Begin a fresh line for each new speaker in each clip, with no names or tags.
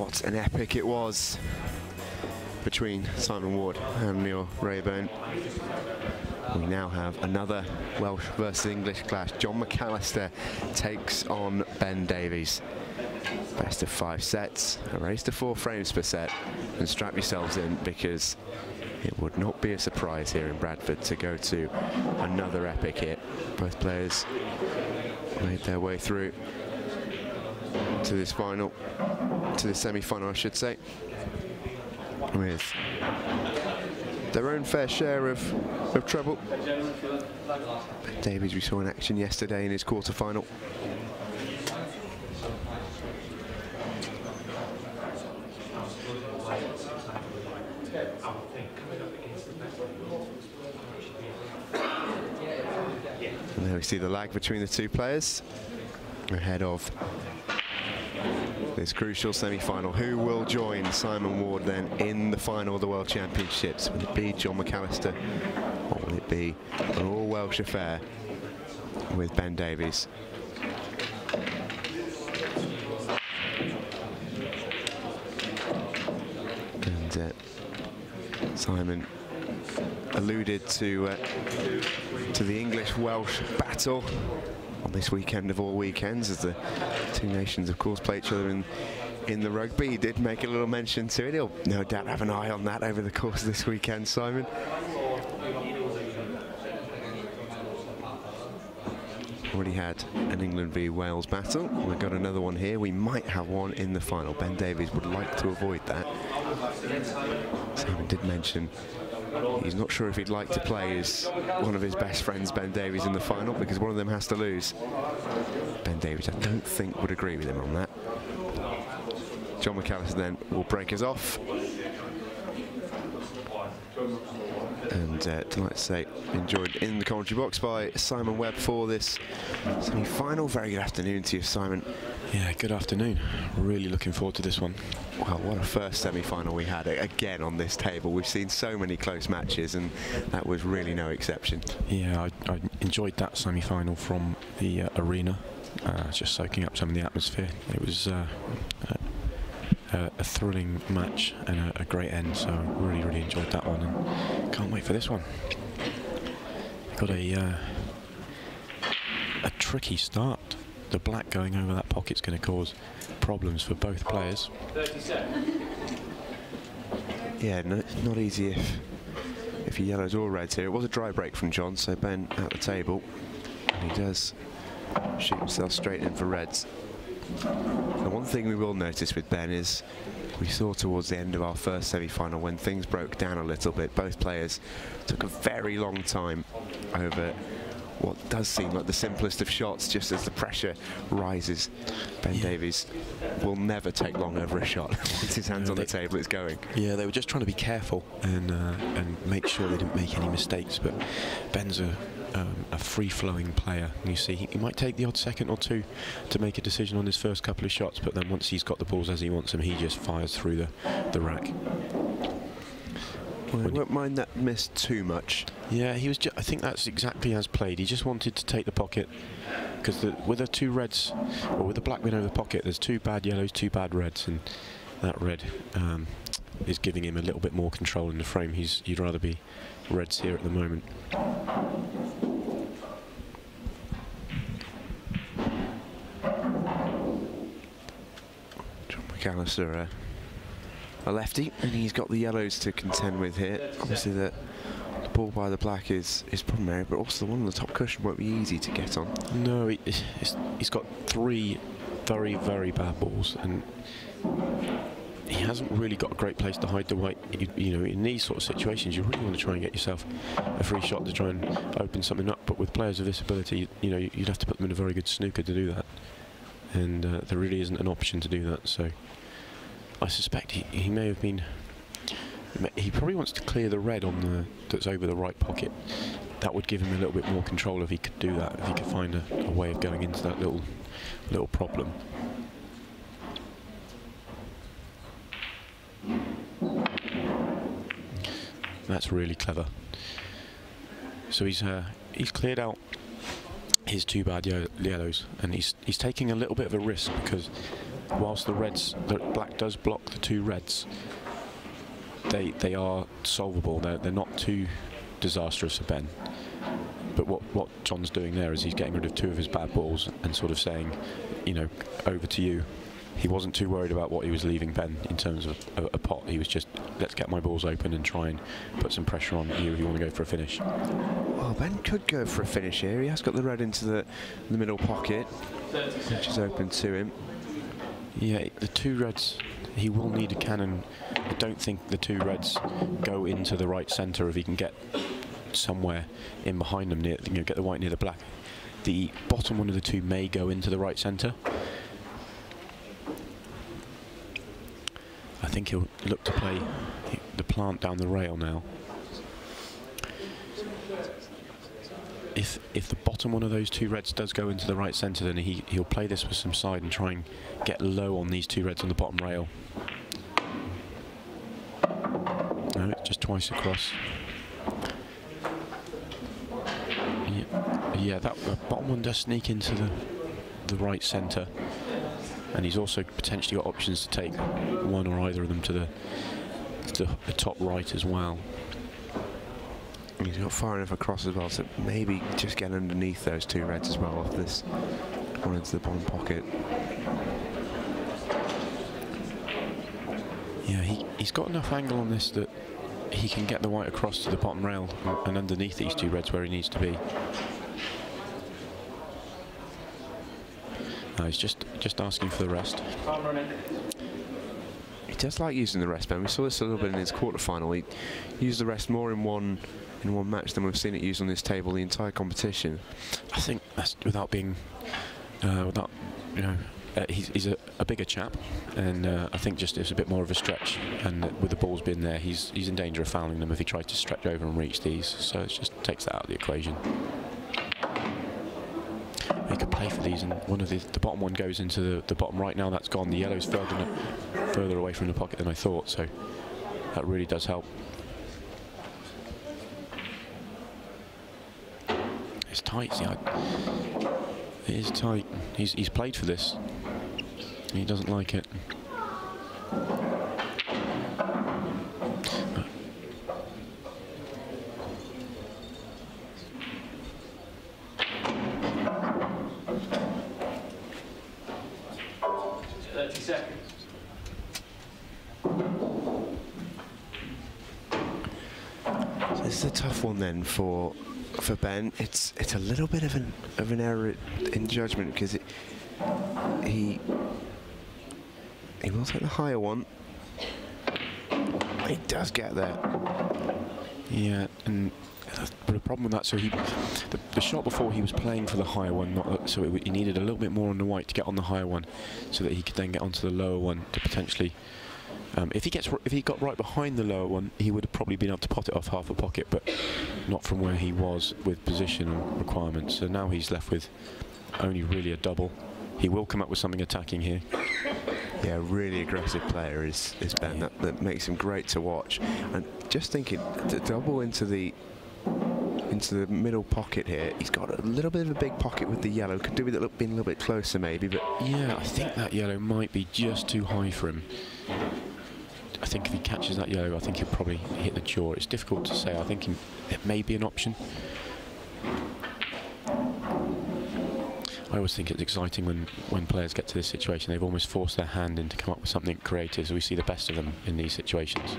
What an epic it was between Simon Ward and Neil Rayburn. We now have another Welsh versus English clash. John McALLISTER takes on Ben Davies. Best of 5 sets, a race to 4 frames per set, and strap yourselves in because it would not be a surprise here in Bradford to go to another epic hit. Both players made their way through to this final, to the semi-final I should say, with their own fair share of trouble. Ben Davies we saw in action yesterday in his quarter-final. And there we see the lag between the two players ahead of this crucial semi-final. Who will join Simon Ward then in the final of the World Championships? Will it be John McALLISTER, or will it be an all-Welsh affair with Ben Davies? And Simon alluded to the English-Welsh battle on this weekend of all weekends, as the two nations of course play each other in the rugby. He did make a little mention to it. He'll no doubt have an eye on that over the course of this weekend, Simon. Already had an England v Wales battle. We've got another one here. We might have one in the final. Ben Davies would like to avoid that. Simon did mention he's not sure if he'd like to play one of his best friends, Ben Davies, in the final, because one of them has to lose. Ben Davies, I don't think, would agree with him on that. John McALLISTER then will break us off. And I'd like to say, enjoyed in the commentary box by Simon Webb for this semi-final. Very good afternoon to you, Simon.
Yeah, good afternoon. Really looking forward to this one.
Well, what a first semi-final we had again on this table. We've seen so many close matches, and that was really no exception.
Yeah, I enjoyed that semi-final from the arena, just soaking up some of the atmosphere. It was a thrilling match and a great end, so really enjoyed that one, and can't wait for this one. Got a tricky start. The black going over that pocket's going to cause problems for both players.
Yeah, no, it's not easy if he yellows or reds here. It was a dry break from John, so Ben at the table, and he does shoot himself straight in for reds. The one thing we will notice with Ben is we saw towards the end of our first semi-final, when things broke down a little bit, both players took a very long time over what does seem like the simplest of shots, just as the pressure rises. Ben Davies will never take long over a shot. Once his hand's on the table, it's going.
Yeah, they were just trying to be careful and make sure they didn't make any mistakes, but Ben's a free-flowing player. You see, he might take the odd second or two to make a decision on his first couple of shots, but then once he's got the balls as he wants them, he just fires through the rack.
Well, I won't mind that miss too much.
Yeah, he was. I think that's exactly as played. He just wanted to take the pocket, because with the 2 reds, or with the black win over the pocket, there's 2 bad yellows, 2 bad reds, and that red is giving him a little bit more control in the frame. You'd rather be reds here at the moment.
John McALLISTER, a lefty, and he's got the yellows to contend with here. Obviously the ball by the black is problematic, but also the one on the top cushion won't be easy to get on.
No, he's got 3 very bad balls, and he hasn't really got a great place to hide the white. You know, in these sort of situations, you really want to try and get yourself a free shot to try and open something up. But with players of this ability, you know, you'd have to put them in a very good snooker to do that, and there really isn't an option to do that. So I suspect he may have been. He probably wants to clear the red on that's over the right pocket. That would give him a little bit more control if he could do that. If he could find a way of going into that little problem. That's really clever. So he's cleared out his 2 bad yellows, and he's taking a little bit of a risk, because whilst the black does block the two reds, they are solvable. They're not too disastrous for Ben. But what John's doing there is he's getting rid of two of his bad balls and sort of saying, you know, over to you. He wasn't too worried about what he was leaving Ben in terms of a pot. He was just, let's get my balls open and try and put some pressure on you if you want to go for a finish.
Well, Ben could go for a finish here. He has got the red into the middle pocket, which is open to him.
Yeah, the two reds, he will need a cannon. I don't think the two reds go into the right centre if he can get somewhere in behind them, near, you know, get the white near the black. The bottom one of the two may go into the right centre. I think he'll look to play the plant down the rail now. If the bottom one of those two reds does go into the right centre, then he'll play this with some side and try and get low on these two reds on the bottom rail. No, just twice across. Yeah, that bottom one does sneak into the right centre. And he's also potentially got options to take one or either of them to the top right as well.
He's not far enough across as well, so maybe just get underneath those two reds as well off this one into the bottom pocket.
Yeah, he's got enough angle on this that he can get the white across to the bottom rail and underneath these two reds where he needs to be. No, he's just asking for the rest.
He does like using the rest, Ben. We saw this a little bit in his quarter-final. He used the rest more in one match than we've seen it used on this table the entire competition.
I think that's without being, without, you know, he's a bigger chap, and I think just it's a bit more of a stretch. And with the balls being there, he's in danger of fouling them if he tries to stretch over and reach these. So it just takes that out of the equation. He could play for these, and one of the bottom one goes into the bottom right now. That's gone. The yellow's further away from the pocket than I thought, so that really does help. It's tight. See, it is tight. He's played for this. He doesn't like it.
This is a tough one then for Ben. It's a little bit of an error in judgment, because he will take the higher one. He does get there.
Yeah, and the problem with that, so the shot before he was playing for the higher one, so he needed a little bit more on the white to get on the higher one, so that he could then get onto the lower one to potentially. If he got right behind the lower one, he would have probably been able to pot it off half a pocket, but not from where he was with positional requirements. So now he's left with only really a double. He will come up with something attacking here.
Yeah, really aggressive player is Ben. Yeah. That makes him great to watch. And just thinking, the double into the middle pocket here. He's got a little bit of a big pocket with the yellow. Could do with it being a little bit closer, maybe. But
yeah, I think that yellow might be just too high for him. I think if he catches that yellow, I think he'll probably hit the jaw. It's difficult to say. I think it may be an option. I always think it's exciting when players get to this situation. They've almost forced their hand in to come up with something creative. So we see the best of them in these situations.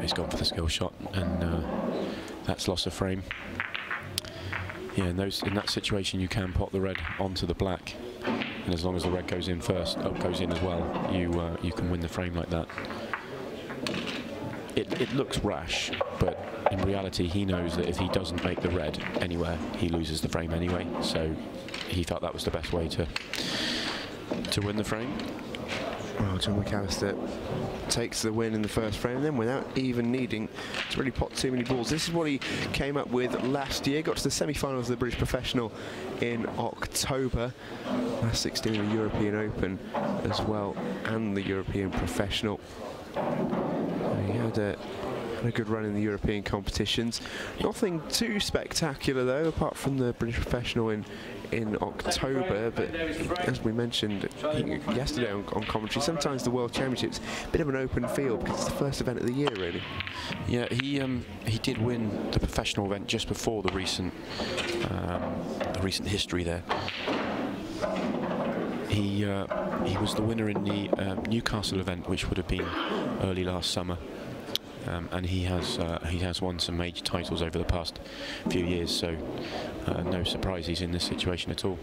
He's gone for the skill shot, and that's loss of frame. Yeah, in that situation, you can pot the red onto the black. And as long as the red goes in first, goes in as well, you can win the frame like that. It looks rash, but in reality he knows that if he doesn't make the red anywhere, he loses the frame anyway. So he felt that was the best way to win the frame.
Well, John McALLISTER takes the win in the first frame then, without even needing to really pot too many balls. This is what he came up with last year. Got to the semi-finals of the British Professional in October. Last 16 of the European Open as well, and the European Professional. He had a had a good run in the European competitions. Nothing too spectacular though, apart from the British Professional in October, but as we mentioned yesterday on commentary, sometimes the World Championships a bit of an open field because it's the first event of the year, really.
Yeah, he did win the professional event just before the recent history there. He was the winner in the Newcastle event, which would have been early last summer, and he has won some major titles over the past few years. So no surprise he's in this situation at all.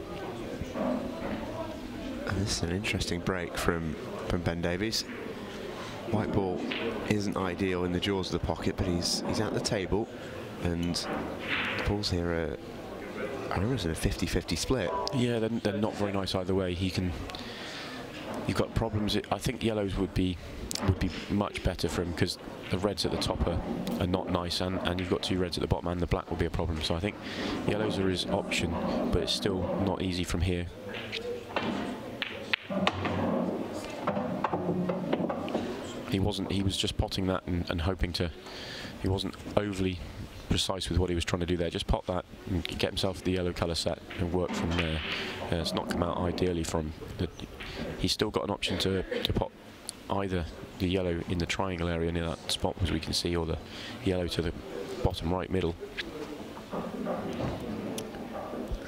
And this is an interesting break from Ben Davies. White ball isn't ideal in the jaws of the pocket, but he's at the table, and the balls here are, I don't know, it's in a 50-50 split.
Yeah, they're not very nice either way. You've got problems. I think yellows would be much better for him because the reds at the top are not nice, and you've got two reds at the bottom, and the black will be a problem. So I think yellows are his option, but it's still not easy from here. He was just potting that and hoping to. He wasn't overly precise with what he was trying to do there. Just pot that and get himself the yellow colour set and work from there. It's not come out ideally from. He's still got an option to pot either the yellow in the triangle area near that spot, as we can see, or the yellow to the bottom right middle.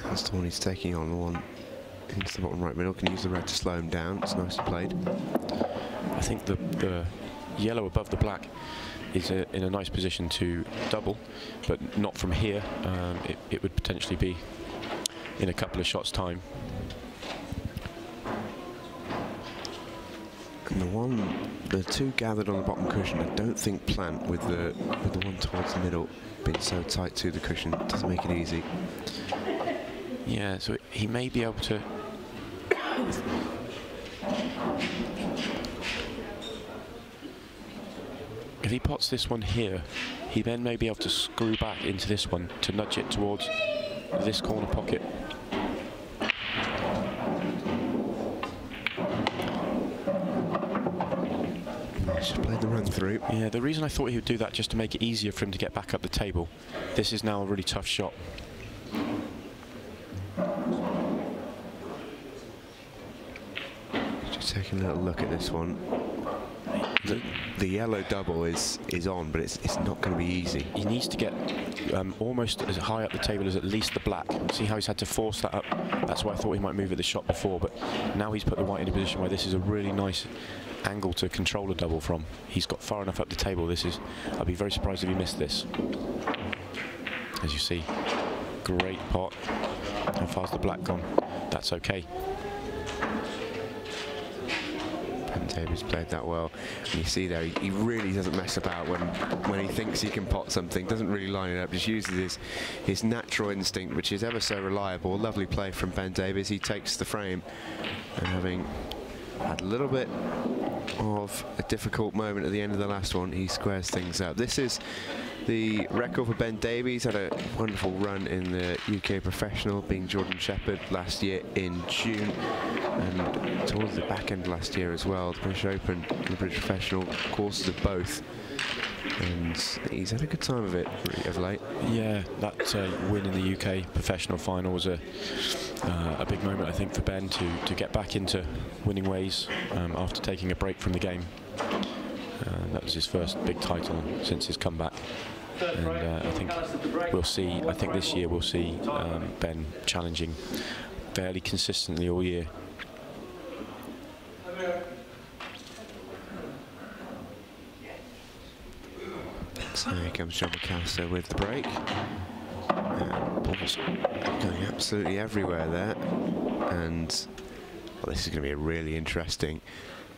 That's the one he's taking on, the one into the bottom right middle. Can use the red to slow him down. It's nicely played.
I think the yellow above the black is in a nice position to double, but not from here. It would potentially be in a couple of shots' time.
And the two gathered on the bottom cushion, I don't think plant with the one towards the middle being so tight to the cushion. It doesn't make it easy.
Yeah, so he may be able to. If he pots this one here, he then may be able to screw back into this one to nudge it towards this corner pocket.
Just played the run through.
Yeah, the reason I thought he would do that just to make it easier for him to get back up the table. This is now a really tough shot.
Just taking a little look at this one. The yellow double is on, but it's not going to be easy.
He needs to get almost as high up the table as at least the black. See how he's had to force that up? That's why I thought he might move at the shot before, but now he's put the white in a position where this is a really nice angle to control a double from. He's got far enough up the table. I'd be very surprised if he missed this. As you see, great pot. How far's the black gone? That's okay.
Davies played that well, and you see there he really doesn't mess about when he thinks he can pot something. Doesn't really line it up, just uses his natural instinct, which is ever so reliable. Lovely play from Ben Davies. He takes the frame, and having had a little bit of a difficult moment at the end of the last one, he squares things up. This is the record for Ben Davies. Had a wonderful run in the UK Professional, being Jordan Shepherd last year in June, and towards the back end last year as well, the British Open and the British Professional courses of both. And he's had a good time of it really of late.
Yeah, that win in the UK Professional final was a big moment, I think, for Ben to get back into winning ways after taking a break from the game. That was his first big title since his comeback. And I think we'll see. I think this year we'll see Ben challenging fairly consistently all year.
So here comes John McALLISTER with the break. Balls going absolutely everywhere there. And well, this is going to be a really interesting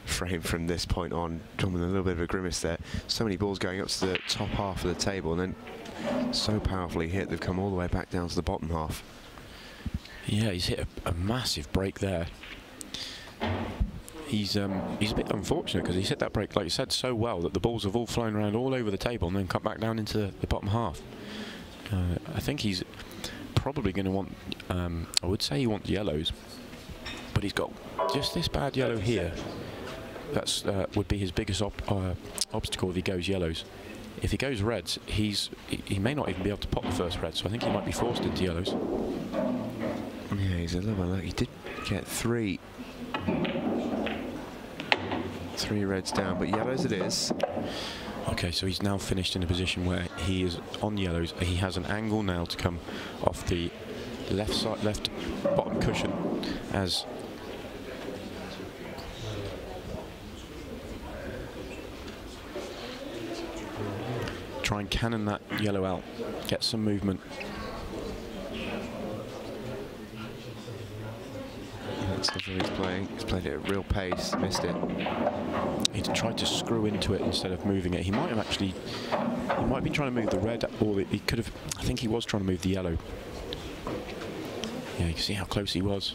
frame from this point on. John with a little bit of a grimace there. So many balls going up to the top half of the table, and then so powerfully hit they've come all the way back down to the bottom half.
Yeah, he's hit a massive break there. He's a bit unfortunate because he's hit that break, like you said, so well that the balls have all flown around all over the table and then come back down into the bottom half. I think he's probably going to want, I would say he wants yellows, but he's got just this bad yellow here. That's would be his biggest obstacle if he goes yellows. if he goes reds, he may not even be able to pop the first red, so I think he might be forced into yellows.
Yeah, he's a little bit lucky. He did get three reds down, but yellows it is.
Okay, so he's now finished in a position where he is on yellows. He has an angle now to come off the left bottom cushion as try and cannon that yellow out, get some movement.
That's what he's playing. He's played it at real pace, missed it.
He tried to screw into it instead of moving it. He might have actually, he might have been trying to move the red, or he could have, I think he was trying to move the yellow. Yeah, you can see how close he was.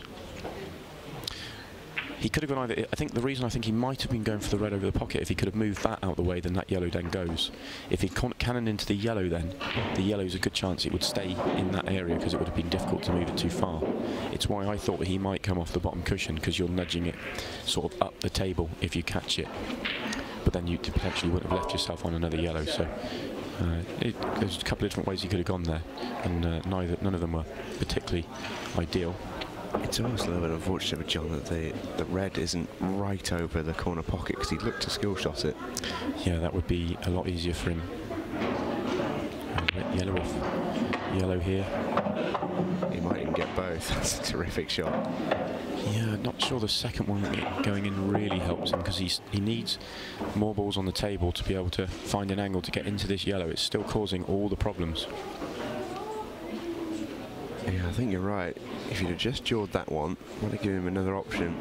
He could have gone either, I think the reason I think he might have been going for the red over the pocket, if he could have moved that out of the way, then that yellow then goes. If he cannoned into the yellow then, the yellow's a good chance it would stay in that area because it would have been difficult to move it too far. It's why I thought that he might come off the bottom cushion, because you're nudging it sort of up the table if you catch it. But then you potentially would have left yourself on another yellow. So there's a couple of different ways he could have gone there, and none of them were particularly ideal.
It's almost a little bit unfortunate for John that the red isn't right over the corner pocket, because he looked to skill shot it.
Yeah, that would be a lot easier for him. Yellow off, yellow here.
He might even get both. That's a terrific shot.
Yeah, not sure the second one going in really helps him, because he needs more balls on the table to be able to find an angle to get into this yellow. It's still causing all the problems.
Yeah, I think you're right. If you'd have just jawed that one, might have given him another option.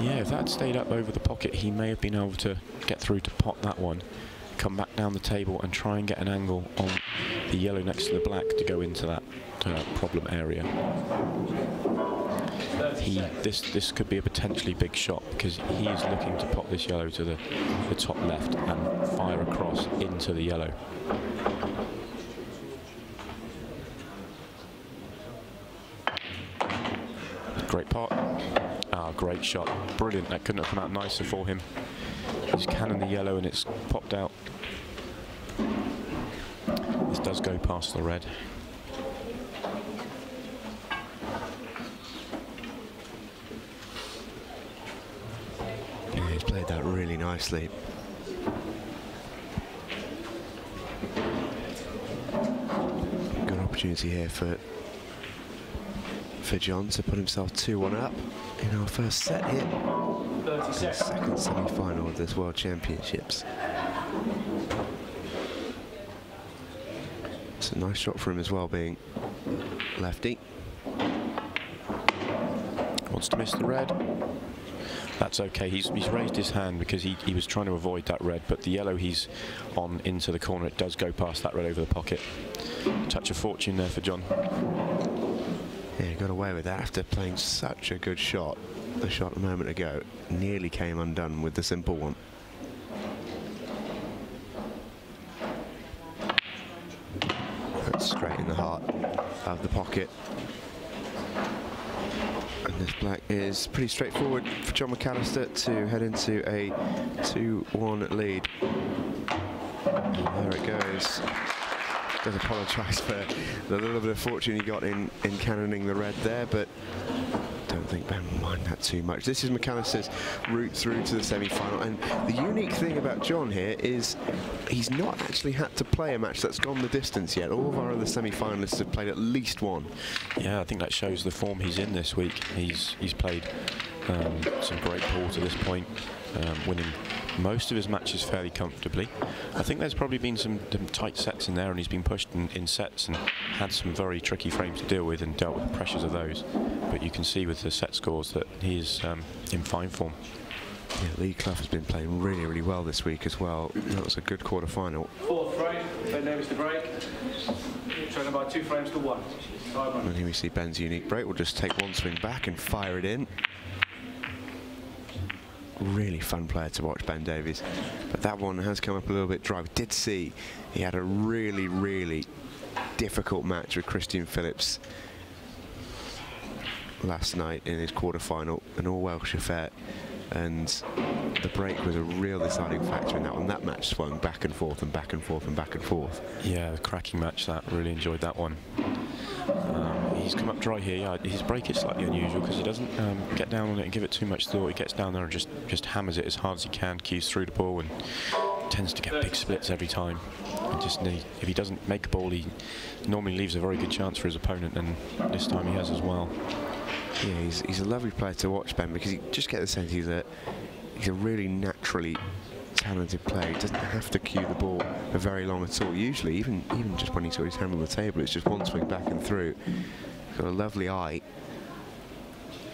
Yeah, if that had stayed up over the pocket, he may have been able to get through to pot that one, come back down the table and try and get an angle on the yellow next to the black to go into that problem area. This could be a potentially big shot, because he is looking to pop this yellow to the top left and fire across into the yellow. Great pot. Ah, great shot. Brilliant. That couldn't have come out nicer for him. He's cannoned the yellow and it's popped out. This does go past the red.
Yeah, he's played that really nicely. Good opportunity here for John to put himself 2-1 up in our first set here.
30 seconds.
Second semi-final of this World Championships. It's a nice shot for him as well, being lefty.
Wants to miss the red. That's okay. He's raised his hand because he was trying to avoid that red, but the yellow he's on into the corner, it does go past that red over the pocket. Touch of fortune there for John.
Yeah, he got away with that after playing such a good shot. The shot a moment ago nearly came undone with the simple one. That's straight in the heart of the pocket. And this black is pretty straightforward for John McALLISTER to head into a 2-1 lead. And there it goes. Does apologise for the little bit of fortune he got in cannoning the red there, but don't think Ben will mind that too much. This is McALLISTER's route through to the semi-final, and the unique thing about John here is he's not actually had to play a match that's gone the distance yet. All of our other semi-finalists have played at least one.
Yeah, I think that shows the form he's in this week. He's played some great ball to this point, winning most of his matches fairly comfortably. I think there's probably been some tight sets in there, and he's been pushed in sets and had some very tricky frames to deal with and dealt with the pressures of those. But you can see with the set scores that he's in fine form.
Yeah, Lee Clough has been playing really, really well this week as well. That was a good quarter-final.
Fourth frame, Ben Davies to break. Trailing by 2 frames to 1.
And here we see Ben's unique break. We'll just take one swing back and fire it in. Really fun player to watch, Ben Davies. But that one has come up a little bit dry. We did see he had a really, really difficult match with Christian Phillips last night in his quarter-final, an all-Welsh affair. and the break was a real deciding factor in that one. That match swung back and forth and back and forth and back and forth.
Yeah, cracking match. That really enjoyed that one. He's come up dry here. Yeah, his break is slightly unusual because he doesn't get down on it and give it too much thought. He gets down there and just hammers it as hard as he can, cues through the ball, and tends to get big splits every time. If he doesn't make a ball, he normally leaves a very good chance for his opponent, and this time he has as well.
Yeah, he's a lovely player to watch, Ben, because you just get the sense he's a really naturally talented player. He doesn't have to cue the ball for very long at all. Usually, even just when he's got his hand on the table, it's just one swing back and through. He's got a lovely eye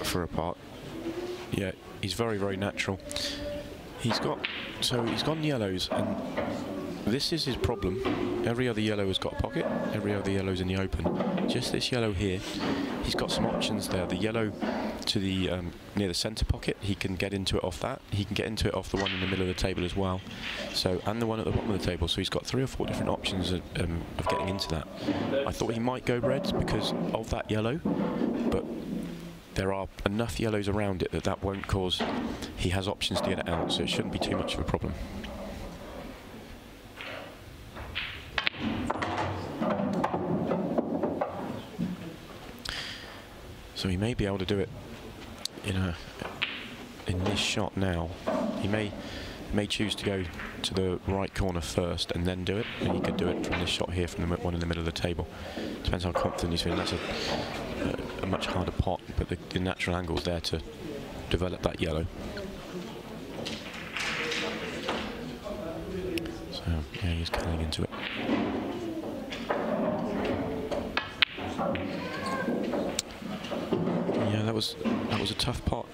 for a pot.
Yeah, he's very, very natural. He's gone yellows, and this is his problem. Every other yellow has got a pocket. Every other yellow's in the open. Just this yellow here, he's got some options there. The yellow to the near the centre pocket, he can get into it off that. He can get into it off the one in the middle of the table as well. So, and the one at the bottom of the table. So he's got 3 or 4 different options of getting into that. I thought he might go reds because of that yellow, but there are enough yellows around it that won't cause. He has options to get it out, so it shouldn't be too much of a problem. So he may be able to do it in this shot now. He may choose to go to the right corner first and then do it, and he could do it from this shot here, from the one in the middle of the table. Depends how confident he's feeling. That's a much harder pot, but the natural angle's there to develop that yellow. So yeah, he's curling into it. Yeah, that was a tough pot.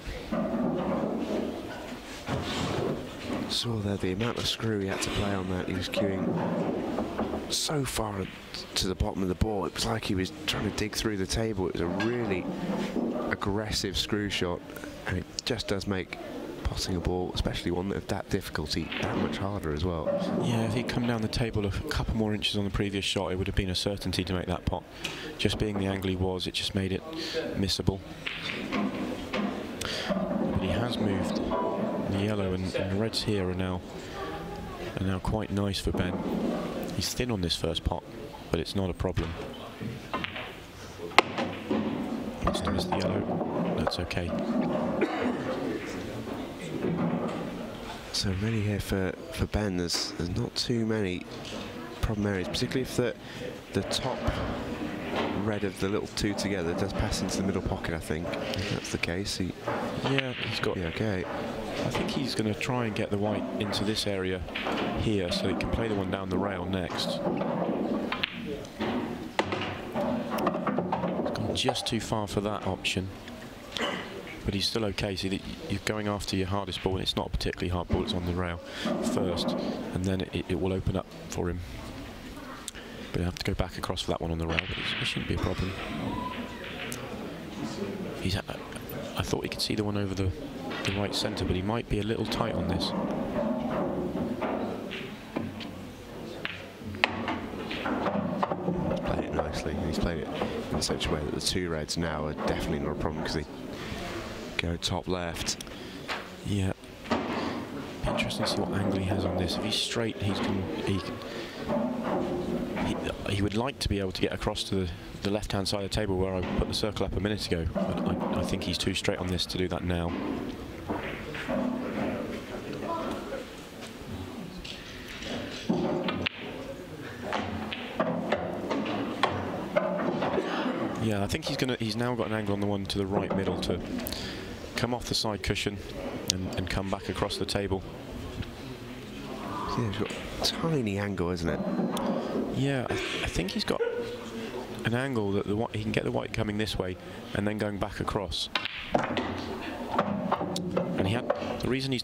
Saw there the amount of screw he had to play on that. He was queuing so far to the bottom of the ball. It was like he was trying to dig through the table. It was a really aggressive screw shot, and it just does make potting a ball, especially one of that difficulty, that much harder as well.
Yeah, if he'd come down the table a couple more inches on the previous shot, it would have been a certainty to make that pot. Just being the angle he was, it just made it missable. But he has moved. The yellow and the reds here are now quite nice for Ben. He's thin on this first pot, but it's not a problem. Wants to miss the yellow. That's okay.
So really here for Ben, there's not too many problem areas, particularly if the top red of the little 2 together does pass into the middle pocket. I think if that's the case.
Yeah, he's got.
Yeah, okay.
I think he's going to try and get the white into this area here, so he can play the one down the rail next. He's gone just too far for that option, but he's still okay. So you're going after your hardest ball, and it's not a particularly hard ball. It's on the rail first, and then it will open up for him. But he'll have to go back across for that one on the rail, but it shouldn't be a problem. I thought he could see the one over the right centre, but he might be a little tight on this.
He's played it nicely. He's played it in such a way that the 2 reds now are definitely not a problem because they go top left.
Yeah. Be interesting to see what angle he has on this. If he's straight, he would like to be able to get across to the left-hand side of the table where I put the circle up a minute ago, but I think he's too straight on this to do that now. Yeah, I think he's now got an angle on the one to the right middle to come off the side cushion and come back across the table.
Yeah, he's got a tiny angle, isn't it?
Yeah, I think he's got an angle that he can get the white coming this way and then going back across. And the reason he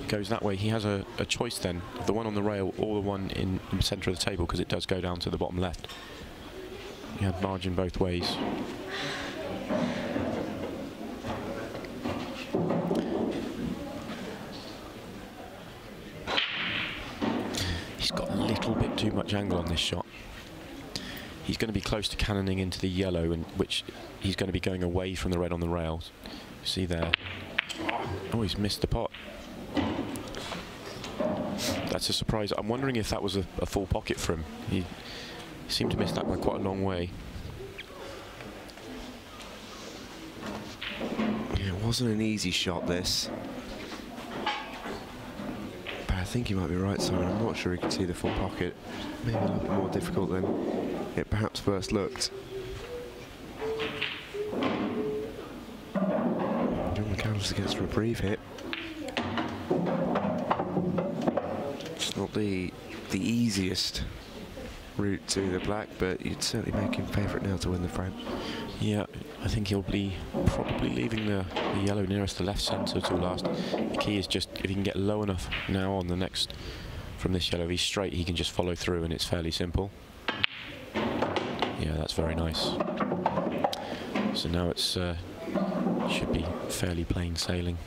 goes that way, he has a choice then of the one on the rail or the one in the centre of the table, because it does go down to the bottom left. He had margin both ways. He's got a little bit too much angle on this shot. He's going to be close to cannoning into the yellow, and which he's going to be going away from the red on the rails. You see there, Oh, he's missed the pot. That's a surprise. I'm wondering if that was a full pocket for him. He seemed to miss that by quite a long way.
Yeah, it wasn't an easy shot, this. But I think you might be right, Simon. I'm not sure he could see the full pocket. Maybe a little bit more difficult than it perhaps first looked. John McALLISTER gets a reprieve hit. It's not the easiest route to the black, but you'd certainly make him favourite now to win the frame.
Yeah, I think he'll be probably leaving the yellow nearest the left centre to last. The key is just if he can get low enough now on the next from this yellow, if he's straight, he can just follow through and it's fairly simple. Yeah, that's very nice. So now it's should be fairly plain sailing.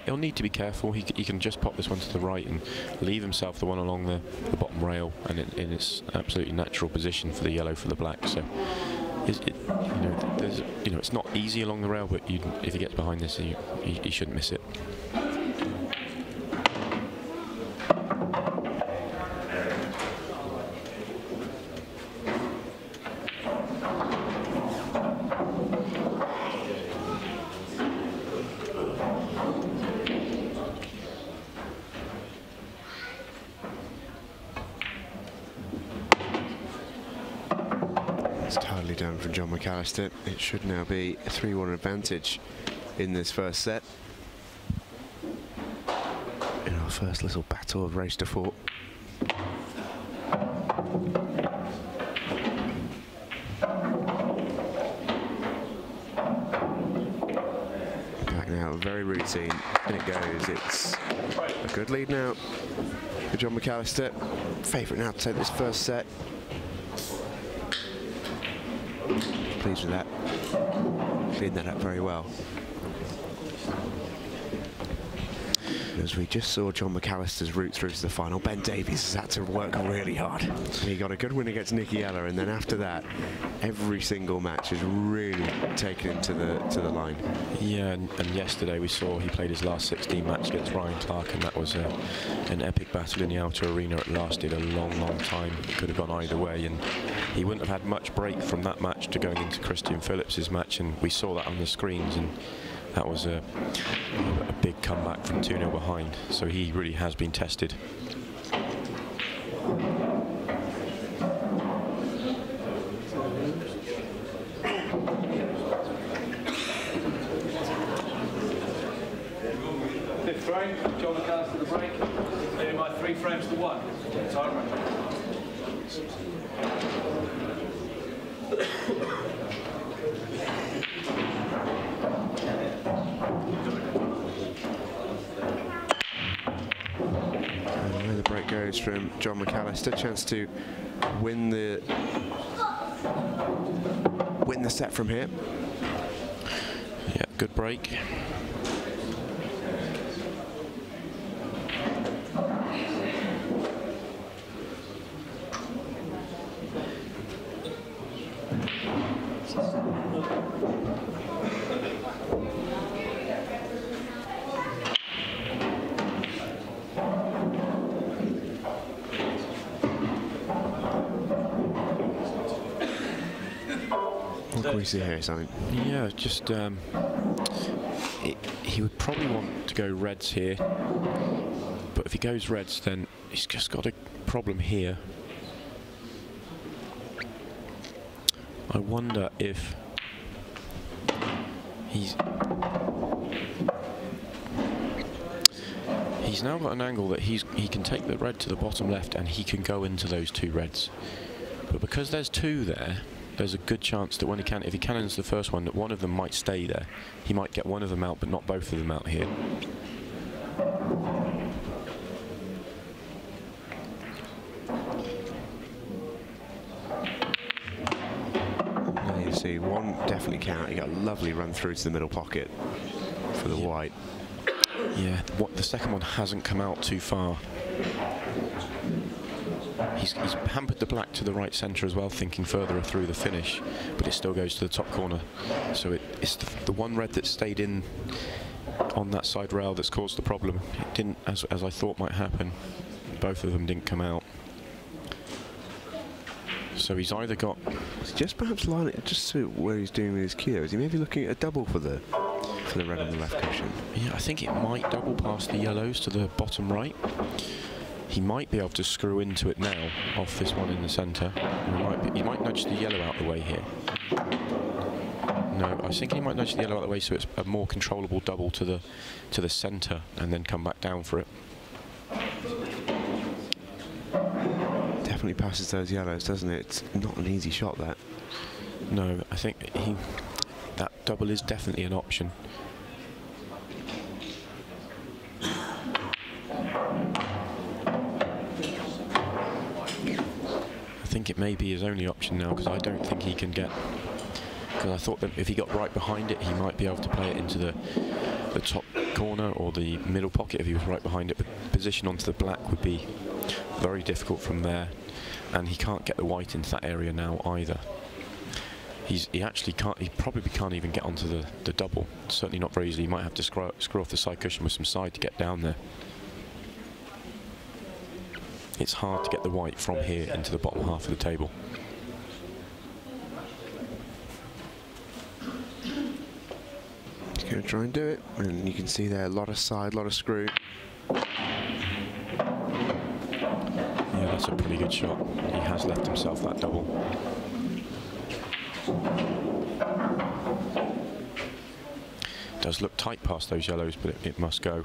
He'll need to be careful. He can just pop this one to the right and leave himself the one along the bottom rail, and in its absolutely natural position for the yellow for the black. So, it's not easy along the rail, but if he gets behind this, he shouldn't miss it.
Totally done from John McALLISTER. It should now be a 3-1 advantage in this first set. In our first little battle of race to 4. Back now, very routine. And it goes. It's a good lead now for John McALLISTER. Favourite now to take this first set. Pleased with that. Cleaned that up very well. As we just saw John McALLISTER's route through to the final, Ben Davies has had to work really hard. He got a good win against Nicky Eller, and then after that, every single match has really taken him to the line.
Yeah, and yesterday we saw he played his last 16 match against Ryan Clark, and that was an epic battle in the outer arena. It lasted a long, long time. It could have gone either way, and he wouldn't have had much break from that match to going into Christian Phillips's match, and we saw that on the screens, and that was a big comeback from 2-0 behind. So he really has been tested.
Fifth frame, John McALLISTER the break, leading by 3 frames to 1. Time run.
And where the break goes from John McALLISTER, chance to win the set from here.
Yeah, good break.
What can we see here, Simon?
Yeah, just he would probably want to go reds here, but if he goes reds, then he's just got a problem here. I wonder if he's now got an angle that he can take the red to the bottom left and he can go into those 2 reds, but because there's 2 there, there's a good chance that if he cannons the first one, that one of them might stay there. He might get one of them out, but not both of them out here.
Now you see one definitely count. He got a lovely run through to the middle pocket for the white.
Yeah, the second one hasn't come out too far. He's hampered the black to the right centre as well, thinking further through the finish, but it still goes to the top corner. So it's the one red that stayed in on that side rail that's caused the problem. It didn't, as I thought might happen. Both of them didn't come out. So he's either got...
Just perhaps line it just to where he's doing with his cue. Is he maybe looking at a double for the red on the left cushion?
Yeah, I think it might double past the yellows to the bottom right. He might be able to screw into it now off this one in the centre. He might nudge the yellow out the way here. No, I think he might nudge the yellow out the way so it's a more controllable double to the centre and then come back down for it.
Definitely passes those yellows, doesn't it? It's not an easy shot, that.
No, I think that double is definitely an option. I think it may be his only option now, because I don't think he can get... Because I thought that if he got right behind it, he might be able to play it into the top corner or the middle pocket if he was right behind it. But position onto the black would be very difficult from there, and he can't get the white into that area now either. He actually can't. He probably can't even get onto the double. Certainly not very easily. He might have to screw off the side cushion with some side to get down there. It's hard to get the white from here into the bottom half of the table.
He's going to try and do it, and you can see there a lot of side, a lot of screw.
Yeah, that's a pretty good shot. He has left himself that double. Does look tight past those yellows, but it must go.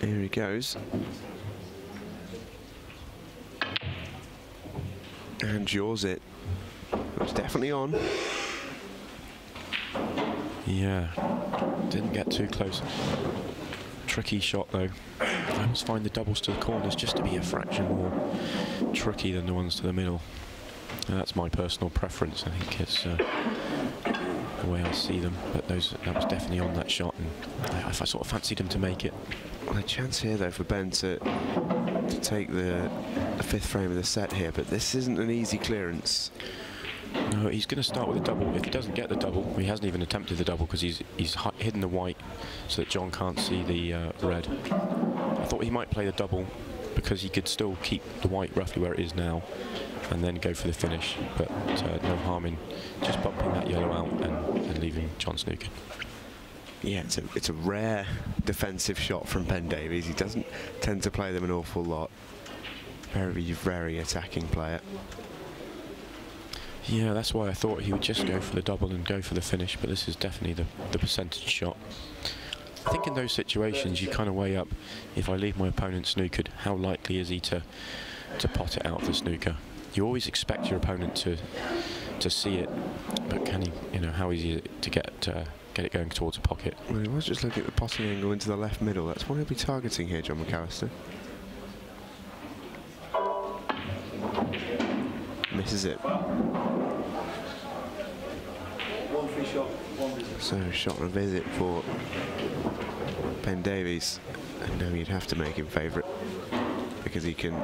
Here he goes. And jaws it. It's definitely on.
Yeah, didn't get too close. Tricky shot though. I always find the doubles to the corners just to be a fraction more tricky than the ones to the middle. And that's my personal preference. I think it's the way I see them. But that was definitely on that shot, and I sort of fancied him to make it.
Well, a chance here though for Ben to take the fifth frame of the set here, but this isn't an easy clearance.
No, he's going to start with a double. If he doesn't get the double, he hasn't even attempted the double because he's hidden the white so that John can't see the red. I thought he might play the double because he could still keep the white roughly where it is now and then go for the finish, but no harm in just bumping that yellow out and leaving John snookered.
Yeah, it's a rare defensive shot from Ben Davies. He doesn't tend to play them an awful lot. Very, very attacking player.
Yeah, that's why I thought he would just go for the double and go for the finish, but this is definitely the percentage shot. I think in those situations you kind of weigh up, if I leave my opponent snookered, how likely is he to pot it out of the snooker? You always expect your opponent to see it, but can he, how easy is it to get it going towards a pocket?
Well, he was just looking at the potting angle into the left middle. That's what he'll be targeting here, John McALLISTER. Misses it.
One free shot, one visit.
So, shot and a visit for Ben Davies. And now you'd have to make him favourite because he can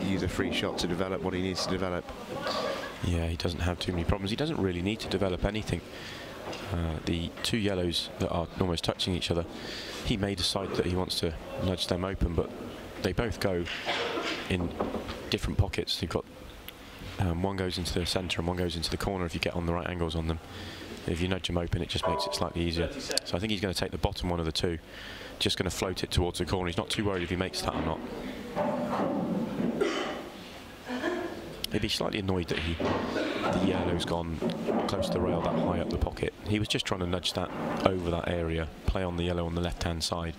use a free shot to develop what he needs to develop.
Yeah, he doesn't have too many problems. He doesn't really need to develop anything. The two yellows that are almost touching each other, he may decide that he wants to nudge them open, but they both go in different pockets. You've got one goes into the centre and one goes into the corner if you get on the right angles on them. If you nudge them open, it just makes it slightly easier. So I think he's going to take the bottom one of the two, just going to float it towards the corner. He's not too worried if he makes that or not. He'd be slightly annoyed that the yellow's gone close to the rail that high up the pocket. He was just trying to nudge that over that area, play on the yellow on the left-hand side.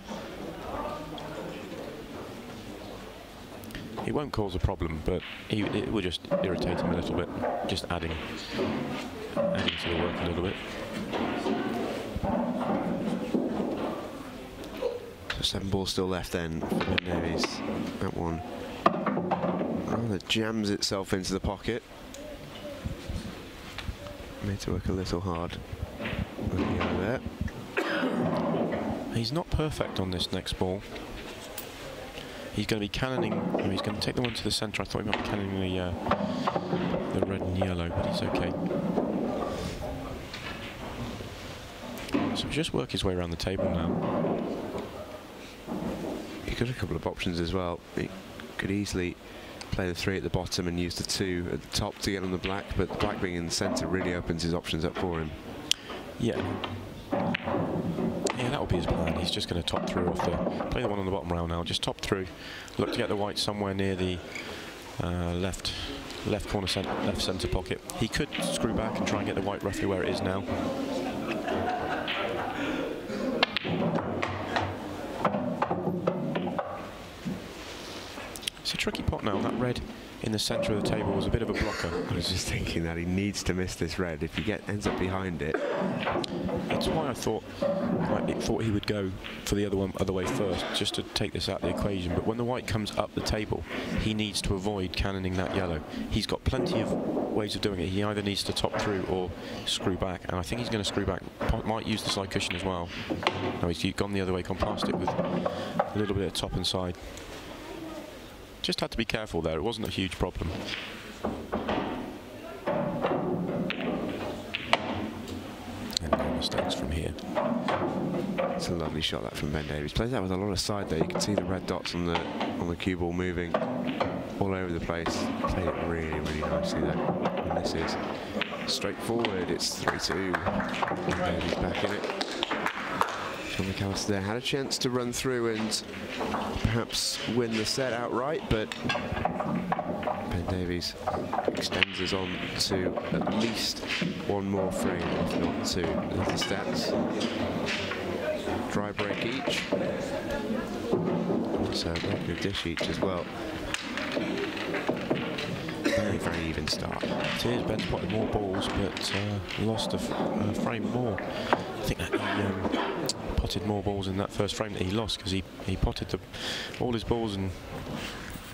It won't cause a problem, but it will just irritate him a little bit, just adding to the work a little bit.
So 7 balls still left then for Ben Davies. That one rather jams itself into the pocket. made to work a little hard. There.
He's not perfect on this next ball. He's going to be cannoning. He's going to take the one to the centre. I thought he might be cannoning the red and yellow, but he's okay. So he'll just work his way around the table now.
He's got a couple of options as well. He could easily play the 3 at the bottom and use the 2 at the top to get on the black, but the black being in the centre really opens his options up for him.
Yeah. Yeah, that will be his plan. He's just going to top through off the... Play the one on the bottom rail now. Just top through. Look to get the white somewhere near the left corner left centre pocket. He could screw back and try and get the white roughly where it is now. It's a tricky pot now. That red in the centre of the table was a bit of a blocker.
I was just thinking that he needs to miss this red. If he ends up behind it.
That's why I thought he would go for the other way first, just to take this out of the equation. But when the white comes up the table, he needs to avoid cannoning that yellow. He's got plenty of ways of doing it. He either needs to top through or screw back, and I think he's going to screw back. Might use the side cushion as well. No, he's gone the other way, gone past it with a little bit of top and side. Just had to be careful there. It wasn't a huge problem. And no mistakes from here.
It's a lovely shot that from Ben Davies. Plays that with a lot of side there. You can see the red dots on the cue ball moving all over the place. Played it really, really nicely there. And this is straightforward. It's 3-2. Davies back in it. John McALLISTER there had a chance to run through and perhaps win the set outright, but Ben Davies extends us on to at least one more frame, if not 2. There's the stats. Dry break each. Also a regular dish each as well. Very, very even start.
It is. Ben's potted more balls, but lost a frame more. I think that he potted more balls in that first frame that he lost, because he potted all his balls and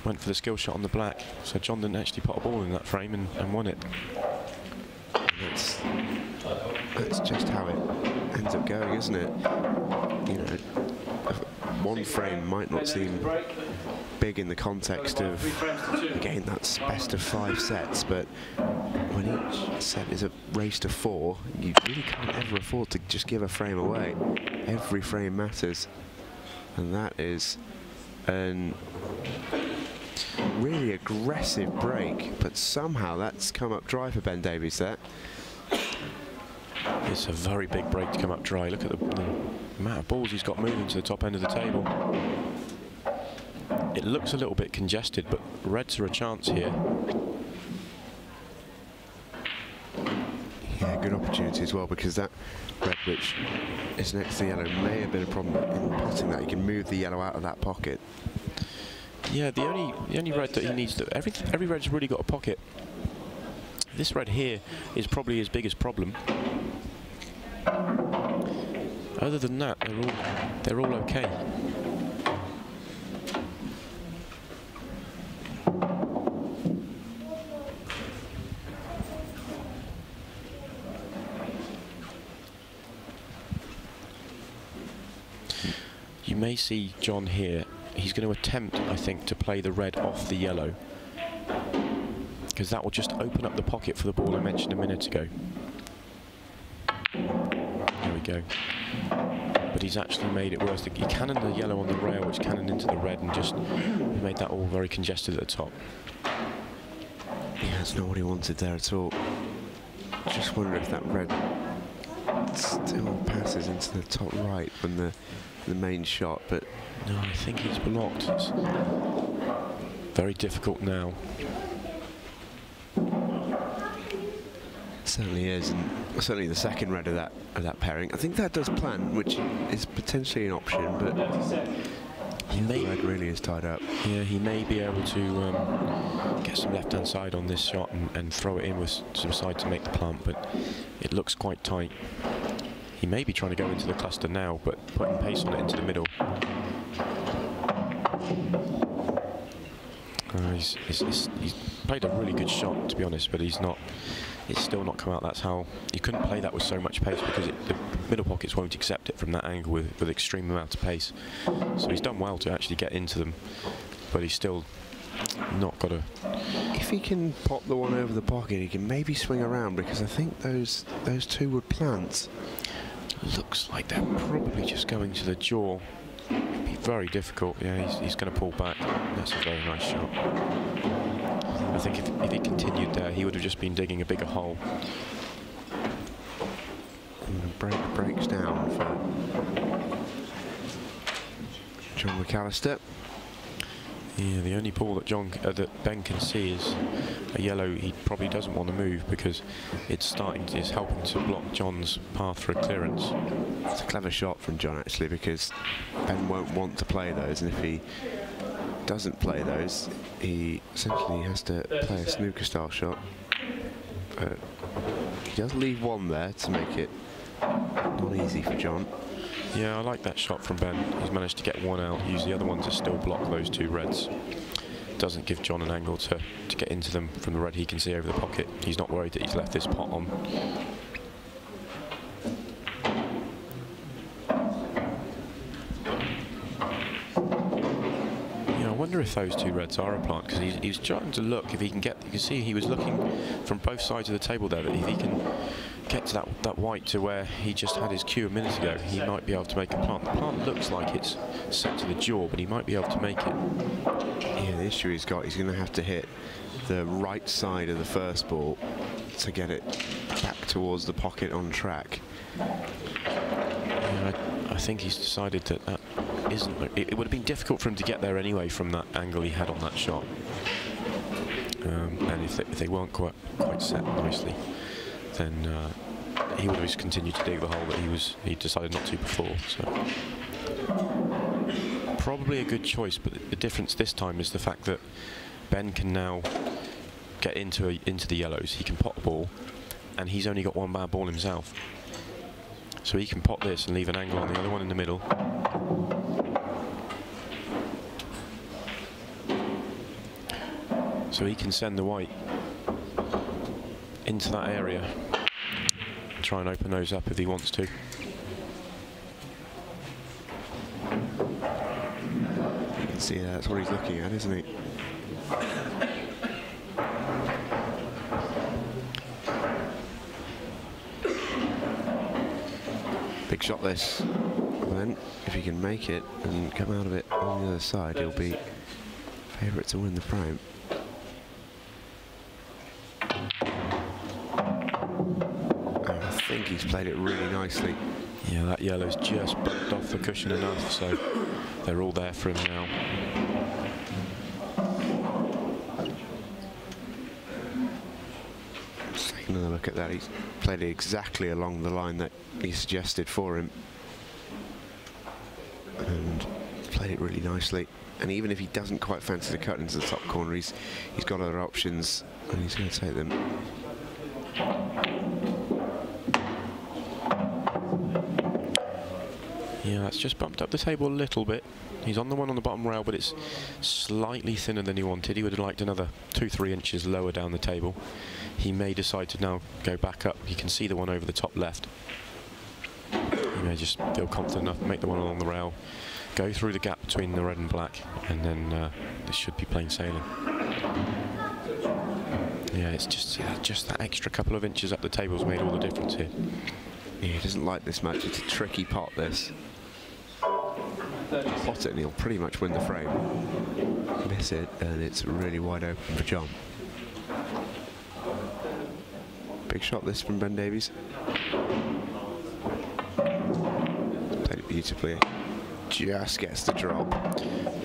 went for the skill shot on the black. So John didn't actually pot a ball in that frame and won it.
That's just how it ends up going, isn't it? You know, one frame might not seem big in the context of, again, that's best of 5 sets, but when each set is a race to 4, you really can't ever afford to just give a frame away. Every frame matters, and that is a really aggressive break, but somehow that's come up dry for Ben Davies there.
It's a very big break to come up dry. Look at the amount of balls he's got moving to the top end of the table. It looks a little bit congested, but reds are a chance here.
Yeah, good opportunity as well, because that red, which is next to the yellow, may have been a problem in potting that. You can move the yellow out of that pocket.
Yeah, the only red that he needs to... Every red's really got a pocket. This red here is probably his biggest problem. Other than that, they're all okay. You may see John here. He's going to attempt, I think, to play the red off the yellow, because that will just open up the pocket for the ball I mentioned a minute ago. There we go. But he's actually made it worse. He cannoned the yellow on the rail, which cannoned into the red, and just made that all very congested at the top.
Yeah, that's not what he wanted there at all. Just wonder if that red still passes into the top right from the main shot, but
no, I think he's blocked. It's very difficult now.
Certainly is, and certainly the second red of that pairing. I think that does plan, which is potentially an option, but the red really is tied up.
Yeah, he may be able to get some left-hand side on this shot and throw it in with some side to make the plant, but it looks quite tight. He may be trying to go into the cluster now, but putting pace on it into the middle. He's played a really good shot, to be honest, but he's not it's still not come out. That's how you couldn't play that with so much pace, because the middle pockets won't accept it from that angle with extreme amount of pace. So he's done well to actually get into them, but he's still not got a...
If he can pop the one over the pocket, he can maybe swing around, because I think those two would plant.
Looks like they're probably just going to the jaw. It'd be very difficult. Yeah, he's going to pull back. That's a very nice shot. I think if he continued there, he would have just been digging a bigger hole.
And the break breaks down for John McALLISTER.
Yeah, the only ball that Ben can see is a yellow. He probably doesn't want to move because it's helping to block John's path for a clearance.
It's a clever shot from John, actually, because Ben won't want to play those, and if he doesn't play those, he essentially has to play a snooker style shot. He does leave one there to make it not easy for John.
Yeah, I like that shot from Ben. He's managed to get one out, use the other one to still block those two reds. Doesn't give John an angle to get into them from the red he can see over the pocket. He's not worried that he's left this pot on. Yeah, I wonder if those two reds are a plant, because he's trying to look if he can get... You can see he was looking from both sides of the table there, that if he can get to that white to where he just had his cue a minute ago, he might be able to make a plant. The plant looks like it's set to the jaw, but he might be able to make it.
Yeah, the issue he's got, he's going to have to hit the right side of the first ball to get it back towards the pocket on track.
Yeah, I think he's decided that isn't... It would have been difficult for him to get there anyway from that angle he had on that shot. And if they weren't quite set nicely, then he would have just continued to dig the hole that he decided not to before. So probably a good choice, but the difference this time is the fact that Ben can now get into the yellows. He can pot the ball, and he's only got one bad ball himself. So he can pot this and leave an angle on the other one in the middle. So he can send the white into that area and try and open those up if he wants to.
You can see that's what he's looking at, isn't he? Big shot this. And then if he can make it and come out of it on the other side, he'll be favourite to win the frame. I think he's played it really nicely.
Yeah, that yellow's just bumped off the cushion enough, so they're all there for him now.
Just taking another look at that, he's played it exactly along the line that he suggested for him. And played it really nicely. And even if he doesn't quite fancy the cut into the top corner, he's got other options, and he's going to take them.
Yeah, that's just bumped up the table a little bit. He's on the one on the bottom rail, but it's slightly thinner than he wanted. He would have liked another 2-3 inches lower down the table. He may decide to now go back up. You can see the one over the top left. He may just feel confident enough to make the one along the rail, go through the gap between the red and black, and then this should be plain sailing. Yeah, it's just that extra couple of inches up the table's made all the difference here.
Yeah, he doesn't like this much. It's a tricky pot, this. Pot it and he'll pretty much win the frame. Miss it and it's really wide open for John. Big shot this from Ben Davies. Played it beautifully. Just gets the drop.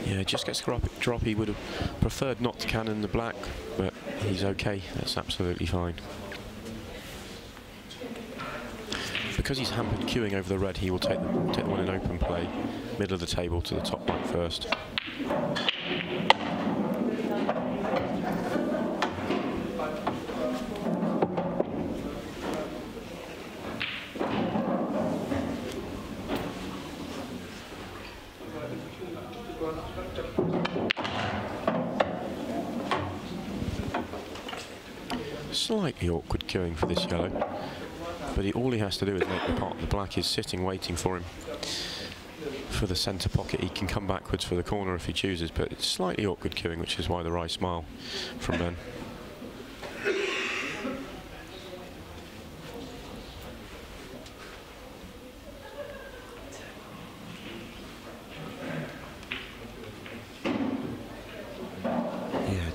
Yeah, just gets the drop. He would have preferred not to cannon the black, but he's okay. That's absolutely fine. Because he's hampered queuing over the red, he will take the one in open play, middle of the table to the top right first. slightly awkward queuing for this yellow, but all he has to do is make the pot. The black is sitting waiting for him for the centre pocket. He can come backwards for the corner if he chooses, but it's slightly awkward queuing, which is why the wry smile from Ben.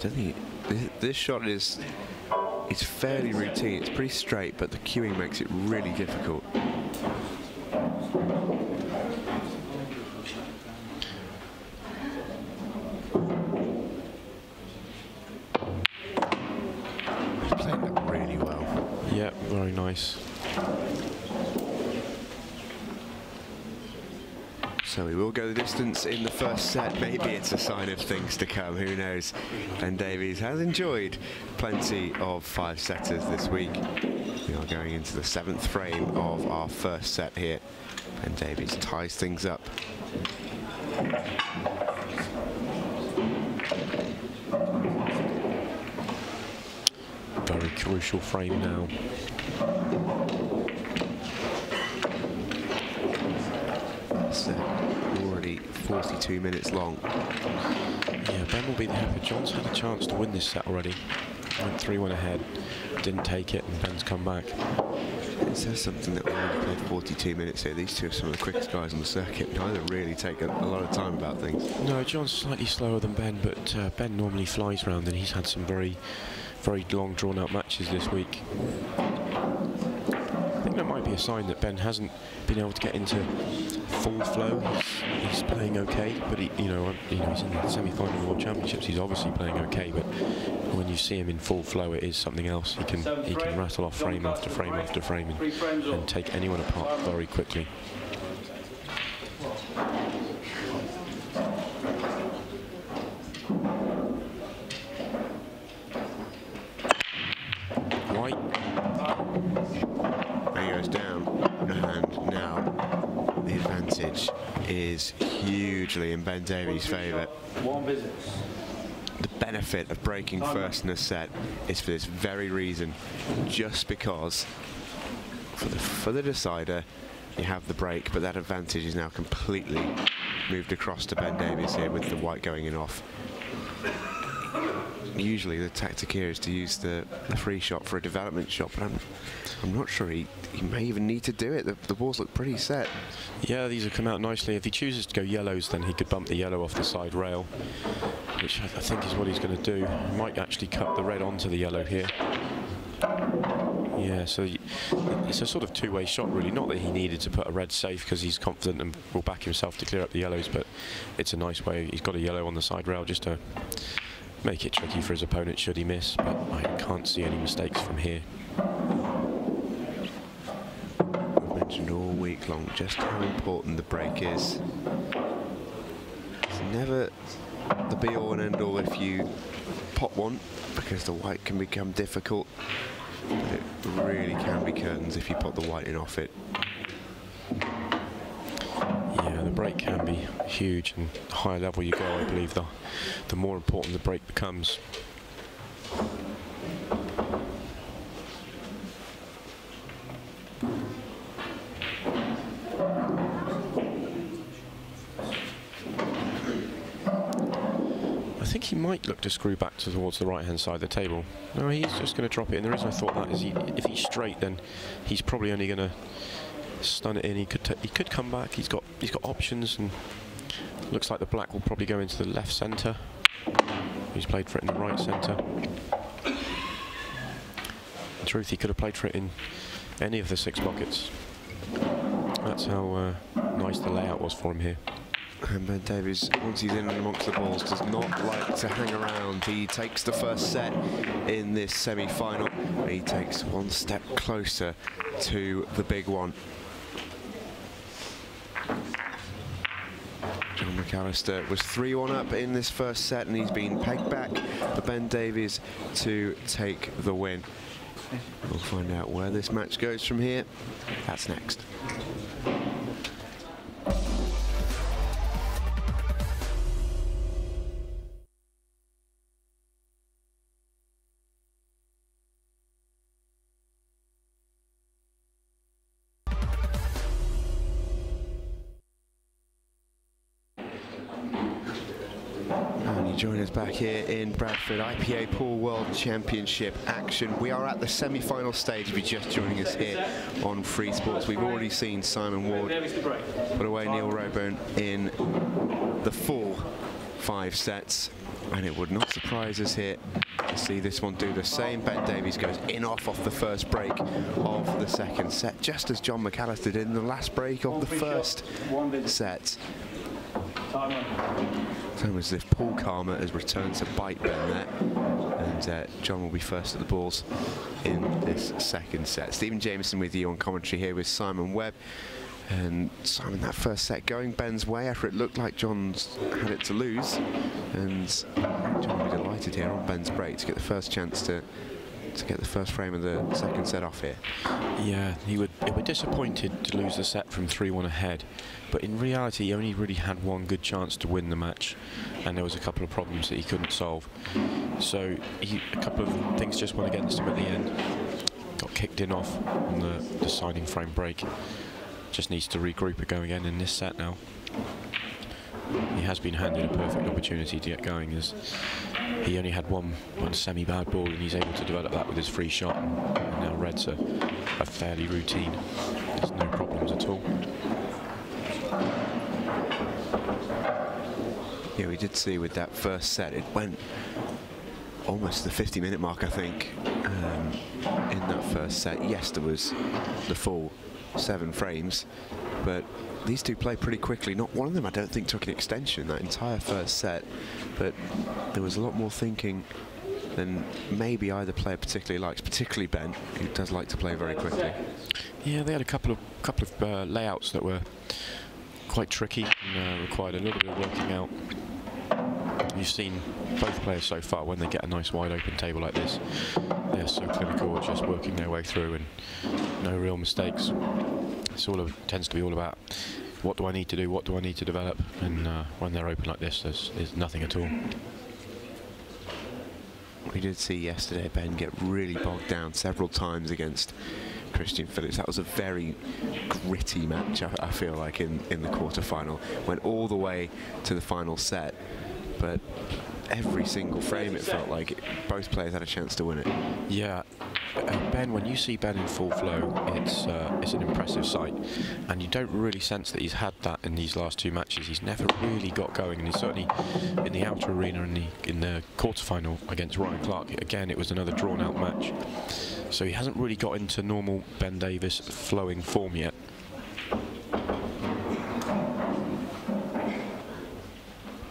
I think this shot is fairly routine. It's pretty straight, but the cueing makes it really difficult. He's playing that really well.
Yeah, very nice.
So he will go the distance in the first set. Maybe it's a sign of things to come, who knows. Ben Davies has enjoyed plenty of five-setters this week. We are going into the 7th frame of our first set here. Ben Davies ties things up.
Very crucial frame now.
Already 42 minutes long.
Yeah, Ben will be the happy. John's had a chance to win this set already. Went 3-1 ahead, didn't take it, and Ben's come back.
It says something that we already played 42 minutes here. These two are some of the quickest guys on the circuit. Neither really take a lot of time about things.
No, John's slightly slower than Ben, but Ben normally flies round, and he's had some very, very long, drawn-out matches this week. I think that might be a sign that Ben hasn't been able to get into full flow. He's playing okay, but he's in the semi-final of the World Championships. He's obviously playing okay, but when you see him in full flow, it is something else. He can rattle off frame after frame after frame and take anyone apart very quickly.
Is hugely in Ben Davies' favour. The benefit of breaking first in a set is for this very reason, just because for the decider you have the break, but that advantage is now completely moved across to Ben Davies here with the white going in off. Usually the tactic here is to use the free shot for a development shot, but I'm not sure he may even need to do it. The balls look pretty set.
Yeah, these have come out nicely. If he chooses to go yellows, then he could bump the yellow off the side rail, which I think is what he's going to do. He might actually cut the red onto the yellow here. Yeah, so it's a sort of two-way shot, really. Not that he needed to put a red safe, because he's confident and will back himself to clear up the yellows, but it's a nice way. He's got a yellow on the side rail just to make it tricky for his opponent should he miss, but I can't see any mistakes from here.
We've mentioned all week long just how important the break is. It's never the be-all and end-all if you pot one, because the white can become difficult, but it really can be curtains if you put the white in off it.
Yeah, the break can be huge, and the higher level you go, I believe the more important the break becomes. I think he might look to screw back towards the right-hand side of the table. No, he's just going to drop it. And the reason I thought that is if he's straight, then he's probably only going to stun it in. He could come back. He's got options, and looks like the black will probably go into the left centre. He's played for it in the right centre. In truth, he could have played for it in any of the 6 pockets. That's how nice the layout was for him here.
And Ben Davies, once he's in amongst the balls, does not like to hang around. He takes the first set in this semi-final. He takes one step closer to the big one. John McALLISTER was 3-1 up in this first set, and he's been pegged back for Ben Davies to take the win. We'll find out where this match goes from here. That's next. Join us back here in Bradford, IPA Pool World Championship action. We are at the semi-final stage. If you're just joining us here on Free Sports, we've already seen Simon Ward put away Neil Rayburn in the full 5 sets, and it would not surprise us here to see this one do the same. Ben Davies goes off the first break of the second set, just as John McALLISTER did in the last break of the first set. It's almost as if Paul Karma has returned to bite Ben there, and John will be first at the balls in this second set. Stephen Jameson with you on commentary here with Simon Webb. And Simon, that first set going Ben's way after it looked like John's had it to lose, and John will be delighted here on Ben's break to get the first chance to get the first frame of the second set off here. Yeah, he would be disappointed to lose the set from 3-1 ahead, but in reality he only really had one good chance to win the match, and there was a couple of problems that he couldn't solve. So a couple of things just went against him at the end. Got kicked in off on the deciding frame break. Just needs to regroup and go again in this set now. He has been handed a perfect opportunity to get going, as he only had one semi-bad ball, and he's able to develop that with his free shot, and now Red's a fairly routine. There's no problems at all. Yeah, we did see with that first set, it went almost the 50-minute mark, I think, in that first set. Yes, there was the full 7 frames, but these two played pretty quickly. Not one of them, I don't think, took an extension that entire first set, but there was a lot more thinking than maybe either player particularly likes, particularly Ben, who does like to play very quickly. Yeah, they had a couple of layouts that were quite tricky and required a little bit of working out. You've seen both players so far, when they get a nice wide open table like this, they're so clinical, just working their way through, and no real mistakes. It's tends to be all about what do I need to do, what do I need to develop, and when they're open like this, there's nothing at all. We did see yesterday Ben get really bogged down several times against Christian Phillips. That was a very gritty match, I feel like, in the quarter-final. Went all the way to the final set, but every single frame it felt like both players had a chance to win it. Yeah, Ben, when you see Ben in full flow, it's an impressive sight, and you don't really sense that he's had that in these last 2 matches. He's never really got going, and he's certainly in the outer arena in the quarter-final against Ryan Clark. Again, it was another drawn-out match, so he hasn't really got into normal Ben Davies flowing form yet.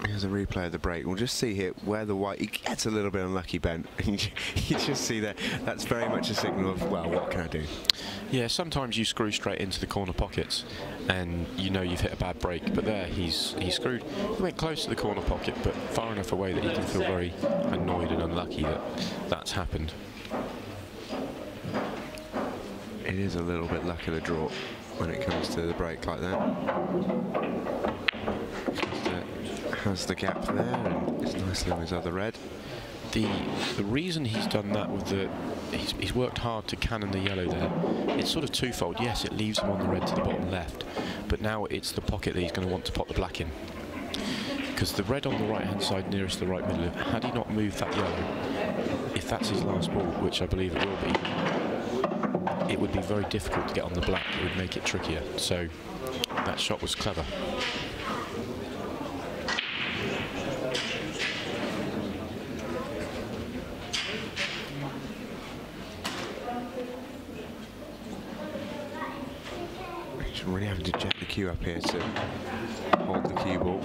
Here's a replay of the break. We'll just see here where the white, he gets a little bit unlucky, Ben. You just see that that's very much a signal of, well, what can I do? Yeah, sometimes you screw straight into the corner pockets and you know you've hit a bad break, but there he screwed. He went close to the corner pocket, but far enough away that he can feel very annoyed and unlucky that that's happened. It is a little bit luck of the draw when it comes to the break like that. Has the gap there, and it's nicely on his other red. The reason he's done that with he's worked hard to cannon the yellow there. It's sort of twofold. Yes, it leaves him on the red to the bottom left, but now it's the pocket that he's going to want to pop the black in, because the red on the right hand side nearest the right middle, had he not moved that yellow, if that's his last ball, which I believe it will be, it would be very difficult to get on the black. It would make it trickier. So that shot was clever. Really having to jet the cue up here to hold the cue ball.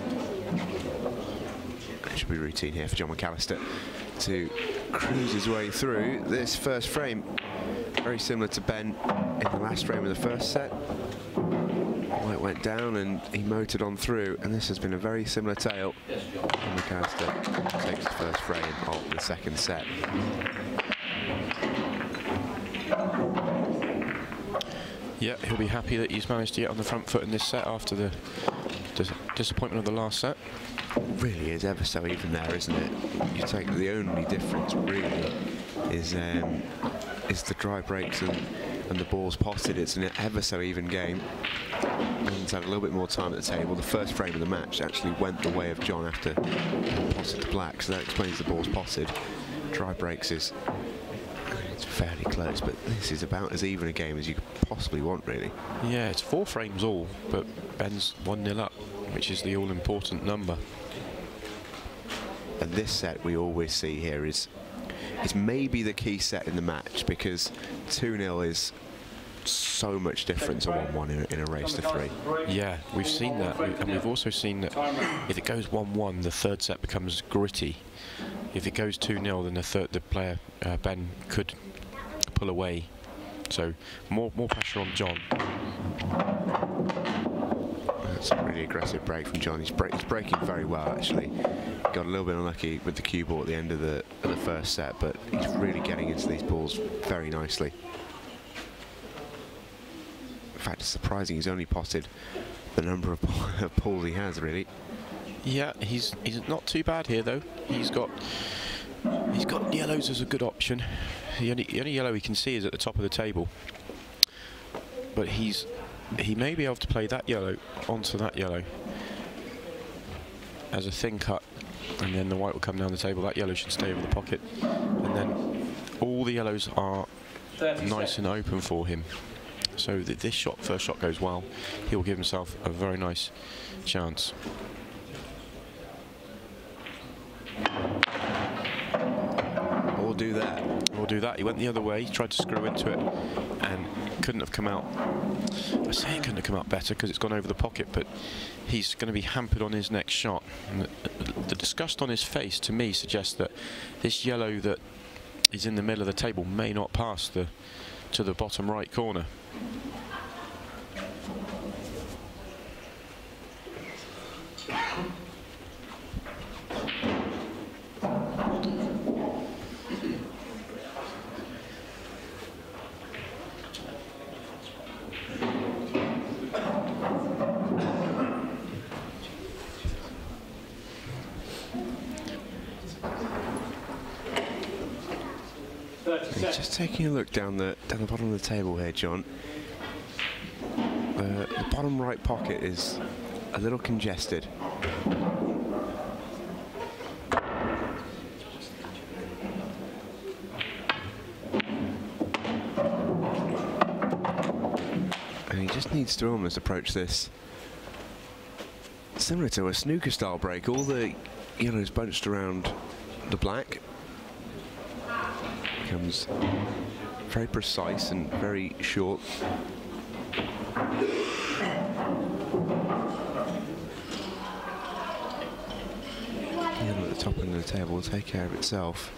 It should be routine here for John McALLISTER to cruise his way through this first frame. Very similar to Ben in the last frame of the first set. White went down and he motored on through, and this has been a very similar tale. And McALLISTER takes the first frame of the second set. Yeah, he'll be happy that he's managed to get on the front foot in this set after the disappointment of the last set. It really is ever so even there, isn't it? You take the only difference really is the dry breaks, and and the ball's potted. It's an ever so even game. He's had a little bit more time at the table. The first frame of the match actually went the way of John after being potted to black, so that explains the ball's potted. Dry breaks is it's fairly close, but this is about as even a game as you could possibly want, really.
Yeah, it's 4 frames all, but Ben's 1-0 up, which is the all-important number.
And this set we always see here is maybe the key set in the match, because 2-0 is so much different to 1-1 in a race to 3.
Yeah, we've seen that, and we've also seen that if it goes 1-1, the third set becomes gritty. If it goes 2-0, then the player Ben could pull away. So more pressure on John.
That's a really aggressive break from John. He's breaking very well, actually. Got a little bit unlucky with the cue ball at the end of the first set, but he's really getting into these balls very nicely. In fact, it's surprising he's only potted the number of balls he has, really.
Yeah, he's not too bad here though. He's got yellows as a good option. The only yellow he can see is at the top of the table, but he may be able to play that yellow onto that yellow as a thin cut, and then the white will come down the table. That yellow should stay over the pocket, and then all the yellows are nice and open for him. So this first shot goes well. He'll give himself a very nice chance.
Or do that.
Or do that. He went the other way, tried to screw into it, and couldn't have come out. I say it couldn't have come out better because it's gone over the pocket, but he's going to be hampered on his next shot. And the disgust on his face, to me, suggests that this yellow that is in the middle of the table may not pass to the bottom right corner.
Just taking a look down the bottom of the table here, John. The bottom right pocket is a little congested. And he just needs to almost approach this similar to a snooker style break. All the yellows bunched around the black. Becomes very precise and very short. Yellow at the top end of the table will take care of itself.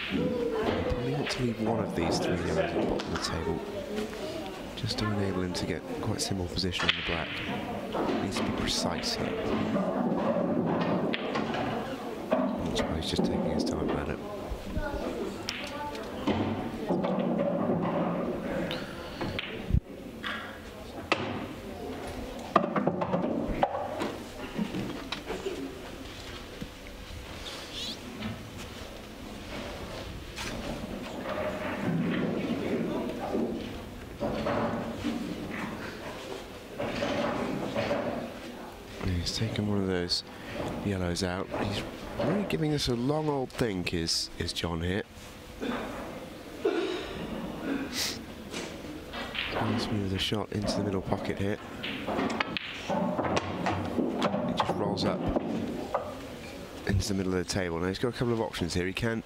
Probably want to leave one of these 3 yellows at the bottom of the table, just to enable him to get quite simple position on the black. He needs to be precise here. He's just taking his time at it. He's taken one of those yellows out. He's really giving us a long old think, is John here. Let's move the shot into the middle pocket here. He just rolls up into the middle of the table. Now he's got a couple of options here. He can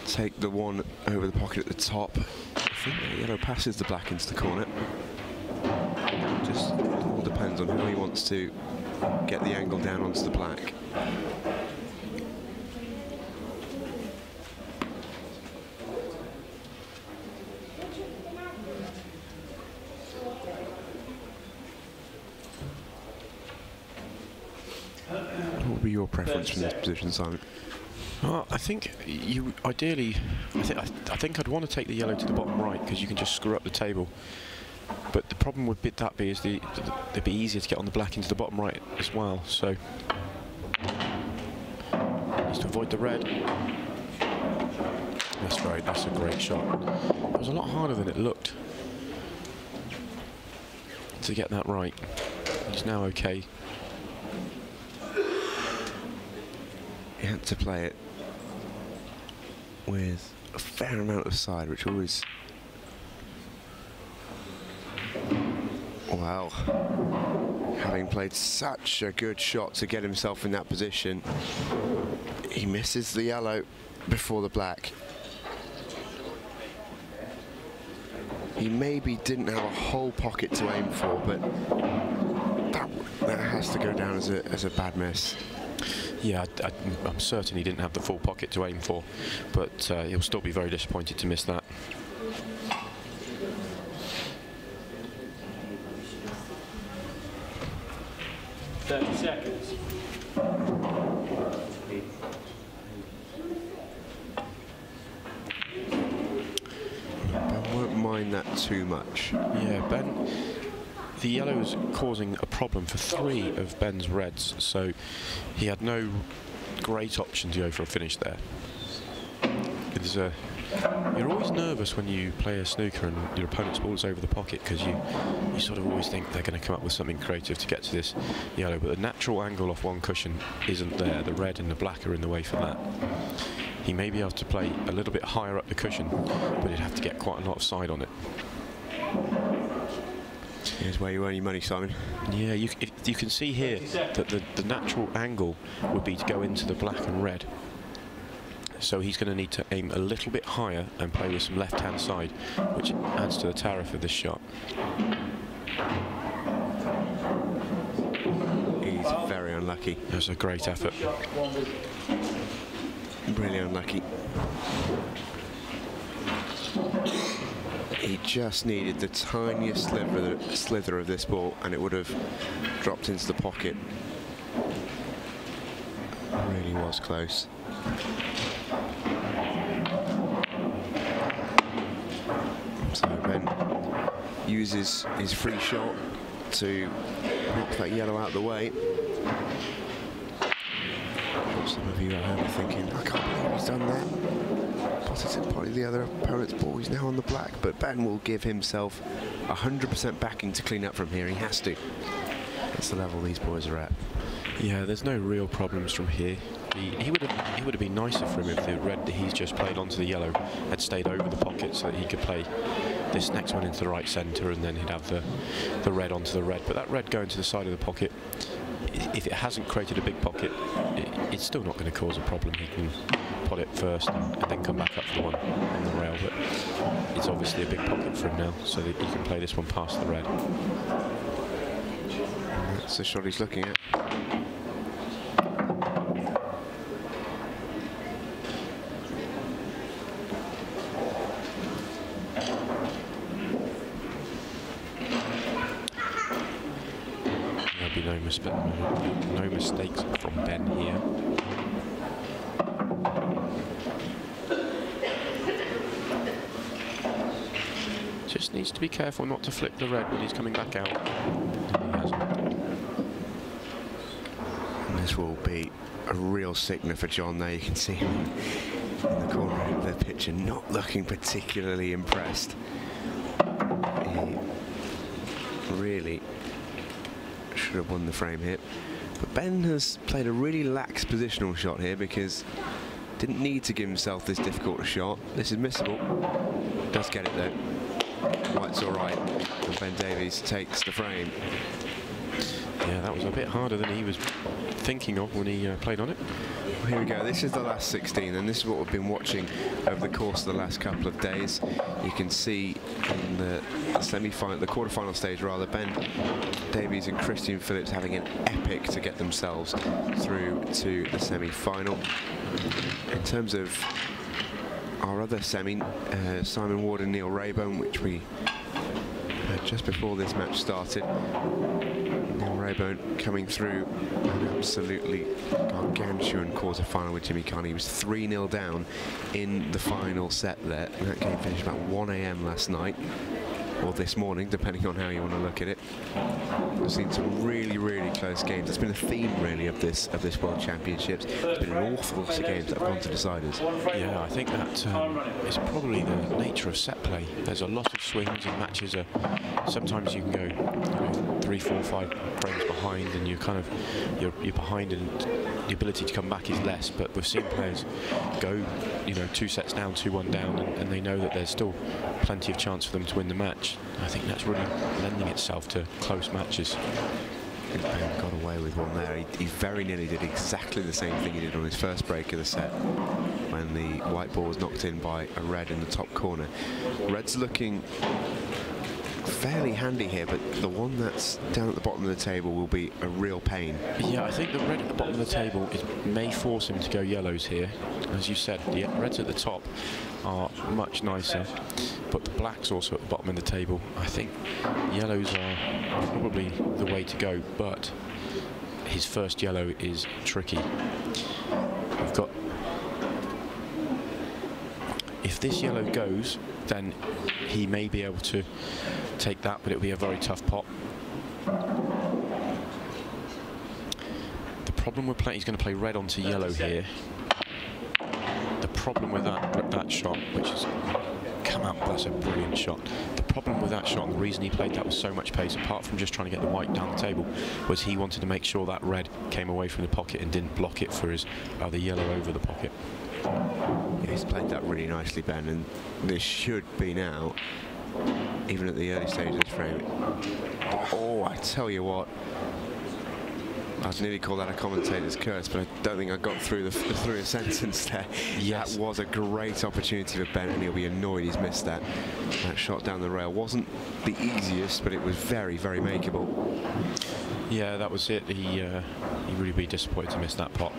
take the one over the pocket at the top. I think the yellow passes the black into the corner. Just all depends on how he wants to get the angle down onto the black. What would be your preference from this position, Simon?
Well, I think you ideally, I think I'd want to take the yellow to the bottom right because you can just screw up the table. But the problem would be they'd be easier to get on the black into the bottom right as well. So needs to avoid the red. That's a great shot. It was a lot harder than it looked to get that right. He's now okay.
He had to play it with a fair amount of side, which always... Wow. Having played such a good shot to get himself in that position, he misses the yellow before the black. He maybe didn't have a whole pocket to aim for, but that has to go down as a bad miss.
Yeah, I'm certain he didn't have the full pocket to aim for, but he'll still be very disappointed to miss that.
Ben won't mind that too much.
Yeah, Ben, the yellow is causing a problem for 3 of Ben's reds, so he had no great option to go for a finish there. You're always nervous when you play a snooker and your opponent's ball is over the pocket, because you sort of always think they're going to come up with something creative to get to this yellow, but the natural angle off one cushion isn't there. The red and the black are in the way for that. He may be able to play a little bit higher up the cushion, but he'd have to get quite a lot of side on it.
Here's where you earn your money, Simon.
Yeah, you can see here that the natural angle would be to go into the black and red. So he's going to need to aim a little bit higher and play with some left-hand side, which adds to the tariff of this shot.
He's very unlucky.
That's a great effort.
Really unlucky. He just needed the tiniest slither of this ball, and it would have dropped into the pocket. Really was close. So Ben uses his free shot to knock that yellow out of the way. Some of you at home are thinking, I can't believe he's done that. Possibly the other opponent's ball. He's now on the black, but Ben will give himself 100% backing to clean up from here. He has to. That's the level these boys are at.
Yeah, there's no real problems from here. He would have been nicer for him if the red that he's just played onto the yellow had stayed over the pocket, so that he could play this next one into the right centre, and then he'd have the red onto the red. But that red going to the side of the pocket, if it hasn't created a big pocket, it's still not going to cause a problem. He can pot it first and then come back up for the one on the rail, but it's obviously a big pocket for him now, so that he can play this one past the red.
That's the shot he's looking at.
No mistakes from Ben here. Just needs to be careful not to flip the red when he's coming back out. He hasn't.
And this will be a real sickener for John there. You can see him in the corner of the picture not looking particularly impressed. He really should have won the frame hit, but Ben has played a really lax positional shot here, because didn't need to give himself this difficult a shot. This is missable. Does get it though. White's all right, and Ben Davies takes the frame.
Yeah, that was a bit harder than he was thinking of when he played on it.
Well, here we go. This is the last 16, and this is what we've been watching over the course of the last couple of days. You can see in the semi-final, the quarter-final stage rather, Ben Davies and Christian Phillips having an epic to get themselves through to the semi-final. In terms of our other semi, Simon Ward and Neil Raybone, which we had just before this match started. Neil Raybone coming through an absolutely gargantuan quarter-final with Jimmy Carney. He was 3-0 down in the final set there, and that game finished about 1 AM last night. or this morning, depending on how you want to look at it. We've seen some really, really close games. It's been a theme, really, of this World Championships. There's been an awful lot of games that have gone to deciders.
Yeah, I think that is probably the nature of set play. There's a lot of swings and matches. Sometimes you can go, you know, 3, 4, 5 frames behind, and you're kind of you're behind, and the ability to come back is less. But we've seen players go, you know, 2 sets down, 2-1 down, and they know that there's still plenty of chance for them to win the match. I think that's really lending itself to close matches.
I think Ben got away with one there. He very nearly did exactly the same thing he did on his first break of the set when the white ball was knocked in by a red in the top corner. Red's looking fairly handy here, but the one that's down at the bottom of the table will be a real pain.
Yeah, I think the red at the bottom of the table may force him to go yellows here. As you said, the reds at the top are much nicer, but the blacks also at the bottom of the table. I think yellows are probably the way to go, but his first yellow is tricky. We've got... If this yellow goes, then he may be able to take that, but it'll be a very tough pot. The problem with playing, he's going to play red onto yellow here. The problem with that shot, which has come out, that's a brilliant shot. The problem with that shot, and the reason he played that with so much pace, apart from just trying to get the white down the table, was he wanted to make sure that red came away from the pocket and didn't block it for his the yellow over the pocket.
Yeah, he's played that really nicely, Ben, and this should be now, even at the early stage of this frame. Oh, I tell you what, I'd nearly call that a commentator's curse, but I don't think I got through a sentence there. Yes. That was a great opportunity for Ben, and he'll be annoyed he's missed that. That shot down the rail wasn't the easiest, but it was very, very makeable.
Yeah, that was it. He'd really be disappointed to miss that pot.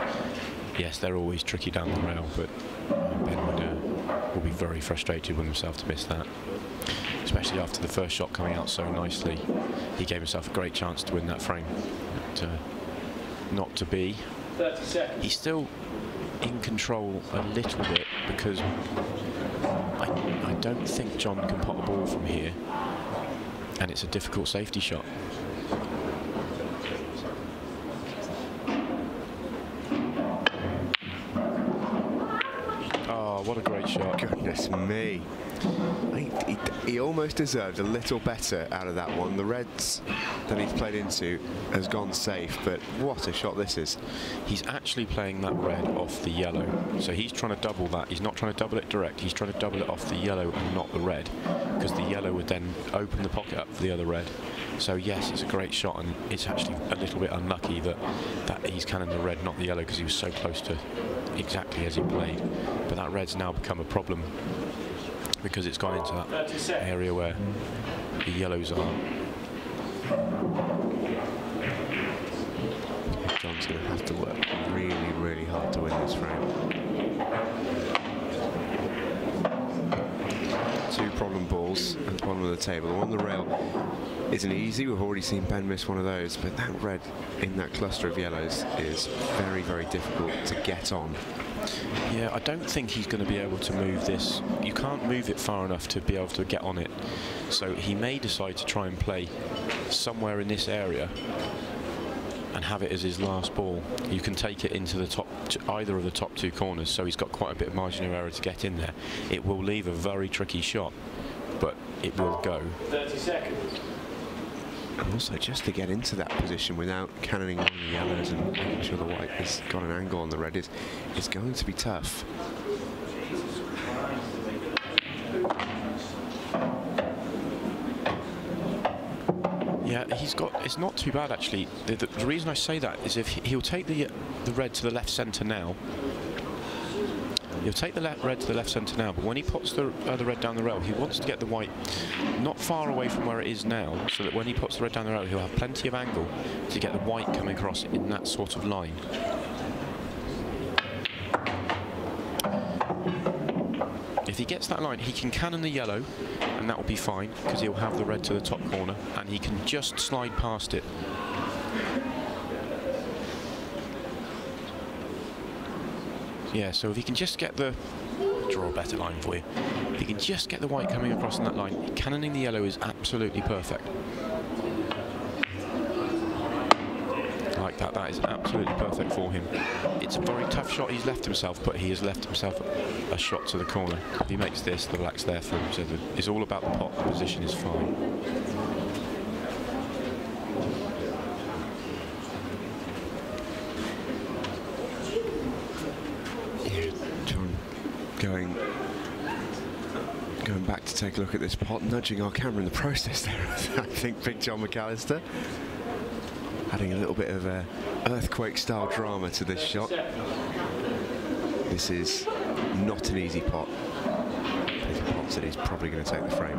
Yes, they're always tricky down the rail, but Ben will be very frustrated with himself to miss that. Especially after the first shot coming out so nicely. He gave himself a great chance to win that frame. But, not to be.
30 seconds.
He's still in control a little bit, because I don't think John can pot a ball from here, and it's a difficult safety shot. What a great shot.
Goodness me. He almost deserved a little better out of that one. The reds that he's played into has gone safe, but what a shot this is.
He's actually playing that red off the yellow, so he's trying to double that. He's not trying to double it direct, he's trying to double it off the yellow and not the red, because the yellow would then open the pocket up for the other red. So yes, it's a great shot, and it's actually a little bit unlucky that he's cannon the red, not the yellow, because he was so close to exactly as he played. But that red's now become a problem, because it's gone into that area where the yellows are.
John's going to have to work really, really hard to win this frame. 2 problem balls at the bottom of the table. The one on the rail isn't easy. We've already seen Ben miss one of those, but that red in that cluster of yellows is very, very difficult to get on.
Yeah, I don't think he's going to be able to move this. You can't move it far enough to be able to get on it. So he may decide to try and play somewhere in this area and have it as his last ball. You can take it into the top, either of the top 2 corners, so he's got quite a bit of margin of error to get in there. It will leave a very tricky shot, but it will go.
30 seconds.
And also, just to get into that position without cannoning on the yellows and making sure the white has got an angle on the red is going to be tough.
Yeah, it's not too bad actually. The reason I say that is if he'll take the red to the left centre now. He'll take the red to the left centre now, but when he puts the red down the rail, he wants to get the white not far away from where it is now, so that when he puts the red down the rail, he'll have plenty of angle to get the white coming across in that sort of line. If he gets that line, he can cannon the yellow, and that will be fine, because he'll have the red to the top corner, and he can just slide past it. Yeah, so if he can just get draw a better line for you. If he can just get the white coming across on that line, cannoning the yellow is absolutely perfect. Like that, that is absolutely perfect for him. It's a very tough shot he's left himself, but he has left himself a shot to the corner. If he makes this, the black's there for him, so it's all about the pot, the position is fine.
Going back to take a look at this pot, nudging our camera in the process there. I think big John McALLISTER adding a little bit of earthquake-style drama to this shot. This is not an easy pot. He's a pot that he's probably going to take the frame.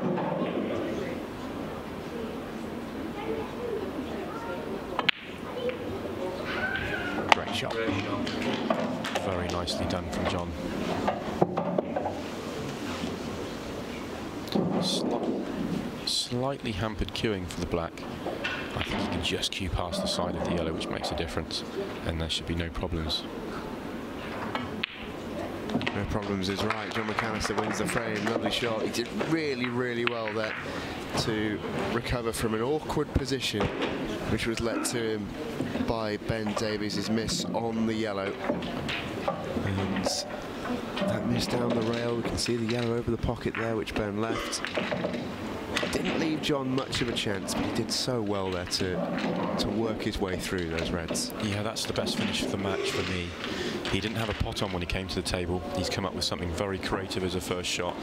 Great shot.
Very nicely done from John. Slightly hampered queuing for the black. I think he can just queue past the side of the yellow, which makes a difference, and there should be no problems.
No problems is right. John McALLISTER wins the frame. Lovely shot. He did really, really well there to recover from an awkward position, which was led to him by Ben Davies' miss on the yellow. And that miss down the rail, we can see the yellow over the pocket there, which Ben left. Didn't leave John much of a chance, but he did so well there to work his way through those reds.
Yeah, that's the best finish for the match for me. He didn't have a pot on when he came to the table. He's come up with something very creative as a first shot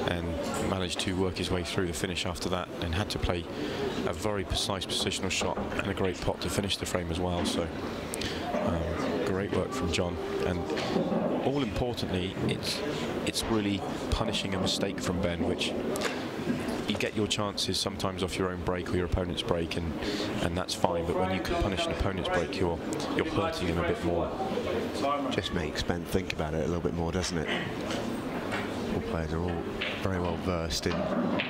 and managed to work his way through the finish after that, and had to play a very precise positional shot and a great pot to finish the frame as well. So great work from John, and all importantly, it's really punishing a mistake from Ben, which you get your chances sometimes off your own break or your opponent's break, and that's fine, but when you can punish an opponent's break, you're hurting him a bit more.
Just makes Ben think about it a little bit more, doesn't it? All players are all very well versed in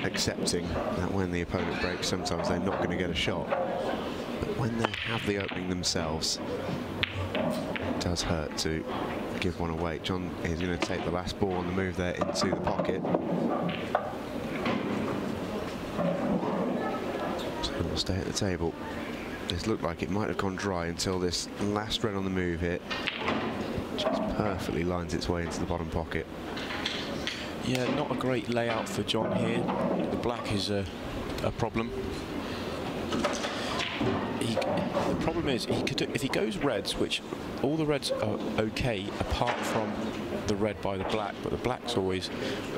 accepting that when the opponent breaks, sometimes they're not going to get a shot, but when they have the opening themselves, it does hurt to give one away. John is going to take the last ball on the move there into the pocket. So we'll stay at the table. This looked like it might have gone dry until this last red on the move hit. Just perfectly lines its way into the bottom pocket.
Yeah, not a great layout for John here. The black is a problem. The problem is, he could, if he goes reds, which all the reds are okay apart from the red by the black, but the black's always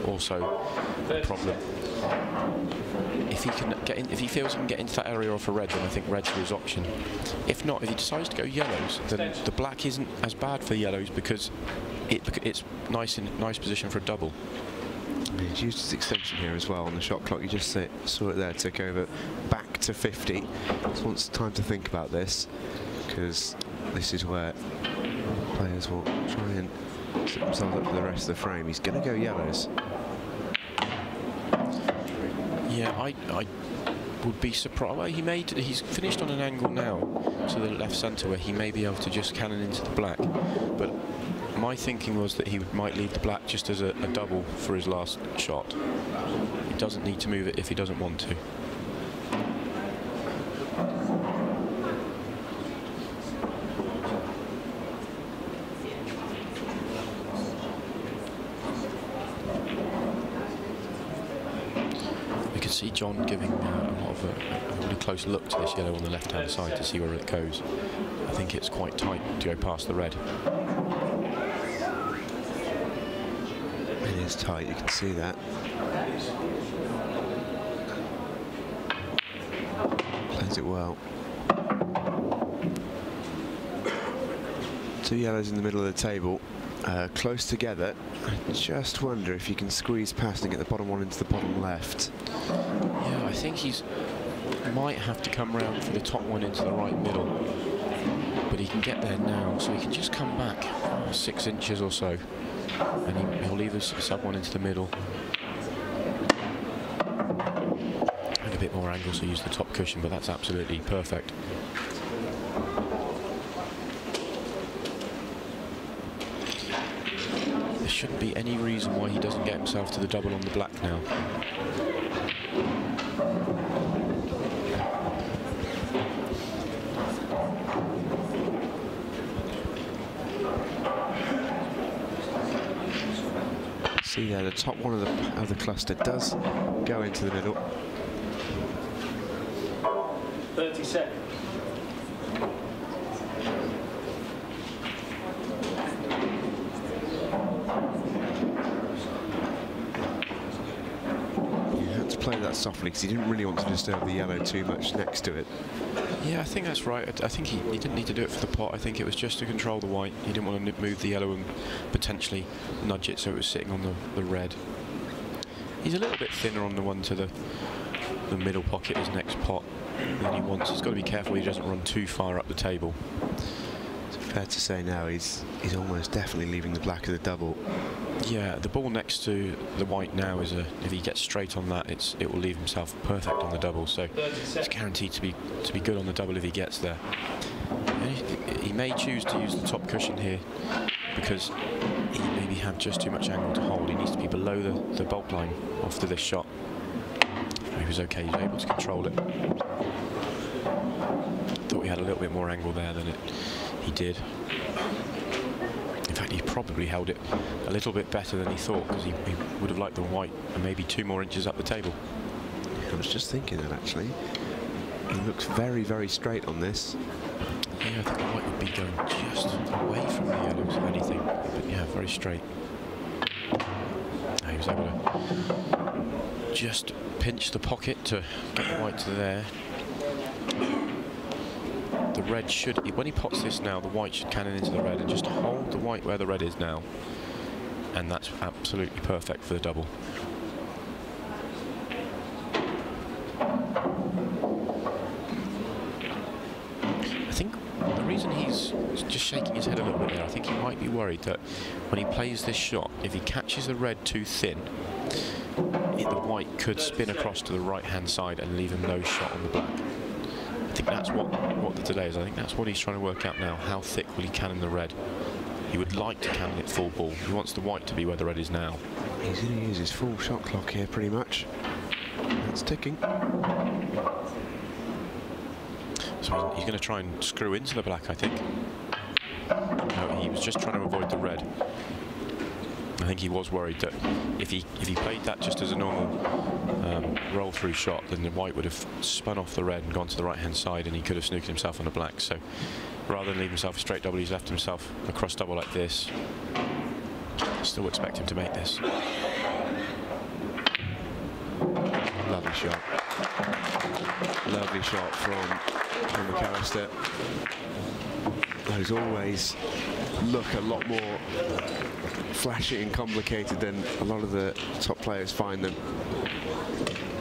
also a problem. If he can get in, if he feels he can get into that area off a red, then I think red's his option. If not, if he decides to go yellows, then the black isn't as bad for yellows because it's nice position for a double.
He's used his extension here as well on the shot clock. You just saw it there, took over back to 50. Just wants time to think about this, because this is where players will try and set themselves up for the rest of the frame. He's going to go yellows.
Yeah, I would be surprised. Well, he's finished on an angle now to the left centre where he may be able to just cannon into the black, but my thinking was that he might leave the black just as a double for his last shot. He doesn't need to move it if he doesn't want to. We can see John giving a lot of a really close look to this yellow on the left-hand side to see where it goes. I think it's quite tight to go past the red.
It is tight, you can see that. Plays it well. Two yellows in the middle of the table, close together. I just wonder if you can squeeze past and get the bottom one into the bottom left.
Yeah, I think might have to come round for the top one into the right middle, but he can get there now, so he can just come back 6 inches or so, and he'll leave the sub one into the middle. And a bit more angle, so use the top cushion, but that's absolutely perfect. The shouldn't be any reason why he doesn't get himself to the double on the black now.
See there, the top one of the cluster does go into the middle.
30 seconds.
Play that softly because he didn't really want to disturb the yellow too much next to it.
Yeah, I think that's right. I think he didn't need to do it for the pot. I think it was just to control the white. He didn't want to move the yellow and potentially nudge it so it was sitting on the red. He's a little bit thinner on the one to the middle pocket, his next pot, than he wants. He's got to be careful he doesn't run too far up the table.
It's fair to say now he's almost definitely leaving the black of the double.
Yeah, the ball next to the white now is if he gets straight on that, it will leave himself perfect on the double. So it's guaranteed to be good on the double if he gets there. He may choose to use the top cushion here because he maybe have just too much angle to hold. He needs to be below the bulk line after this shot. He was okay. He was able to control it. Thought he had a little bit more angle there than he did. In fact, he probably held it a little bit better than he thought because he would have liked the white and maybe 2 more inches up the table.
I was just thinking that actually. He looks very, very straight on this.
Yeah, I think the white would be going just away from the yellows if anything. But yeah, very straight. He was able to just pinch the pocket to get the white to there. The red should, when he pots this now, the white should cannon into the red and just hold the white where the red is now. And that's absolutely perfect for the double. I think the reason he's just shaking his head a little bit there, I think he might be worried that when he plays this shot, if he catches the red too thin, the white could spin across to the right-hand side and leave him no shot on the black. I think that's what the delay is. I think that's what he's trying to work out now. How thick will he cannon the red? He would like to cannon it full ball. He wants the white to be where the red is now.
He's going to use his full shot clock here pretty much. That's ticking.
So he's going to try and screw into the black, I think. No, he was just trying to avoid the red. I think he was worried that if he played that just as a normal roll-through shot, then the white would have spun off the red and gone to the right-hand side, and he could have snooked himself on the black. So rather than leave himself a straight double, he's left himself a cross double like this. Still expect him to make this.
Lovely shot. Lovely shot from McALLISTER. Those always look a lot more flashy and complicated than a lot of the top players find them.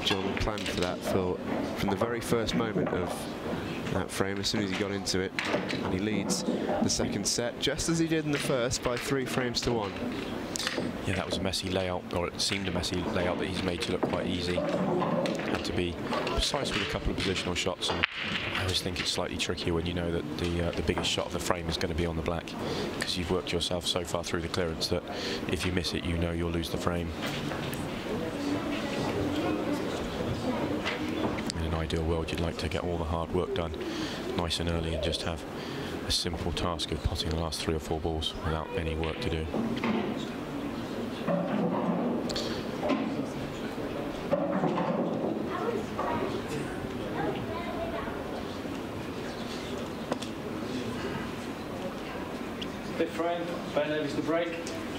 John planned for that from the very first moment of that frame, as soon as he got into it, and he leads the second set just as he did in the first by 3 frames to 1.
Yeah, that was a messy layout, or it seemed a messy layout that he's made to look quite easy. Had to be precise with a couple of positional shots, and I always think it's slightly trickier when you know that the biggest shot of the frame is going to be on the black, because you've worked yourself so far through the clearance that if you miss it, you know you'll lose the frame. In an ideal world, you'd like to get all the hard work done nice and early and just have a simple task of potting the last 3 or 4 balls without any work to do.
Fifth frame, Ben Davies to break.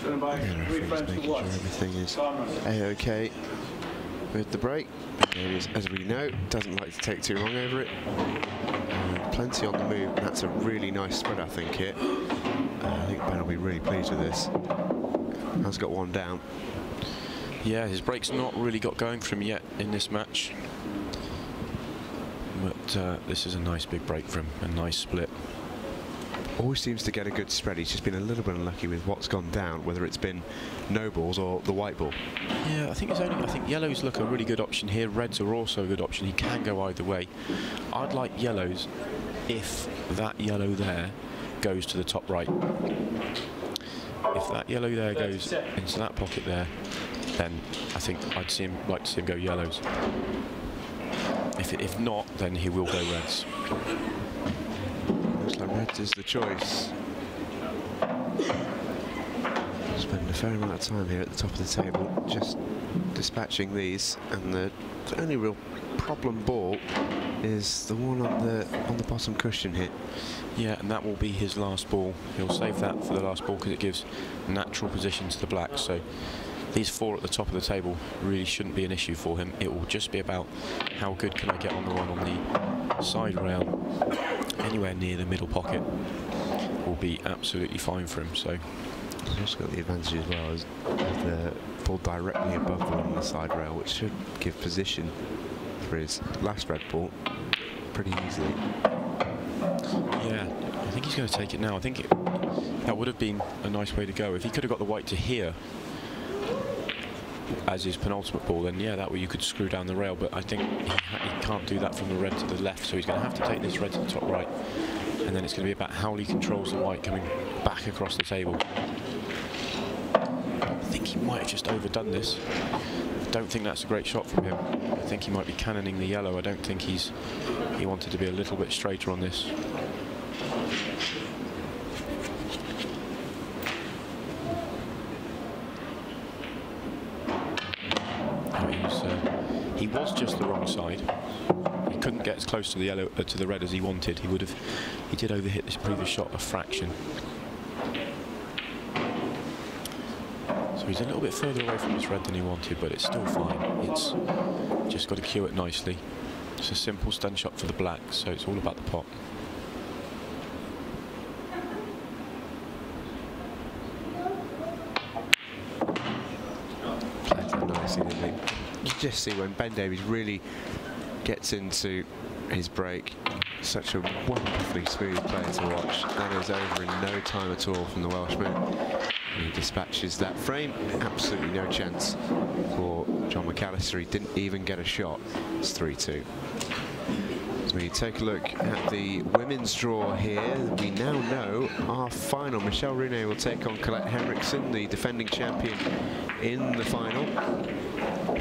Turn by 3 frames to 1.
Everything is A-OK with the break. Davies, as we know, doesn't like to take too long over it. Plenty on the move. That's a really nice spread, I think, here. I think Ben will be really pleased with this. Has got 1 down.
Yeah, his break's not really got going for him yet in this match. But this is a nice big break for him, a nice split.
Always seems to get a good spread. He's just been a little bit unlucky with what's gone down, whether it's been no balls or the white ball.
Yeah, I think yellows look a really good option here. Reds are also a good option. He can go either way. I'd like yellows if that yellow there goes to the top right. if that yellow there goes into that pocket there, then I think like to see him go yellows. If not, then he will go reds.
Looks like reds is the choice. Spend a fair amount of time here at the top of the table just dispatching these, and the only real problem ball is the one on the bottom cushion here.
Yeah, and that will be his last ball. He'll save that for the last ball because it gives natural position to the black. So these 4 at the top of the table really shouldn't be an issue for him. It will just be about how good can I get on the one on the side rail. Anywhere near the middle pocket will be absolutely fine for him. So
he's also got the advantage as well as the ball directly above the one on the side rail, which should give position for his last red ball pretty easily.
Yeah, I think he's going to take it now. I think that would have been a nice way to go. If he could have got the white to here as his penultimate ball, then yeah, that way you could screw down the rail, but I think he can't do that from the red to the left, so he's going to have to take this red to the top right, and then it's going to be about how he controls the white coming back across the table. I think he might have just overdone this. I don't think that's a great shot from him. I think he might be cannoning the yellow. I don't think he wanted to be a little bit straighter on this. He was just the wrong side. He couldn't get as close to the yellow to the red as he wanted. He did overhit this previous shot a fraction. So he's a little bit further away from this red than he wanted, but it's still fine. It's just got to cue it nicely. It's a simple stun shot for the black, so it's all about the pot.
Played that nicely, didn't he? You just see when Ben Davies really gets into his break, such a wonderfully smooth player to watch. That is over in no time at all from the Welshman. He dispatches that frame. Absolutely no chance for John McAllister. He didn't even get a shot. It's 3-2. As we take a look at the women's draw here, we now know our final. Michelle Rooney will take on Colette Henriksen, the defending champion, in the final.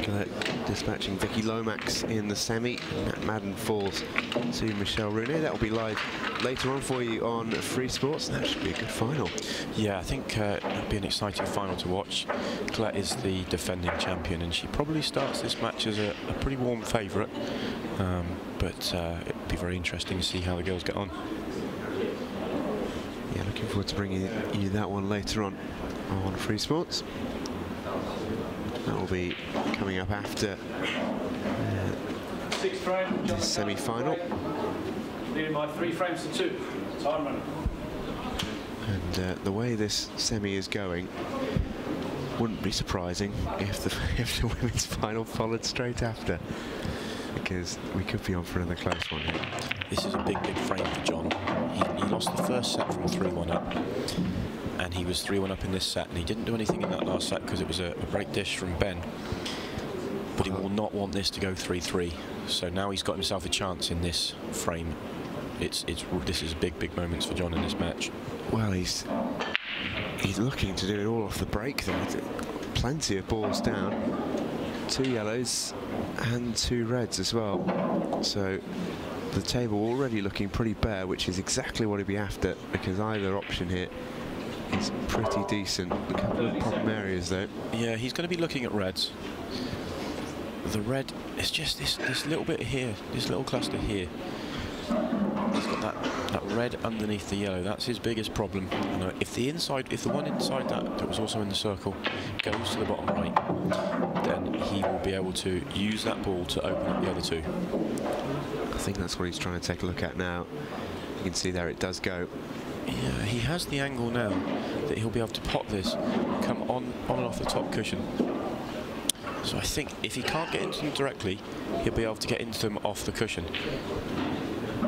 Colette dispatching Vicky Lomax in the semi. Matt Madden falls to Michelle Rooney. That will be live later on for you on Free Sports. That should be a good final.
Yeah, I think it'll be an exciting final to watch. Colette is the defending champion, and she probably starts this match as a pretty warm favourite. But it'll be very interesting to see how the girls get on.
Yeah, looking forward to bringing you that one later on Free Sports. That will be coming up after the semi-final.
Leading by 3 frames to 2. Time running.
And the way this semi is going, wouldn't be surprising if the women's final followed straight after, because we could be on for another close one here.
This is a big frame for John. He lost the first set from 3-1 up, and he was 3-1 up in this set, and he didn't do anything in that last set because it was a break dish from Ben. But he will not want this to go 3-3, so now he's got himself a chance in this frame. This is big moments for John in this match.
Well, he's looking to do it all off the break there. Plenty of balls down, 2 yellows and 2 reds as well. So the table already looking pretty bare, which is exactly what he'd be after, because either option here is pretty decent. A couple of problem areas though.
Yeah, he's going to be looking at reds. The red is just this little bit here, this little cluster here. He's got that red underneath the yellow. That's his biggest problem. And if the one inside that was also in the circle goes to the bottom right, then he will be able to use that ball to open up the other 2.
I think that's what he's trying to take a look at now. You can see there it does go.
Yeah, he has the angle now that he'll be able to pot this, come on and off the top cushion. So I think if he can't get into them directly, he'll be able to get into them off the cushion.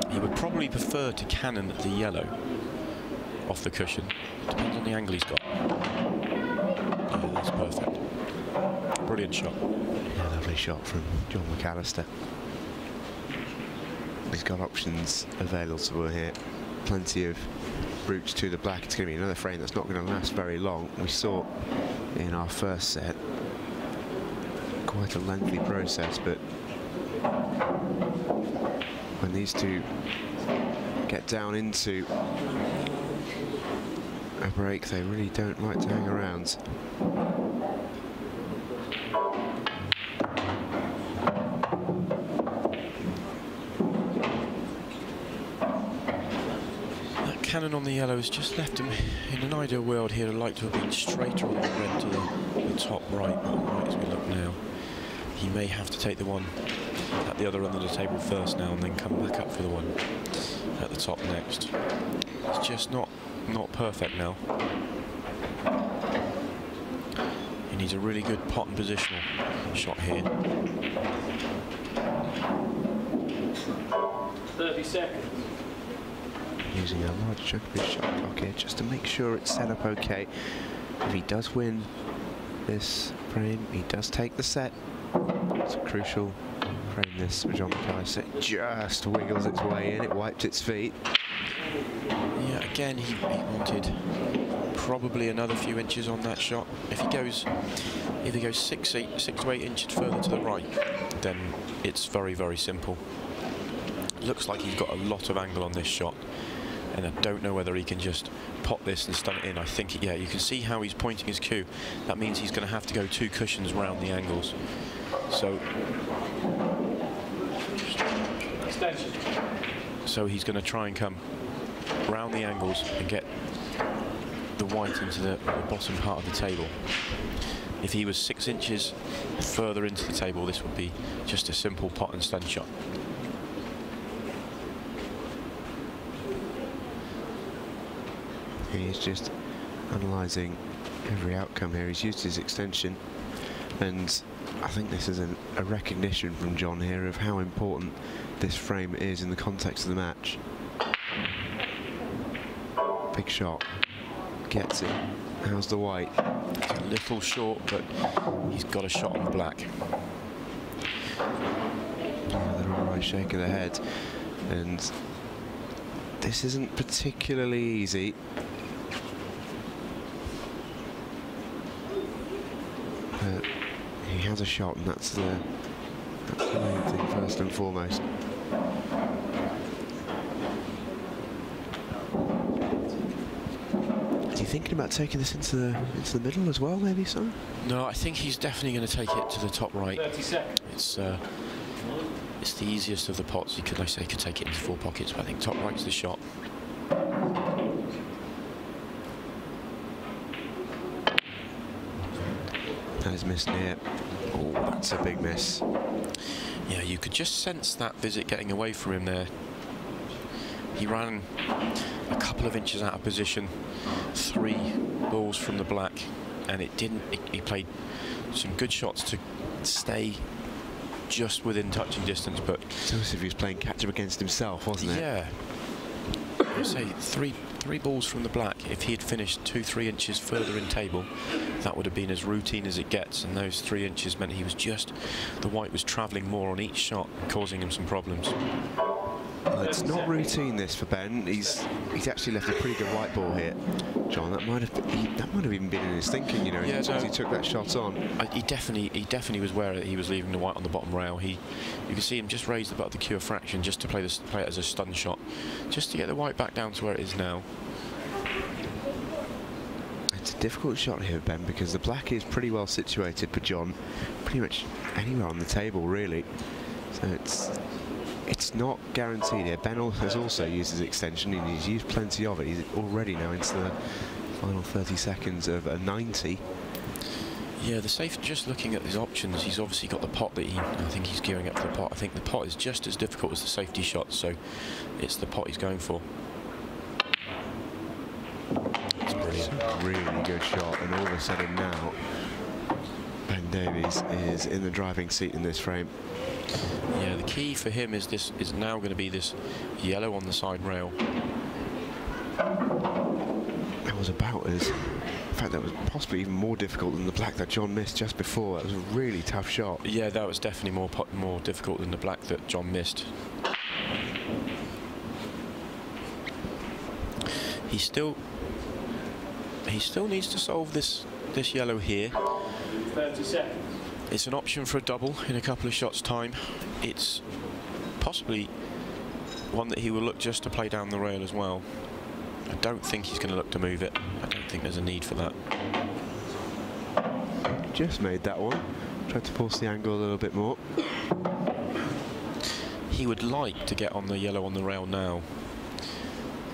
He would probably prefer to cannon the yellow off the cushion. Depends on the angle he's got. Yeah, that's perfect. Brilliant shot.
Yeah, lovely shot from John McAllister. He's got options available to him here. Plenty of routes to the black. It's going to be another frame that's not going to last very long. We saw in our first set quite a lengthy process, but when these two get down into a break, they really don't like to hang around.
That cannon on the yellow has just left him. In an ideal world, he'd like to have been straighter on the red to the top right, bottom right as we look now. He may have to take the one at the other end of the table first now, and then come back up for the one at the top next. It's just not perfect now. He needs a really good pot and positional shot here.
30 seconds.
Using a large chunk of his shot clock here just to make sure it's set up okay. If he does win this frame, he does take the set. It's a crucial frame this for John McALLISTER. It just wiggles its way in, it wiped its feet.
Yeah, again, he wanted probably another few inches on that shot. If he goes 6 to 8 inches further to the right, then it's very, very simple. Looks like he's got a lot of angle on this shot, and I don't know whether he can just pop this and stun it in. I think, yeah, you can see how he's pointing his cue. That means he's going to have to go 2 cushions round the angles. So he's going to try and come round the angles and get the white into the bottom part of the table. If he was 6 inches further into the table, this would be just a simple pot and stun shot.
He's just analysing every outcome here. He's used his extension, and I think this is a recognition from John here of how important this frame is in the context of the match. Big shot, gets it. How's the white?
It's a little short, but he's got a shot on the black.
Another alright shake of the head, and this isn't particularly easy. But he has a shot, and that's the main thing first and foremost. Is he thinking about taking this into the middle as well, maybe, son?
No, I think he's definitely going to take it to the top right.
30 seconds.
It's the easiest of the pots. He could, like I say, could take it into 4 pockets, but I think top right's the shot.
That is missed near. Oh, that's a big miss.
Yeah, you could just sense that visit getting away from him there. He ran a couple of inches out of position, 3 balls from the black, and it didn't. He played some good shots to stay just within touching distance, but
It's almost as if he was playing catch-up against himself, wasn't it?
yeah. I say 3 balls from the black. If he had finished 2-3 inches further in table, that would have been as routine as it gets, and those 3 inches meant he was just, the white was travelling more on each shot, causing him some problems.
Well, it's not routine this for Ben. He's actually left a pretty good white ball here, John. That might have even been in his thinking, you know,
Yeah,
as soon as
no.
he took that shot on.
He definitely was aware that he was leaving the white on the bottom rail. You can see him just raise the butt of the cue a fraction just to play it as a stun shot, just to get the white back down to where it is now.
It's a difficult shot here, Ben, because the black is pretty well situated for John, pretty much anywhere on the table, really. So it's not guaranteed here. Ben has also used his extension, and he's used plenty of it. He's already now into the final 30 seconds of a 90.
Yeah, the safe, just looking at his options, he's obviously got the pot that I think he's gearing up for the pot. I think the pot is just as difficult as the safety shot, so it's the pot he's going for. It's brilliant.
Really good shot, and all of a sudden now, Ben Davies is in the driving seat in this frame.
Yeah, the key for him is now going to be this yellow on the side rail.
That was about as... In fact, that was possibly even more difficult than the black that John missed just before. That was a really tough shot.
Yeah, that was definitely more difficult than the black that John missed. He still needs to solve this yellow here.
30 seconds.
It's an option for a double in a couple of shots' time. It's possibly one that he will look just to play down the rail as well. I don't think he's going to look to move it. I don't think there's a need for that.
Just made that one. Tried to pulse the angle a little bit more.
He would like to get on the yellow on the rail now.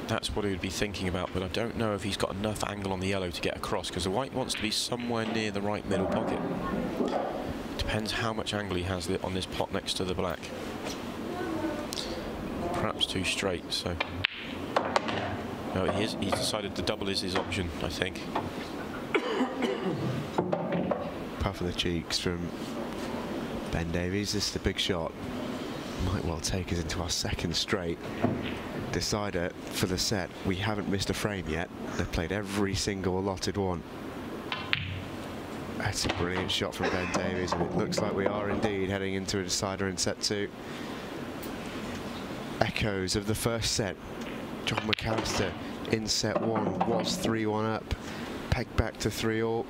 That's what he would be thinking about, but I don't know if he's got enough angle on the yellow to get across, because the white wants to be somewhere near the right middle pocket. Depends how much angle he has on this pot next to the black. Perhaps too straight, so... No, he's decided the double is his option, I think.
Puff of the cheeks from Ben Davies. This is the big shot. Might well take us into our second straight decider for the set. We haven't missed a frame yet. They've played every single allotted one. That's a brilliant shot from Ben Davies, and it looks like we are indeed heading into a decider in set 2. Echoes of the first set. John McALLISTer in set 1 was 3-1 up, pegged back to 3-all.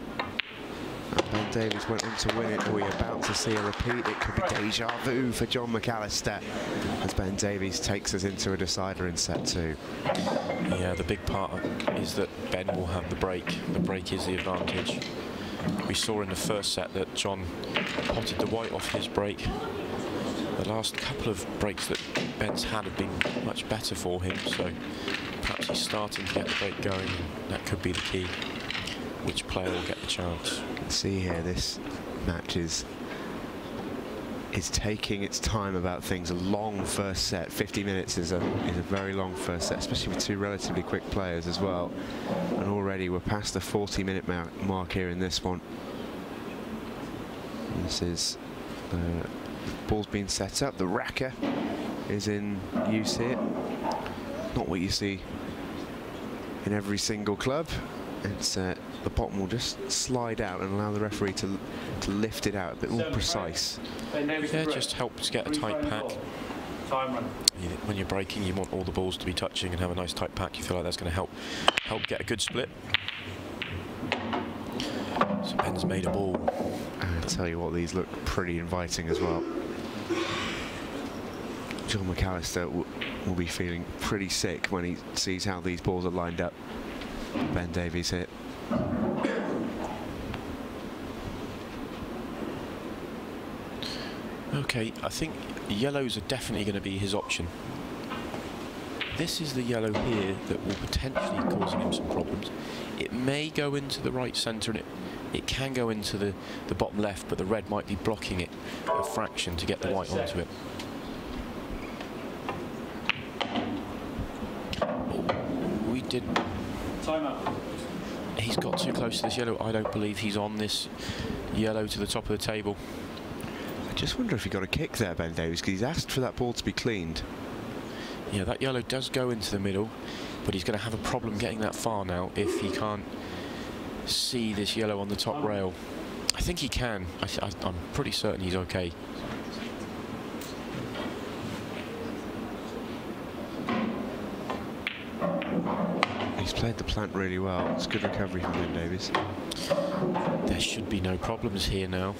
And Ben Davies went on to win it. Are we about to see a repeat? It could be deja vu for John McALLISTer as Ben Davies takes us into a decider in set 2.
Yeah, the big part is that Ben will have the break. The break is the advantage. We saw in the first set that John potted the white off his break. The last couple of breaks that Ben's had have been much better for him, so perhaps he's starting to get the break going. That could be the key. Which player will get the chance?
See here, this match is taking its time about things. A long first set. 50 minutes is a very long first set, especially with two relatively quick players as well. And already we're past the 40-minute mark here in this one. And this is the ball's been set up. The racker is in use here. Not what you see in every single club. It's the bottom will just slide out and allow the referee to lift it out a bit more precise.
Yeah, just helps get a tight pack. When you're breaking, you want all the balls to be touching and have a nice tight pack. You feel like that's going to help get a good split. So Ben's made a ball.
And I tell you what, these look pretty inviting as well. John McALLISTer will be feeling pretty sick when he sees how these balls are lined up. Ben Davies hit.
Okay, I think yellows are definitely going to be his option. This is the yellow here that will potentially causing him some problems. It may go into the right centre and it can go into the bottom left, but the red might be blocking it a fraction to get the white onto it. Oh, we did... He's got too close to this yellow. I don't believe he's on this yellow to the top of the table.
I just wonder if he got a kick there, Ben Davies, because he's asked for that ball to be cleaned.
Yeah, that yellow does go into the middle, but he's going to have a problem getting that far now if he can't see this yellow on the top rail. I think he can. I'm pretty certain he's okay.
He's played the plant really well. It's good recovery from Ben Davies.
There should be no problems here now.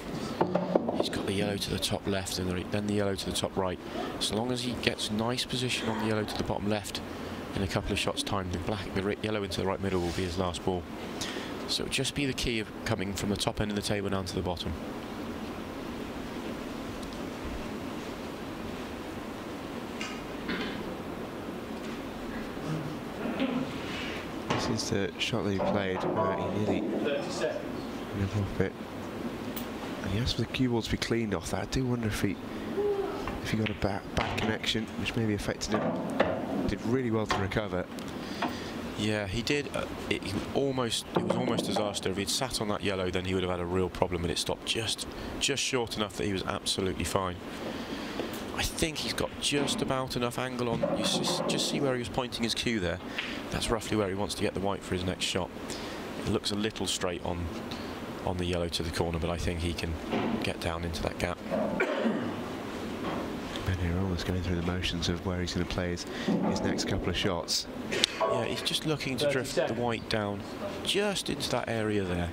He's got the yellow to the top left and then the yellow to the top right. As long as he gets nice position on the yellow to the bottom left in a couple of shots' time, the yellow into the right middle will be his last ball. So it'll just be the key of coming from the top end of the table down to the bottom.
This is the shot that he played where he nearly went off it. And he asked for the cue ball to be cleaned off that. I do wonder if he got a bad connection, which maybe affected him. Did really well to recover.
Yeah, he did. It was almost disaster. If he'd sat on that yellow, then he would have had a real problem, and it stopped just short enough that he was absolutely fine. I think he's got just about enough angle on. You just see where he was pointing his cue there. That's roughly where he wants to get the white for his next shot. It looks a little straight on the yellow to the corner, but I think he can get down into that gap.
Ben here on the almost going through the motions of where he's going to play his next couple of shots.
Yeah, he's just looking to drift the white down just into that area there.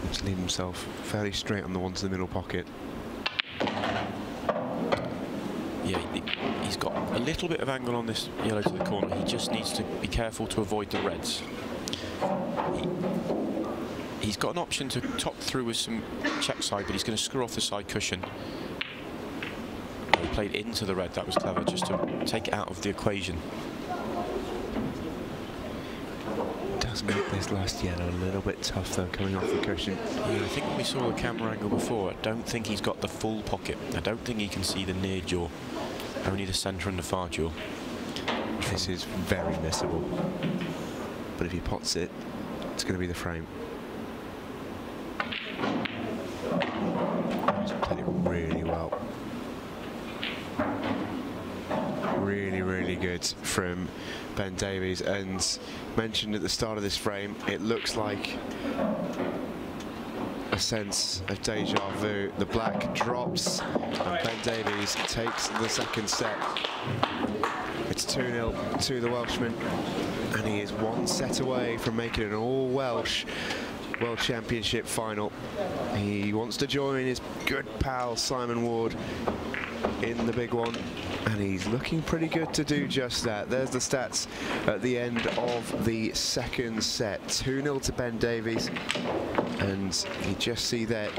Just leave himself fairly straight on the one to the middle pocket.
Yeah, he's got a little bit of angle on this yellow to the corner. He just needs to be careful to avoid the reds. He's got an option to top through with some check side, but he's going to screw off the side cushion. He played into the red. That was clever, just to take it out of the equation.
Does make this last yellow a little bit tough though, coming off the cushion.
Yeah, I think when we saw the camera angle before, I don't think he's got the full pocket. I don't think he can see the near jaw, only the centre and the far jaw.
This is very missable, but if he pots it, it's going to be the frame. He's played it really well. Really, really good from Ben Davies, and mentioned at the start of this frame, it looks like a sense of deja vu. The black drops and Ben Davies takes the second set. It's 2-0 to the Welshman, and he is one set away from making an all-Welsh World Championship final. He wants to join his good pal Simon Ward in the big one, and he's looking pretty good to do just that. There's the stats at the end of the second set. 2-0 to Ben Davies, and you just see that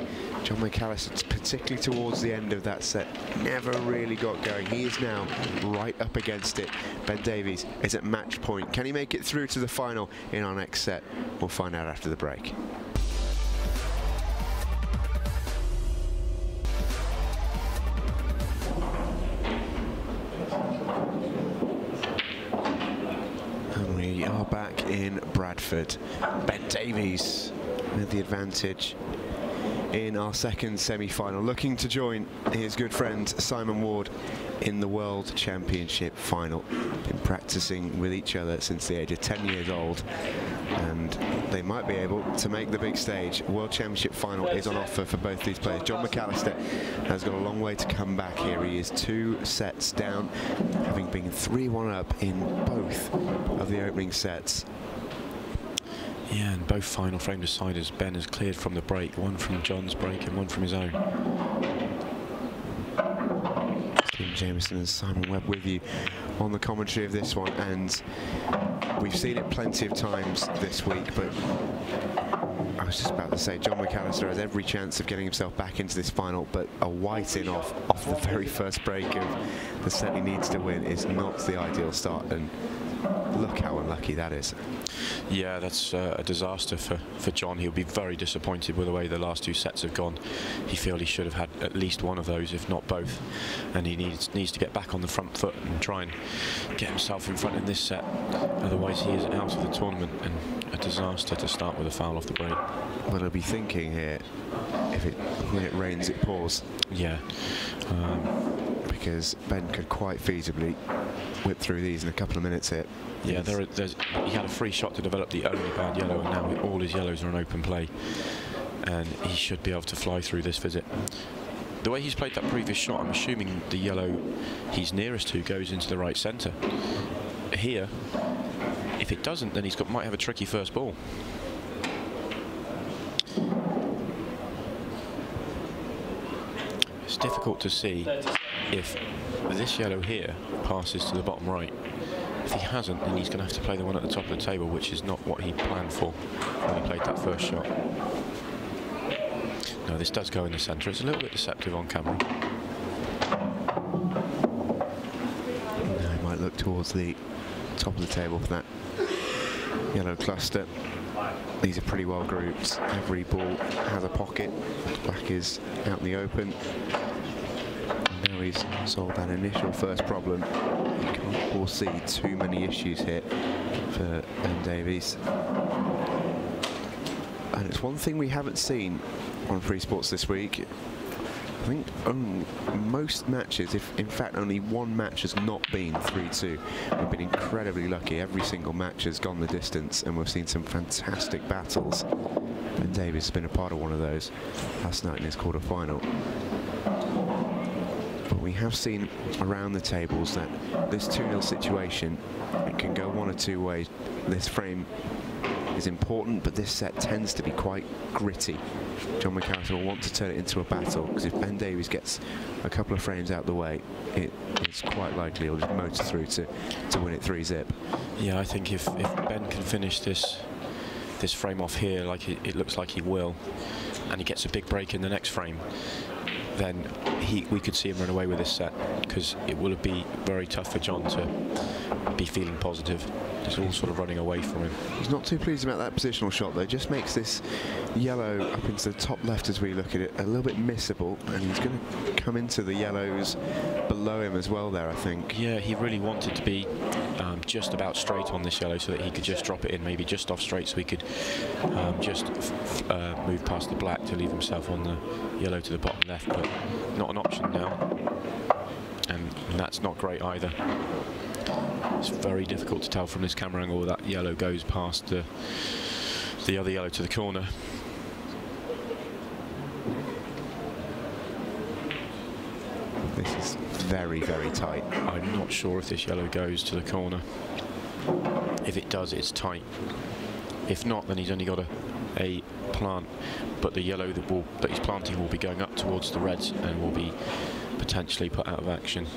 John McAllister, particularly towards the end of that set, never really got going. He is now right up against it. Ben Davies is at match point. Can he make it through to the final in our next set? We'll find out after the break. And we are back in Bradford. Ben Davies with the advantage in our second semi-final, looking to join his good friend Simon Ward in the World Championship final. Been practicing with each other since the age of 10 years old, and they might be able to make the big stage. World Championship final is on offer for both these players. John McAllister has got a long way to come back here. He is 2 sets down, having been 3-1 up in both of the opening sets.
Yeah, and both final frame deciders, Ben has cleared from the break, one from John's break and one from his own.
Stephen Jameson and Simon Webb with you on the commentary of this one, and we've seen it plenty of times this week, but I was just about to say John McAllister has every chance of getting himself back into this final, but a white in off the very first break of the set he needs to win is not the ideal start, and look how unlucky that is.
Yeah, that's a disaster for John. He'll be very disappointed with the way the last 2 sets have gone. He feels he should have had at least one of those, if not both, and he needs to get back on the front foot and try and get himself in front in this set. Otherwise he is out of the tournament, and a disaster to start with a foul off the break.
Well, I'll be thinking here, when it rains it pours.
Yeah.
Because Ben could quite feasibly whip through these in a couple of minutes here.
Yeah, he had a free shot to develop the only bad yellow, and now all his yellows are on open play, and he should be able to fly through this visit. The way he's played that previous shot, I'm assuming the yellow he's nearest to goes into the right centre. Here, if it doesn't, then he's might have a tricky first ball. It's difficult to see if this yellow here passes to the bottom right. If he hasn't, then he's going to have to play the one at the top of the table, which is not what he planned for when he played that first shot. No, this does go in the centre. It's a little bit deceptive on camera.
Now he might look towards the top of the table for that yellow cluster. These are pretty well grouped. Every ball has a pocket. Black is out in the open. And now he's solved that initial first problem. You can't foresee too many issues here for Ben Davies. And it's one thing we haven't seen on Free Sports this week. I think most matches, if in fact only one match has not been 3-2. We've been incredibly lucky. Every single match has gone the distance, and we've seen some fantastic battles. Ben Davies has been a part of one of those last night in his quarter-final. But have seen around the tables that this 2-0 situation, it can go one or two ways. This frame is important, but this set tends to be quite gritty. John McALLISTER will want to turn it into a battle, because if Ben Davies gets a couple of frames out the way, it's quite likely he'll just motor through to win it 3-zip.
Yeah, I think if Ben can finish this frame off here, like it looks like he will, and he gets a big break in the next frame, then we could see him run away with this set, because it will be very tough for John to be feeling positive. It's all sort of running away from him.
He's not too pleased about that positional shot, though. Just makes this yellow up into the top left as we look at it a little bit missable, and he's going to come into the yellows below him as well there, I think.
Yeah, he really wanted to be just about straight on this yellow so that he could just drop it in, maybe just off straight, so he could just move past the black to leave himself on the yellow to the bottom left, but not an option now, and that's not great either. It's very difficult to tell from this camera angle that yellow goes past the other yellow to the corner.
This is very, very tight.
I'm not sure if this yellow goes to the corner. If it does, it's tight. If not, then he's only got a plant, but the yellow that he's planting will be going up towards the reds and will be potentially put out of action.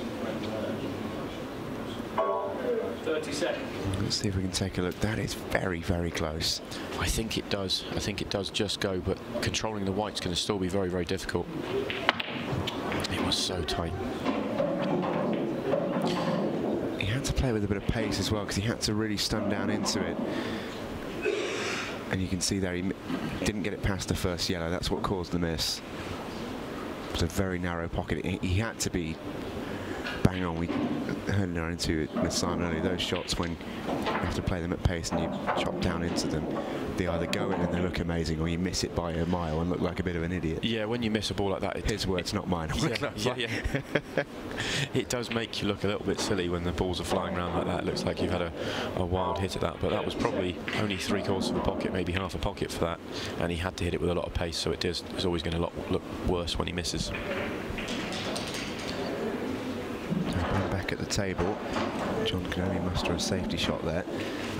30 seconds.
Let's see if we can take a look. That is very, very close.
I think it does. I think it does just go, but controlling the white's going to still be very, very difficult. It was so tight.
He had to play with a bit of pace as well, because he had to really stun down into it. And you can see there he didn't get it past the first yellow. That's what caused the miss. It was a very narrow pocket. He had to be bang on. We heard in our interview with Simon earlier, those shots when you have to play them at pace and you chop down into them, they either go in and they look amazing, or you miss it by a mile and look like a bit of an idiot.
Yeah, when you miss a ball like that,
his words, not mine.
Yeah. It does make you look a little bit silly when the balls are flying around like that. It looks like you've had a wild hit at that, but that was probably only 3/4 of a pocket, maybe half a pocket for that, and he had to hit it with a lot of pace, so it's always going to look worse when he misses.
Back at the table, John can only muster a safety shot there,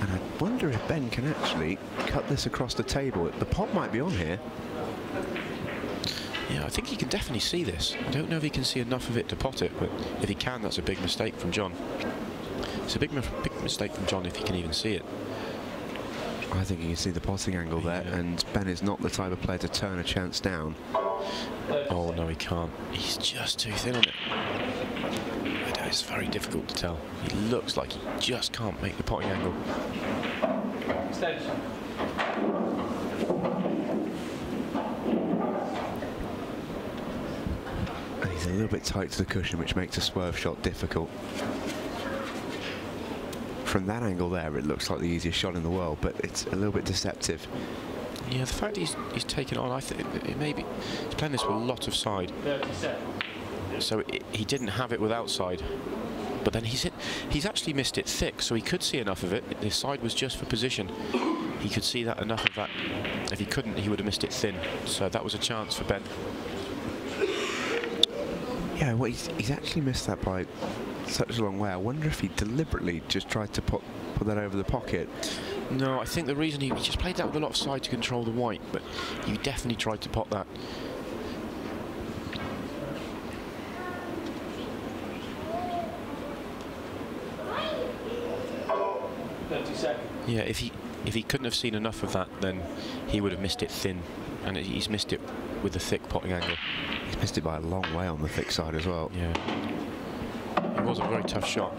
and I wonder if Ben can actually cut this across the table. The pot might be on here.
Yeah, I think he can definitely see this. I don't know if he can see enough of it to pot it, but if he can, that's a big mistake from John. It's a big mistake from John if he can even see it.
I think you can see the potting angle there, and Ben is not the type of player to turn a chance down.
Oh no, he can't. He's just too thin on it. It's very difficult to tell. He looks like he just can't make the potting angle.
Extension.
And he's a little bit tight to the cushion, which makes a swerve shot difficult. From that angle there, it looks like the easiest shot in the world, but it's a little bit deceptive.
Yeah, the fact he's taken it on, I think it may be he's playing this with a lot of side.
30 seconds.
So he didn't have it with outside, but then he's actually missed it thick, so he could see enough of it. His side was just for position. He could see that enough of that. If he couldn't, he would have missed it thin. So that was a chance for Ben.
Yeah, well, he's actually missed that by such a long way. I wonder if he deliberately just tried to put that over the pocket.
No, I think the reason he just played that with a lot of side to control the white, but he definitely tried to pot that. Yeah, if he couldn't have seen enough of that, then he would have missed it thin, and he's missed it with the thick potting angle.
He's missed it by a long way on the thick side as well.
Yeah, it was a very tough shot.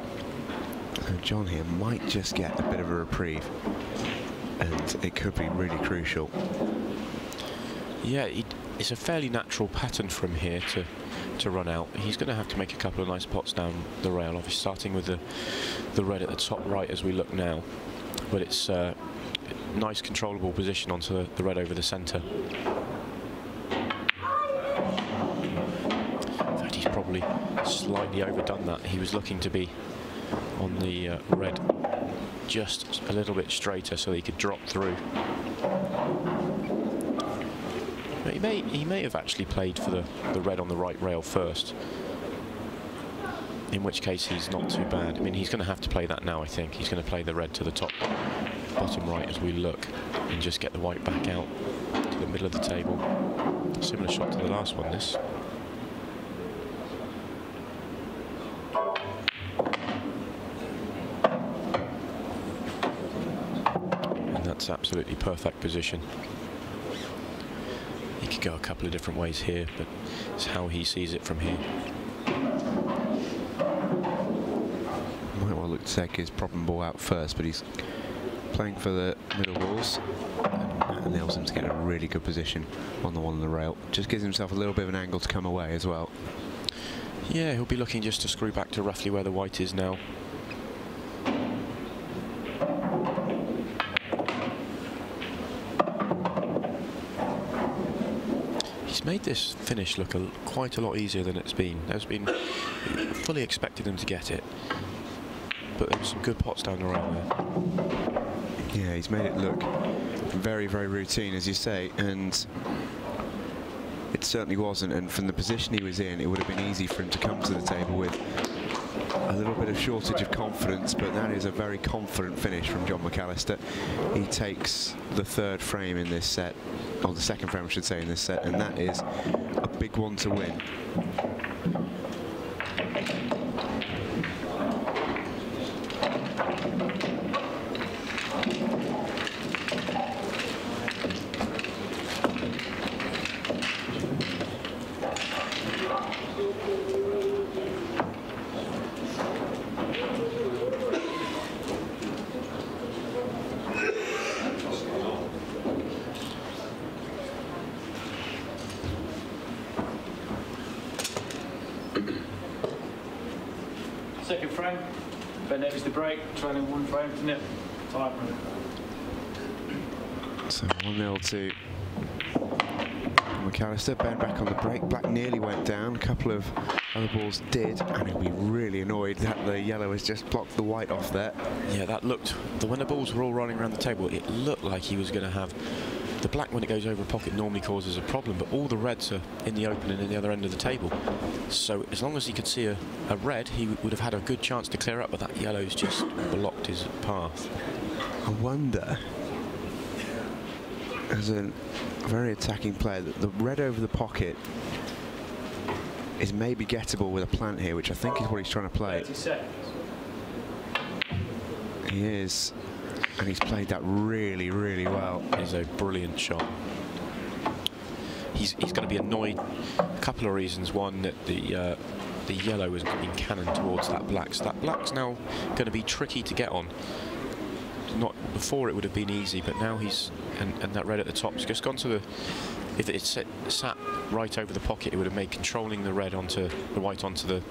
So John here might just get a bit of a reprieve, and it could be really crucial.
Yeah, it's a fairly natural pattern from here to run out. He's going to have to make a couple of nice pots down the rail, obviously starting with the red at the top right as we look now. But it's a nice controllable position onto the red over the centre. In fact, he's probably slightly overdone that. He was looking to be on the red just a little bit straighter so he could drop through. But he may have actually played for the red on the right rail first, in which case he's not too bad. I mean, he's going to have to play that now, I think. He's going to play the red to the top, bottom right as we look, and just get the white back out to the middle of the table. Similar shot to the last one, this. And that's absolutely perfect position. He could go a couple of different ways here, but it's how he sees it from here.
Might well look to take his problem ball out first, but he's playing for the middle balls, and enables him to get a really good position on the one on the rail. Just gives himself a little bit of an angle to come away as well.
Yeah, he'll be looking just to screw back to roughly where the white is now. He's made this finish look quite a lot easier than it's been. Fully expected him to get it, but there were some good pots down the rail there.
Yeah, he's made it look very, very routine, as you say, and it certainly wasn't. And from the position he was in, it would have been easy for him to come to the table with a little bit of shortage of confidence, but that is a very confident finish from John McALLISTER. He takes the third frame in this set, or the second frame I should say in this set, and that is a big one to win.
Second frame, Ben Davies the break, trailing 1 frame to nip. Time.
So 1-0 to McALLISTER. Ben back on the break. Black nearly went down. A couple of other balls did, and he'll be really annoyed that the yellow has just blocked the white off there.
Yeah, that looked, when the balls were all running around the table, it looked like he was going to have the black. When it goes over a pocket normally causes a problem, but all the reds are in the open and in the other end of the table. So as long as he could see a red, he would have had a good chance to clear up, but that yellow's just blocked his path.
I wonder, as a very attacking player, that the red over the pocket is maybe gettable with a plant here, which I think is what he's trying to play.
30 seconds.
He is, and he's played that really, really well.
It's a brilliant shot. He's going to be annoyed. A couple of reasons. One, that the yellow has been cannoned towards that black. So that black's now going to be tricky to get on. Not before it would have been easy, but now he's and that red at the top's just gone to the. If it sat right over the pocket, it would have made controlling the red onto the white onto the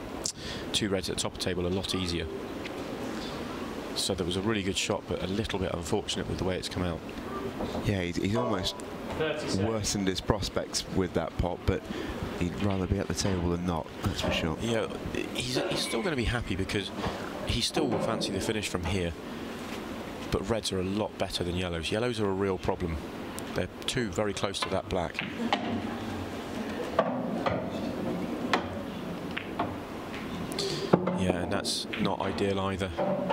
two reds at the top of the table a lot easier. So there was a really good shot, but a little bit unfortunate with the way it's come out.
Yeah, he's almost worsened his prospects with that pot, but he'd rather be at the table than not, that's for sure.
Yeah, he's still going to be happy because he still will fancy the finish from here. But reds are a lot better than yellows. Yellows are a real problem. They're two very close to that black. Yeah, and that's not ideal either.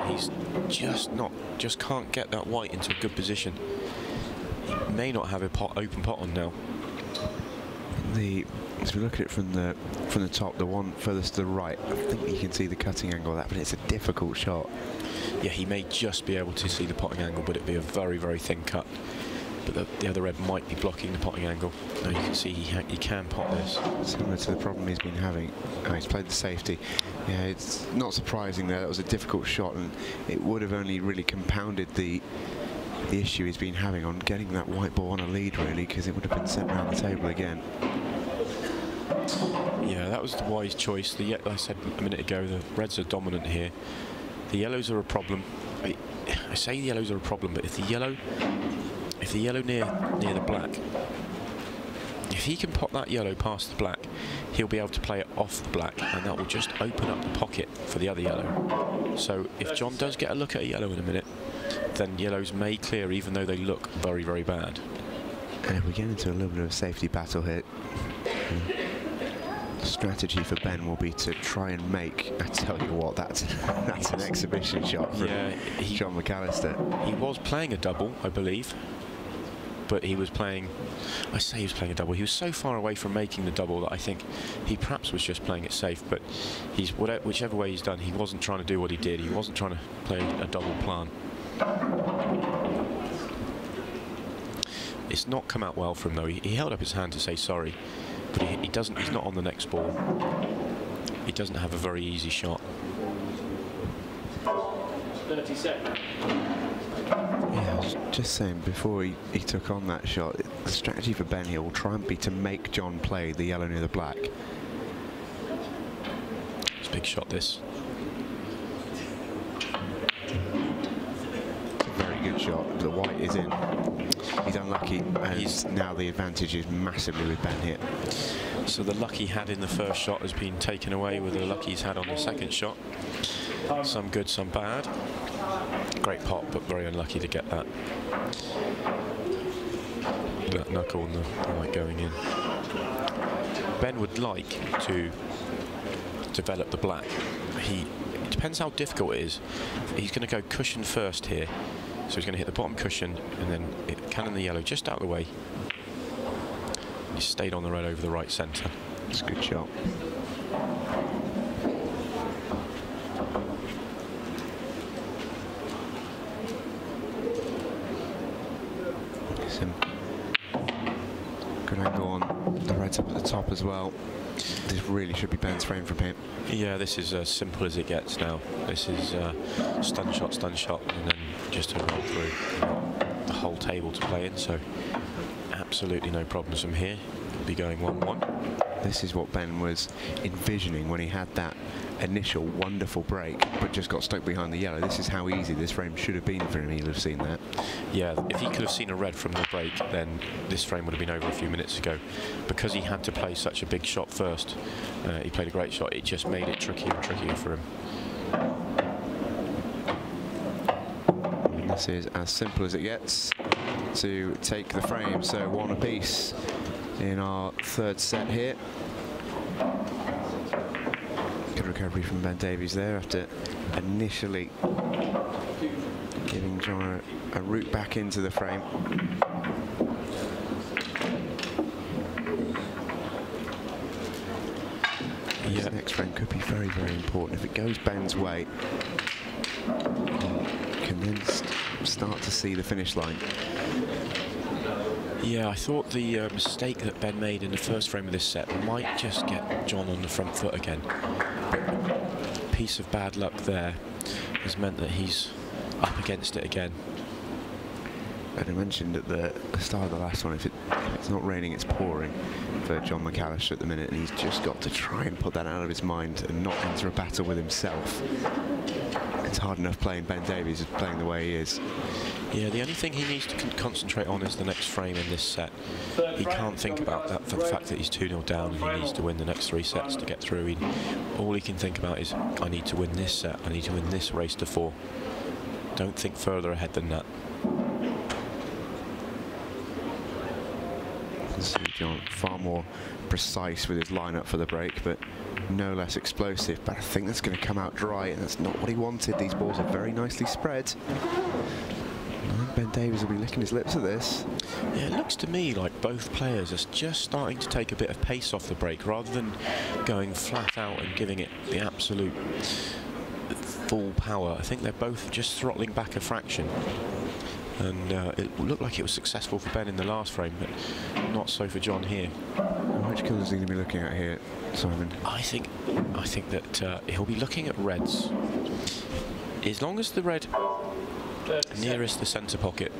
He's just can't get that white into a good position. He may not have a open pot on now.
As we look at it from the top, the one furthest to the right, I think you can see the cutting angle of that, but it's a difficult shot.
Yeah, he may just be able to see the potting angle, but it'd be a very, very thin cut. But the other red might be blocking the potting angle. Now you can see he can pot this.
Similar to the problem he's been having. Oh, he's played the safety. Yeah, it's not surprising there. That was a difficult shot, and it would have only really compounded the issue he's been having on getting that white ball on a lead, really, because it would have been sent around the table again.
Yeah, that was the wise choice. Like I said a minute ago, the reds are dominant here. The yellows are a problem. I say the yellows are a problem, but if the yellow near the black, if he can pot that yellow past the black, he'll be able to play it off the black, and that will just open up the pocket for the other yellow. So if John does get a look at a yellow in a minute, then yellows may clear, even though they look very, very bad.
And if we get into a little bit of a safety battle here, strategy for Ben will be to try and make, I tell you what, that's an exhibition shot from John McALLISTER.
He was playing a double, I believe, but he was playing, I say he was playing a double, he was so far away from making the double that I think he perhaps was just playing it safe, but whichever way he's done, he wasn't trying to do what he did, he wasn't trying to play a double plan. It's not come out well for him though. He held up his hand to say sorry, but he doesn't. He's not on the next ball. He doesn't have a very easy shot.
30 seconds.
Yeah, I was just saying before he took on that shot, the strategy for Ben here will try and be to make John play the yellow near the black.
It's a big shot, this.
It's a very good shot. The white is in. He's unlucky, and now the advantage is massively with Ben here.
So the luck he had in the first shot has been taken away with the luck he's had on the second shot. Some good, some bad. Great pot, but very unlucky to get that. That knuckle and the white going in. Ben would like to develop the black. It depends how difficult it is. He's going to go cushion first here. So he's going to hit the bottom cushion and then cannon the yellow just out of the way. He stayed on the red over the right centre.
It's a good shot. Some good angle on the reds up at the top as well. This really should be Ben's frame from him.
Yeah, this is as simple as it gets now. This is stun shot, and then just a roll through. The whole table to play in, so absolutely no problems from here. We'll be going 1-1.
This is what Ben was envisioning when he had that initial wonderful break, but just got stuck behind the yellow. This is how easy this frame should have been for him. He'll have seen that. Yeah,
if he could have seen a red from the break, then this frame would have been over a few minutes ago. Because he had to play such a big shot first, he played a great shot. It just made it trickier and trickier for him.
And this is as simple as it gets to take the frame. So 1 apiece in our third set here. Good recovery from Ben Davies there after initially giving John a route back into the frame.
Yeah.
This next frame could be very, very important. If it goes Ben's way, he can then start to see the finish line.
Yeah, I thought the mistake that Ben made in the first frame of this set might just get John on the front foot again. A piece of bad luck there has meant that he's up against it again.
And I mentioned at the start of the last one, if it's not raining, it's pouring for John McALLISTER at the minute, and he's just got to try and put that out of his mind and not enter a battle with himself. It's hard enough playing Ben Davies playing the way he is.
Yeah, the only thing he needs to concentrate on is the next frame in this set. He can't think about that for the fact that he's 2-0 down and he needs to win the next 3 sets to get through. All he can think about is, I need to win this set, I need to win this race to 4. Don't think further ahead than that.
You can see John far more precise with his lineup for the break, but no less explosive. But I think that's going to come out dry, and that's not what he wanted. These balls are very nicely spread. I think Ben Davies will be licking his lips at this.
Yeah, it looks to me like both players are just starting to take a bit of pace off the break rather than going flat out and giving it the absolute full power. I think they're both just throttling back a fraction. And it looked like it was successful for Ben in the last frame, but not so for John here.
Which colours is he going to be looking at here, Simon?
I think that he'll be looking at reds. As long as the red nearest the centre pocket,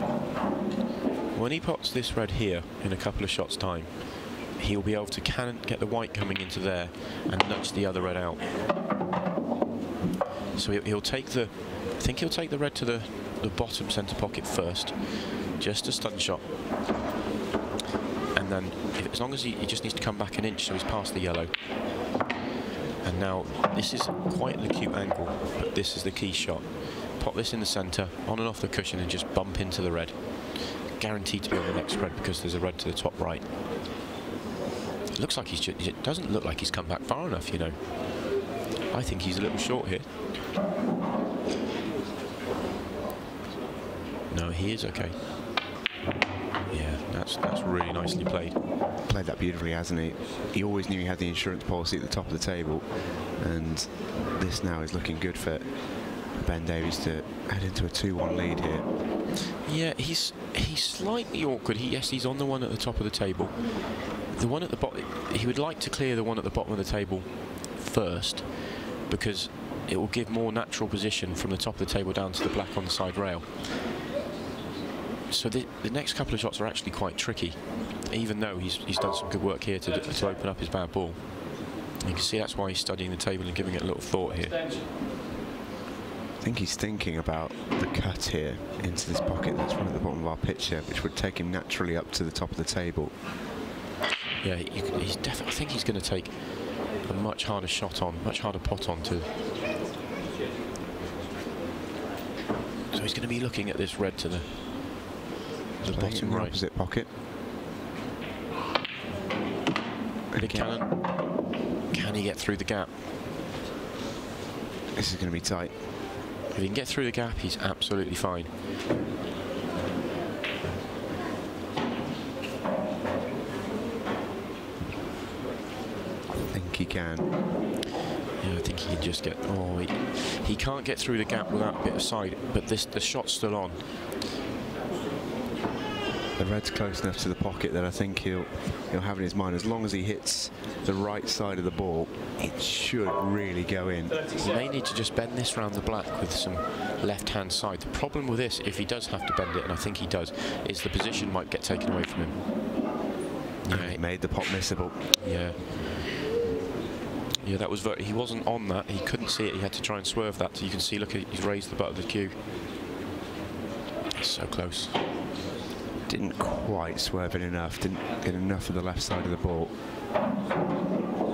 when he pots this red here in a couple of shots' time, he'll be able to get the white coming into there and nudge the other red out. So he'll take the, I think he'll take the red to the bottom centre pocket first, just a stun shot, and then as long as he just needs to come back an inch so he's past the yellow. And now this is quite an acute angle, but this is the key shot. Pop this in the centre, on and off the cushion, and just bump into the red. Guaranteed to be on the next red because there's a red to the top right. It looks like it doesn't look like he's come back far enough, you know. I think he's a little short here. No, he is okay. Yeah, that's really nicely played.
Played that beautifully, hasn't he? He always knew he had the insurance policy at the top of the table, and this now is looking good for Ben Davies to head into a 2-1 lead here.
Yeah, he's slightly awkward. Yes, he's on the one at the top of the table. The one at the bottom, he would like to clear the one at the bottom of the table first, because it will give more natural position from the top of the table down to the black on the side rail. So the next couple of shots are actually quite tricky, even though he's done some good work here to open up his bad ball. You can see that's why he's studying the table and giving it a little thought here.
I think he's thinking about the cut here into this pocket that's right at the bottom of our picture, which would take him naturally up to the top of the table.
Yeah, he's definitely. I think he's going to take a much harder shot on, much harder pot on too. So he's going to be looking at this red to the bottom right.
Opposite pocket.
Big cannon. Can he get through the gap?
This is going to be tight.
If he can get through the gap, he's absolutely fine.
I think he can.
Yeah, I think he can just get. Oh, he can't get through the gap without a bit of side, but the shot's still on.
The red's close enough to the pocket that I think he'll have in his mind, as long as he hits the right side of the ball, it should really go in.
He may need to just bend this round the black with some left-hand side. The problem with this, if he does have to bend it, and I think he does, is the position might get taken away from him.
Yeah, it made the pot missable.
Yeah. Yeah, that was he wasn't on that. He couldn't see it. He had to try and swerve that. So you can see, look, he's raised the butt of the cue. It's so close.
Didn't quite swerve it enough, didn't get enough of the left side of the ball.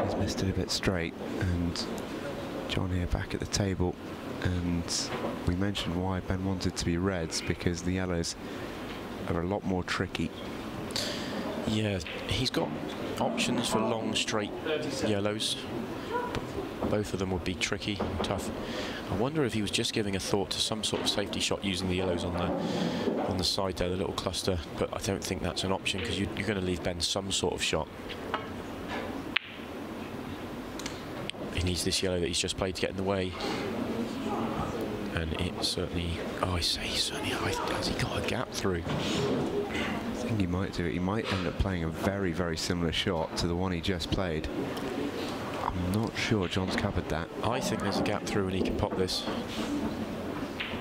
He's missed it a bit straight, and John here back at the table, and we mentioned why Ben wanted to be reds, because the yellows are a lot more tricky.
Yeah, he's got options for long straight yellows, but both of them would be tricky and tough. I wonder if he was just giving a thought to some sort of safety shot using the yellows on the side there, the little cluster, but I don't think that's an option, because you're going to leave Ben some sort of shot. He needs this yellow that he's just played to get in the way, and it certainly. Oh, I say certainly. Has he got a gap through?
I think he might do it. He might end up playing a very, very similar shot to the one he just played. I'm not sure John's covered that.
I think there's a gap through and he can pop this.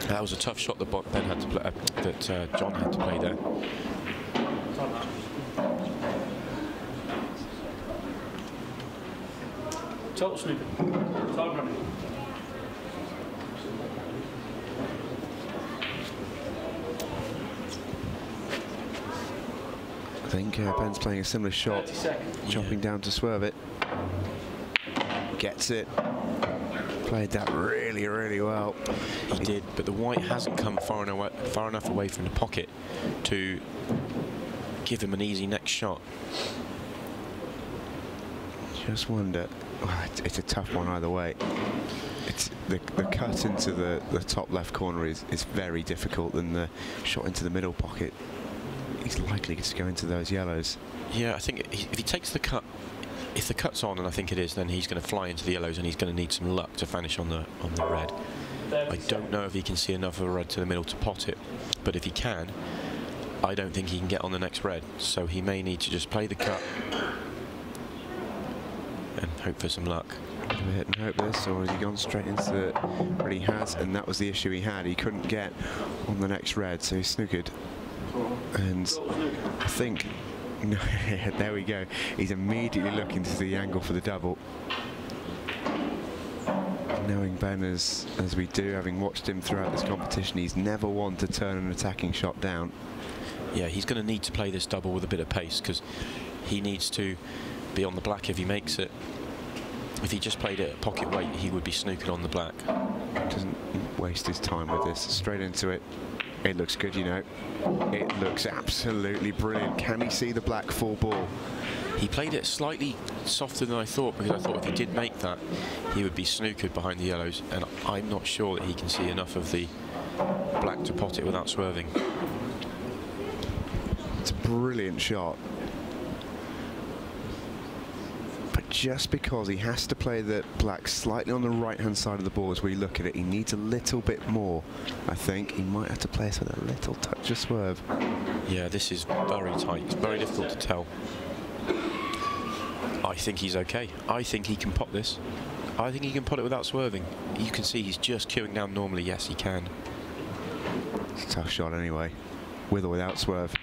That was a tough shot that Ben had to play, that John had to play there.
Total snooker. Time running.
I think Ben's playing a similar shot, chopping down to swerve it. Gets it. Played that really, really well.
He did, but the white hasn't come far enough away from the pocket to give him an easy next shot.
Just wonder. It's a tough one either way. It's the cut into the top left corner is very difficult, than the shot into the middle pocket. He's likely to go into those yellows.
Yeah, I think if he takes the cut, if the cut's on, and I think it is, then he's going to fly into the yellows, and he's going to need some luck to finish on the red. I don't know if he can see enough of a red to the middle to pot it, but if he can, I don't think he can get on the next red. So he may need to just play the cut and hope for some luck.
Hit and hope this, or has he gone straight into the red? He has, and that was the issue he had. He couldn't get on the next red, so he snookered. And I think, no, there we go. He's immediately looking to the angle for the double. Knowing Ben as we do, having watched him throughout this competition, he's never one to turn an attacking shot down.
Yeah, he's going to need to play this double with a bit of pace, because he needs to be on the black if he makes it. If he just played it at pocket weight, he would be snooking on the black.
Doesn't waste his time with this. Straight into it. It looks good, you know. It looks absolutely brilliant. Can he see the black full ball?
He played it slightly softer than I thought, because I thought if he did make that, he would be snookered behind the yellows, and I'm not sure that he can see enough of the black to pot it without swerving.
It's a brilliant shot. But just because he has to play the black slightly on the right-hand side of the ball as we look at it, he needs a little bit more, I think. He might have to play us with a little touch of swerve.
Yeah, this is very tight. It's very difficult to tell. I think he's okay. I think he can pot this. I think he can pot it without swerving. You can see he's just queuing down normally. Yes, he can.
It's a tough shot anyway, with or without swerve.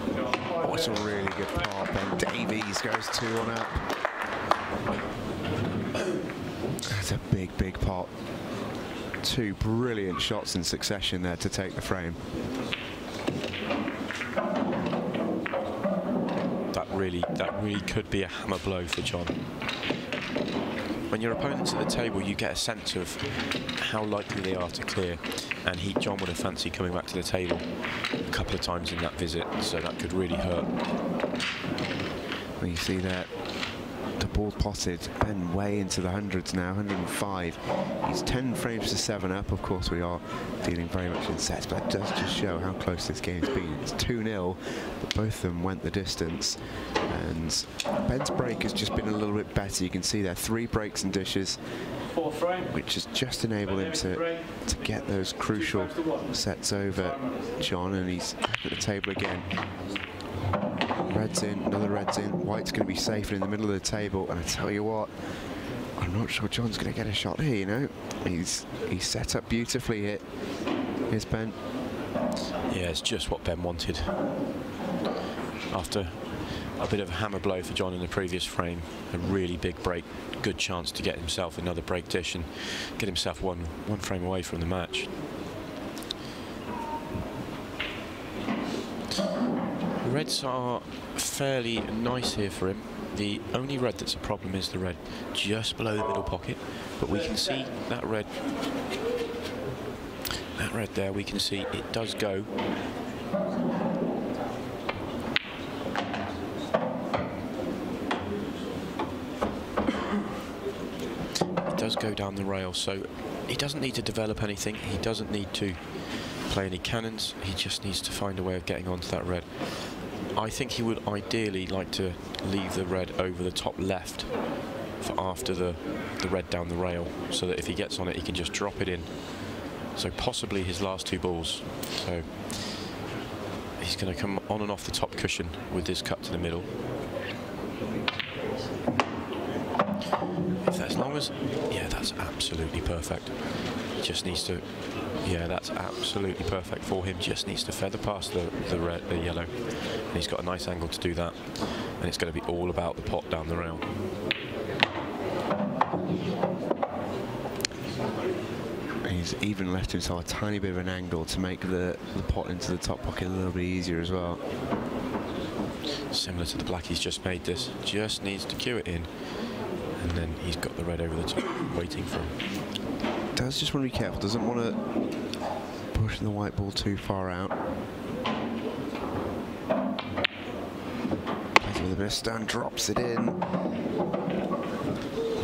Oh, it's a really good part. Ben Davies goes 2-1 up. That's a big, big pot. Two brilliant shots in succession there to take the frame. That really could be a hammer blow for John. When your opponent's at the table, you get a sense of how likely they are to clear, and John would have fancied coming back to the table a couple of times in that visit, so that could really hurt. Well, you see that the ball potted, Ben way into the hundreds now, 105. He's 10 frames to 7 up. Of course, we are dealing very much in sets, but it does just show how close this game's been. It's 2-0, but both of them went the distance. And Ben's break has just been a little bit better. You can see there 3 breaks and dishes, which has just enabled him to get those crucial sets over John, and he's back at the table again. Red's in, another red's in. White's going to be safer in the middle of the table, and I tell you what, I'm not sure John's going to get a shot here, you know. He's set up beautifully here. Here's Ben.
Yeah, it's just what Ben wanted. After a bit of a hammer blow for John in the previous frame, a really big break, good chance to get himself another break dish and get himself one frame away from the match. Reds are fairly nice here for him. The only red that's a problem is the red just below the middle pocket, but we can see that red there, we can see it does go. It does go down the rail, so he doesn't need to develop anything. He doesn't need to play any cannons. He just needs to find a way of getting onto that red. I think he would ideally like to leave the red over the top left for after the red down the rail, so that if he gets on it, he can just drop it in. So possibly his last 2 balls. So he's going to come on and off the top cushion with this cut to the middle. If that's long as, yeah, that's absolutely perfect. Just needs to, yeah, that's absolutely perfect for him. Just needs to feather past the yellow, and he's got a nice angle to do that. And it's going to be all about the pot down the rail.
He's even left himself a tiny bit of an angle to make the pot into the top pocket a little bit easier as well.
Similar to the black he's just made this. Just needs to cue it in, and then he's got the red over the top waiting for him.
Does just want to be careful, doesn't want to push the white ball too far out. Plays with a bit of stun, drops it in.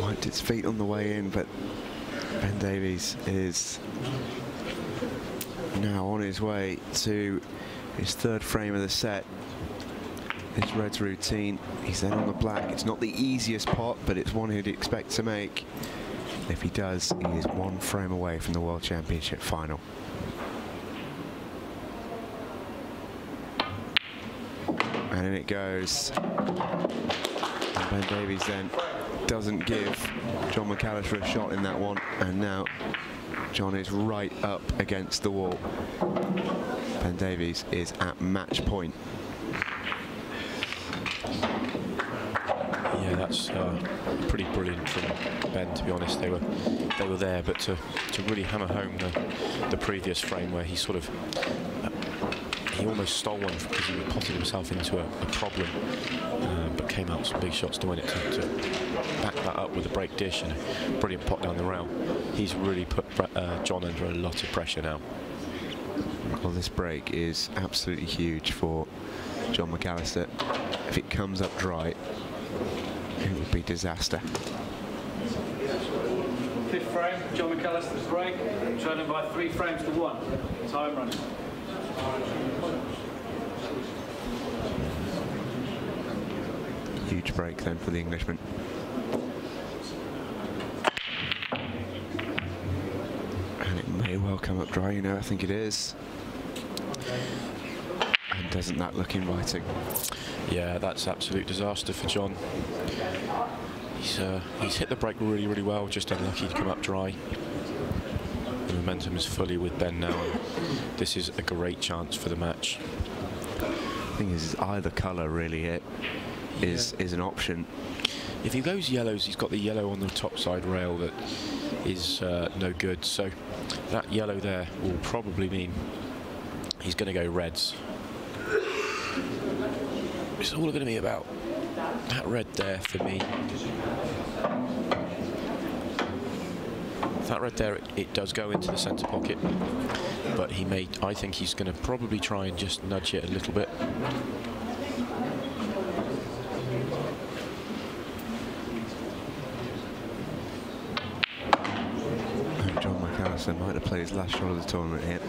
Wiped its feet on the way in, but Ben Davies is now on his way to his 3rd frame of the set. This red's routine. He's then on the black. It's not the easiest pot, but it's one he'd expect to make. If he does, he is 1 frame away from the World Championship final. And in it goes. And Ben Davies then doesn't give John McALLISTER a shot in that one, and now John is right up against the wall. Ben Davies is at match point.
Yeah, that's pretty brilliant from Ben, to be honest. They were there, but to really hammer home the previous frame where he sort of he almost stole one because he potted himself into a problem, but came out with some big shots to win it, to back that up with a break dish and a brilliant pot down the rail. He's really put John under a lot of pressure now.
Well, this break is absolutely huge for John McALLISTER. if it comes up dry, it would be disaster.
Fifth frame, John McALLISTER's break, trailing by 3 frames to 1. Time running.
Huge break then for the Englishman. And it may well come up dry, you know, I think it is. And doesn't that look inviting?
Yeah, that's absolute disaster for John. He's hit the break really, really well, just unlucky to come up dry. The momentum is fully with Ben now, and this is a great chance for the match.
I think it's either colour really is an option.
If he goes yellows, he's got the yellow on the top side rail that is no good, so that yellow there will probably mean he's going to go reds. It's all going to be about that red there for me. That red there, it does go into the centre pocket, but I think he's going to probably try and just nudge it a little bit.
John McALLISTER might have played his last shot of the tournament here.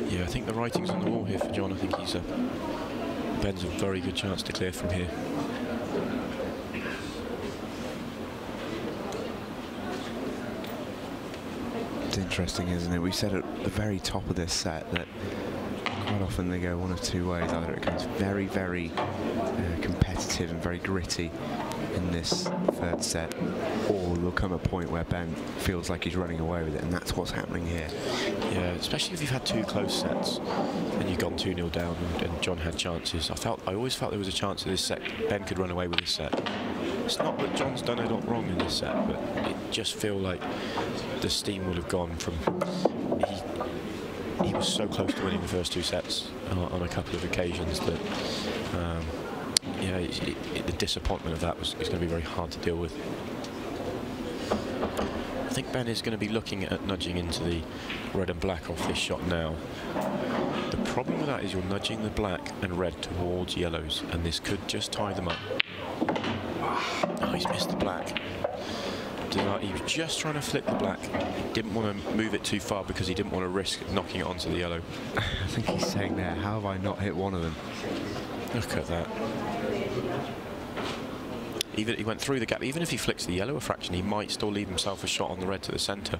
Yeah, I think the writing's on the wall here for John. I think Ben's a very good chance to clear from here.
It's interesting, isn't it? We said at the very top of this set that quite often they go one of two ways. Either it becomes very, very competitive and very gritty in this third set, or there'll come a point where Ben feels like he's running away with it, and that's what's happening here.
Yeah, especially if you've had 2 close sets and you've gone 2-0 down and John had chances. I always felt there was a chance in this set Ben could run away with this set. It's not that John's done a lot wrong in this set, but it just feel like the steam would have gone from... He was so close to winning the first 2 sets on a couple of occasions that yeah, the disappointment of that is going to be very hard to deal with. I think Ben is going to be looking at nudging into the red and black off this shot now. The problem with that is you're nudging the black and red towards yellows, and this could just tie them up. Oh, he's missed the black. He was just trying to flip the black. He didn't want to move it too far because he didn't want to risk knocking it onto the yellow.
I think he's saying there, how have I not hit one of them?
Look at that. Even he went through the gap. Even if he flicks the yellow a fraction, he might still leave himself a shot on the red to the centre.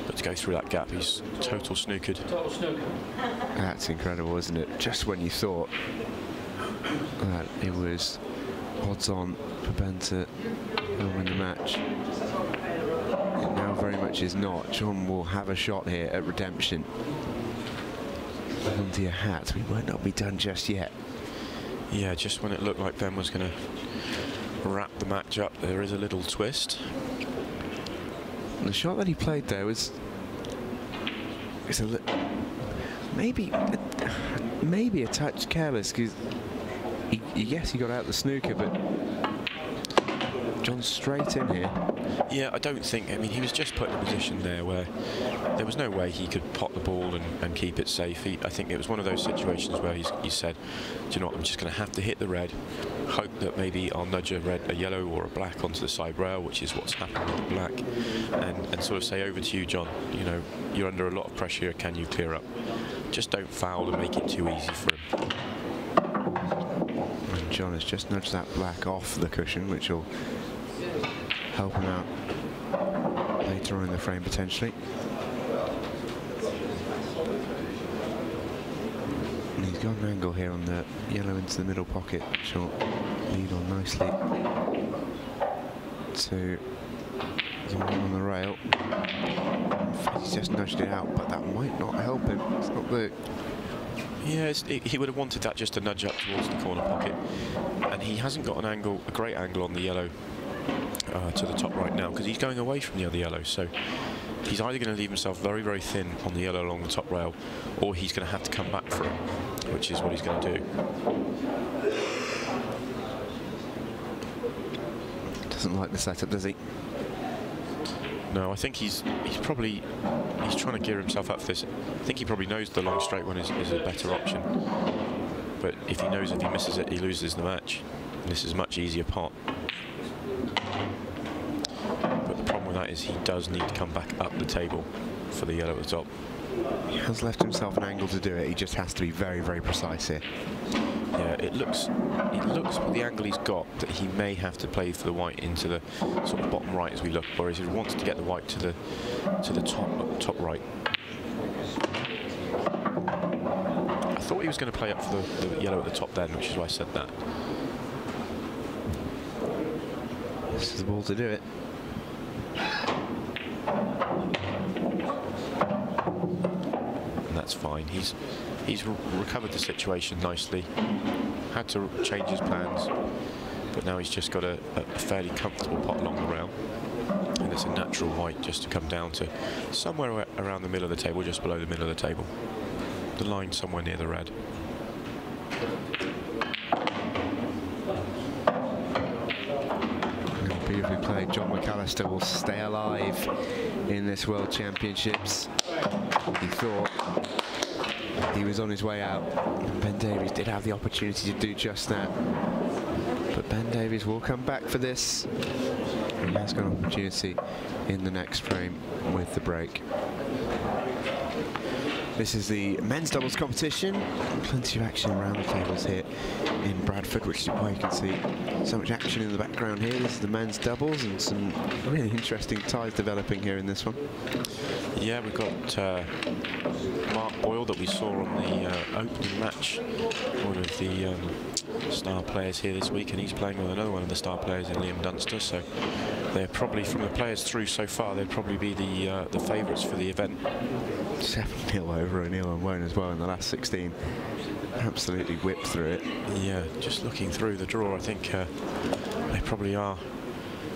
But to go through that gap, he's total snookered.
Total snooker.
That's incredible, isn't it? Just when you thought that it was odds on for Ben to win the match, it now very much is not. John will have a shot here at redemption. Onto your hat, we might not be done just yet.
Yeah, just when it looked like Ben was going to wrap the match up, there is a little twist.
The shot that he played there was maybe a touch careless, because yes, he got out the snooker, but John's straight in here.
Yeah, I don't think, I mean, he was just put in a position there where there was no way he could pot the ball and keep it safe. I think it was one of those situations where he said, do you know what, I'm just going to have to hit the red, hope that maybe I'll nudge a yellow or a black onto the side rail, which is what's happened with the black, and sort of say, over to you, John, you know, you're under a lot of pressure here, can you clear up? Just don't foul and make it too easy for him.
And John has just nudged that black off the cushion, which will help him out later on in the frame potentially. And he's got an angle here on the yellow into the middle pocket, which will lead on nicely to the one on the rail. He's just nudged it out, but that might not help him. It's not the...
Yeah, he would have wanted that just to nudge up towards the corner pocket, and he hasn't got an angle, a great angle on the yellow to the top right now, because he's going away from the other yellow, so he's either going to leave himself very, very thin on the yellow along the top rail, or he's going to have to come back for it, which is what he's going to do.
Doesn't like the setup, does he?
No, I think he's trying to gear himself up for this. I think he probably knows the long straight one is a better option. but if he knows if he misses it, he loses the match. And this is a much easier pot. But the problem with that is he does need to come back up the table for the yellow at the top.
He has left himself an angle to do it. He just has to be very, very precise here.
Yeah, it looks with the angle he's got that he may have to play for the white into the sort of bottom right as we look, whereas he wants to get the white to the top right. I thought he was going to play up for the yellow at the top then, which is why I said that.
This is the ball to do it.
And that's fine. He's recovered the situation nicely. Had to change his plans, but now he's just got a fairly comfortable pot along the rail. And it's a natural white just to come down to somewhere around the middle of the table, just below the middle of the table. The line somewhere near the red.
Beautifully played. John McALLISTER will stay alive in this World Championships. He thought he was on his way out, and Ben Davies did have the opportunity to do just that. But Ben Davies will come back for this. He has got an opportunity in the next frame with the break. This is the men's doubles competition. Plenty of action around the tables here in Bradford, which is why you can see so much action in the background here. This is the men's doubles and some really interesting ties developing here in this one.
Yeah, we've got Mark Boyle that we saw on the opening match, one of the star players here this week, and he's playing with another one of the star players in Liam Dunster. So they're probably, from the players through so far, they'd probably be the favourites for the event.
7-0 over O'Neill and Wone as well in the last 16. Absolutely whipped through it.
Yeah, just looking through the draw, I think they probably are.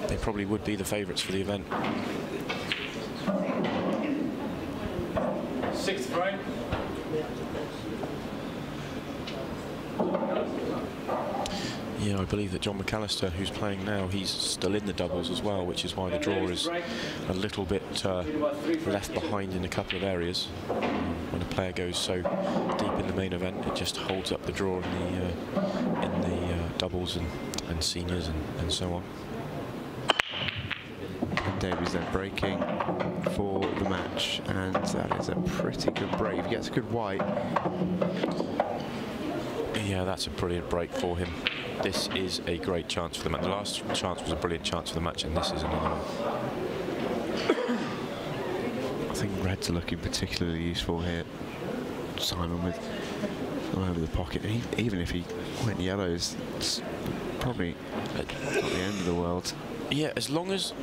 They probably would be the favourites for the event.
Sixth frame.
Yeah, I believe that John McALLISTER, who's playing now, he's still in the doubles as well, which is why the draw is a little bit left behind in a couple of areas. When a player goes so deep in the main event, it just holds up the draw in the doubles and seniors and so on.
And Davies then breaking for the match, and that is a pretty good break. If he gets a good white.
Yeah, that's a brilliant break for him. This is a great chance for the match. The last chance was a brilliant chance for the match, and this is another one.
I think reds are looking particularly useful here. Simon with all over the pocket. And even if he went yellows, it's probably not the end of the world.
Yeah, as long as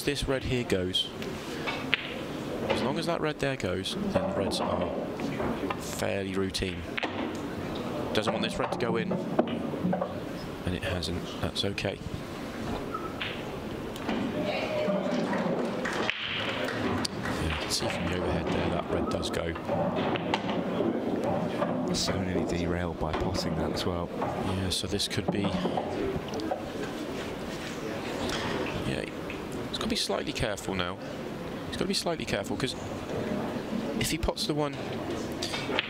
this red here goes, as long as that red there goes, then the reds are fairly routine. Doesn't want this red to go in, and it hasn't. That's okay. Yeah, you can see from the overhead there that red does go.
So nearly derailed by potting that as well.
Yeah, so this could be. Yeah, he's got to be slightly careful now. He's got to be slightly careful, because if he pots the one.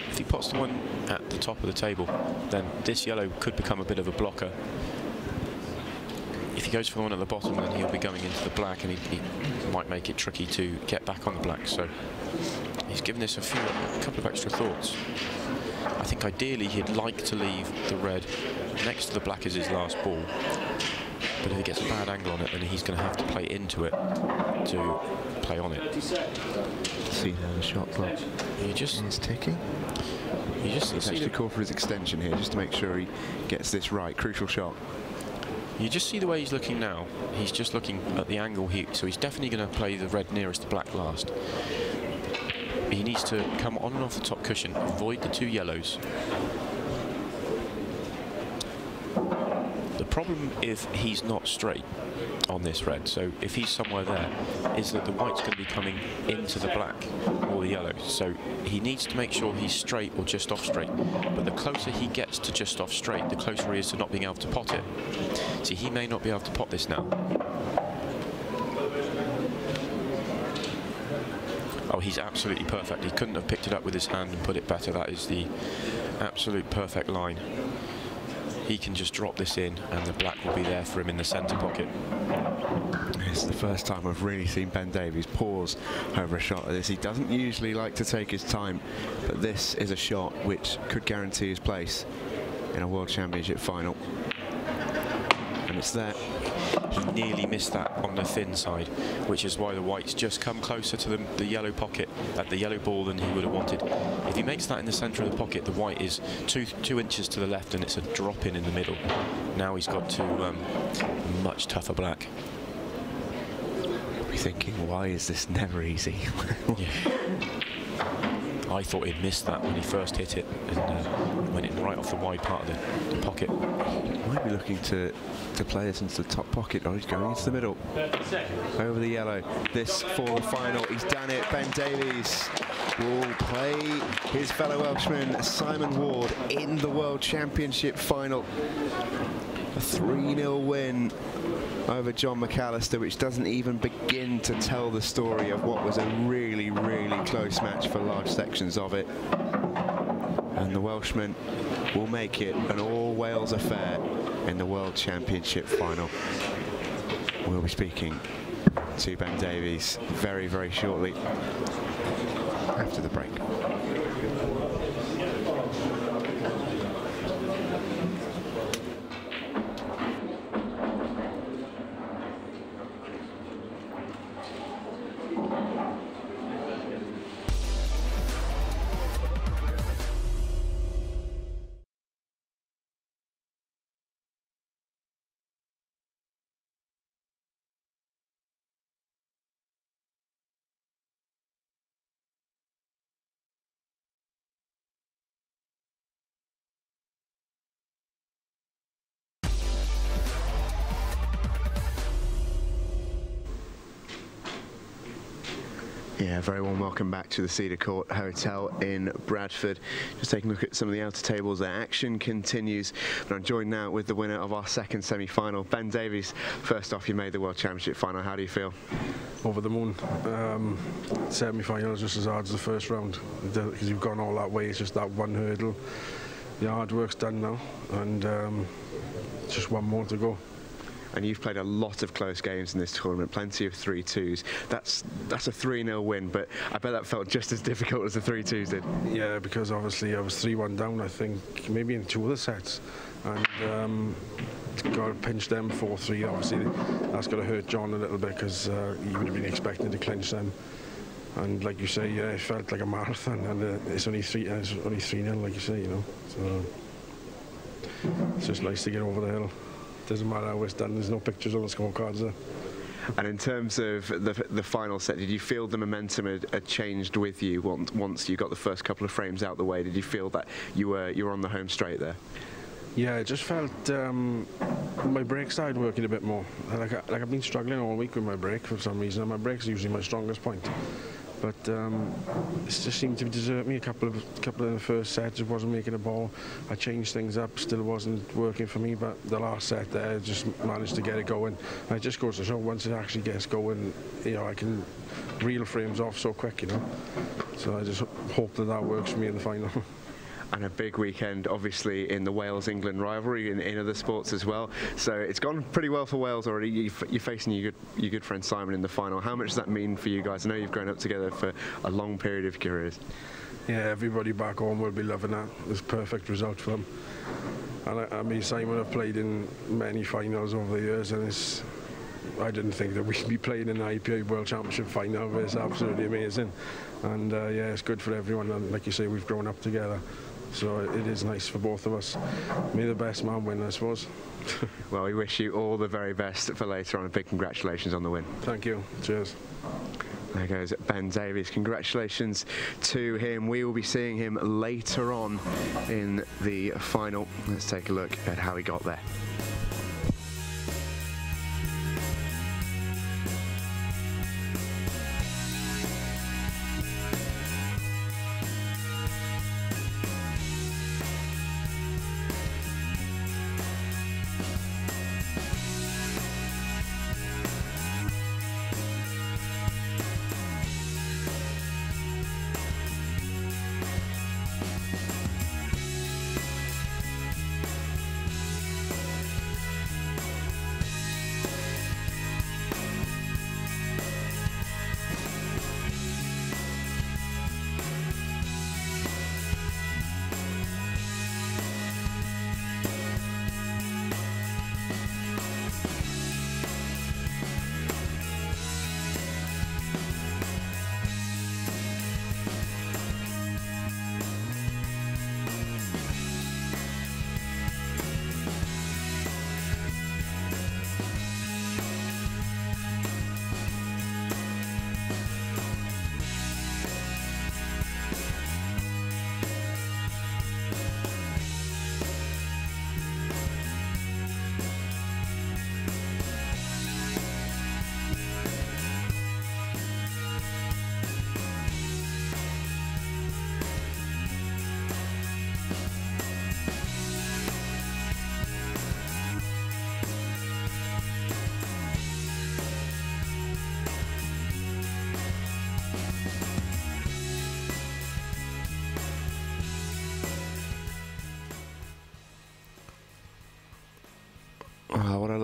If he pots the one at the top of the table, then this yellow could become a bit of a blocker. If he goes for the one at the bottom, then he'll be going into the black, and he might make it tricky to get back on the black. So he's given this a couple of extra thoughts. I think ideally he'd like to leave the red next to the black as his last ball. But if he gets a bad angle on it, then he's going to have to play into it to play on it.
See how the shot clock is ticking. He's actually called for his extension here, just to make sure he gets this right. Crucial shot.
You just see the way he's looking now. He's just looking at the angle here, so he's definitely going to play the red nearest the black last. He needs to come on and off the top cushion, avoid the two yellows. The problem if he's not straight on this red, so if he's somewhere there, is that the white's going to be coming into the black or the yellow. So he needs to make sure he's straight or just off straight. But the closer he gets to just off straight, the closer he is to not being able to pot it. See, he may not be able to pot this now. Oh, he's absolutely perfect. He couldn't have picked it up with his hand and put it better. That is the absolute perfect line. He can just drop this in and the black will be there for him in the centre pocket.
It's the first time I've really seen Ben Davies pause over a shot like this. He doesn't usually like to take his time, but this is a shot which could guarantee his place in a World Championship final. And it's there.
He nearly missed that on the thin side, which is why the white's just come closer to the yellow pocket, at the yellow ball, than he would have wanted. If he makes that in the centre of the pocket, the white is two inches to the left and it's a drop in the middle. Now he's got to much tougher black.
You'll be thinking, why is this never easy?
Yeah. I thought he'd missed that when he first hit it, and went in right off the wide part of the pocket.
Might be looking to play this into the top pocket. Oh, he's going into the middle. Over the yellow. This for the final. He's done it. Ben Davies will play his fellow Welshman Simon Ward in the World Championship final. A 3-0 win over John McALLISTER, which doesn't even begin to tell the story of what was a really, really close match for large sections of it. And the Welshman will make it an all-Wales affair in the World Championship final. We'll be speaking to Ben Davies very, very shortly after the break. Yeah, very warm welcome back to the Cedar Court Hotel in Bradford. Just taking a look at some of the outer tables. The action continues, but I'm joined now with the winner of our second semi-final, Ben Davies. First off, you made the World Championship final. How do you feel?
Over the moon. Semi-final is just as hard as the first round, because you've gone all that way. It's just that one hurdle. The hard work's done now, and just one more to go.
And you've played a lot of close games in this tournament, plenty of 3-2s. That's a 3-0 win, but I bet that felt just as difficult as the 3-2s did.
Yeah, because obviously I was 3-1 down, I think, maybe in 2 of the sets. And got to pinch them 4-3. Obviously, that's got to hurt John a little bit, because he would have been expecting to clinch them. And like you say, yeah, it felt like a marathon, and it's only 3-0, like you say, you know. So it's just nice to get over the hill. Doesn't matter how it's done, there's no pictures on the scorecards there.
And in terms of the final set, did you feel the momentum had changed with you once you got the first couple of frames out the way? Did you feel that you were on the home straight there?
Yeah, I just felt my brake started working a bit more. Like I've been struggling all week with my brake for some reason, and my brake's usually my strongest point. But it just seemed to desert me a couple of the first sets. It wasn't making a ball. I changed things up, still wasn't working for me. But the last set there, just managed to get it going. And it just goes to show, once it actually gets going, you know, I can reel frames off so quick, you know. So I just hope that works for me in the final.
And a big weekend, obviously, in the Wales-England rivalry, in other sports as well. So it's gone pretty well for Wales already. You're facing your good friend Simon in the final. How much does that mean for you guys? I know you've grown up together for a long period of careers.
Yeah, everybody back home will be loving that. It's a perfect result for them. And I mean, Simon have played in many finals over the years, and I didn't think that we'd be playing in the IPA World Championship final, but it's absolutely amazing. And yeah, it's good for everyone. And like you say, we've grown up together. So it is nice for both of us. May the best man win, I suppose.
Well, we wish you all the very best for later on. A big congratulations on the win.
Thank you. Cheers.
There goes Ben Davies. Congratulations to him. We will be seeing him later on in the final. Let's take a look at how he got there.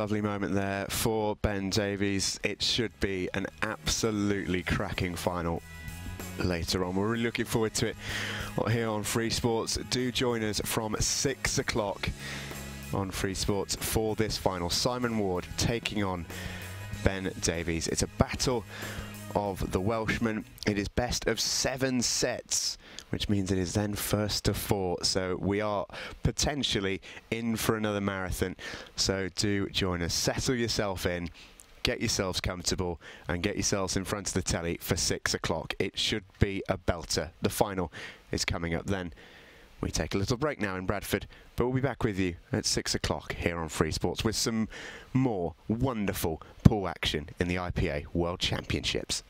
lovely moment there for Ben Davies. It should be an absolutely cracking final later on. We're really looking forward to it here on Free Sports. Do join us from 6 o'clock on Free Sports for this final. Simon Ward taking on Ben Davies. It's a battle of the Welshman. It is best of 7 sets, which means it is then first to 4. So we are potentially in for another marathon. So do join us. Settle yourself in, get yourselves comfortable, and get yourselves in front of the telly for 6 o'clock. It should be a belter. The final is coming up then. We take a little break now in Bradford, but we'll be back with you at 6 o'clock here on Free Sports with some more wonderful pool action in the IPA World Championships.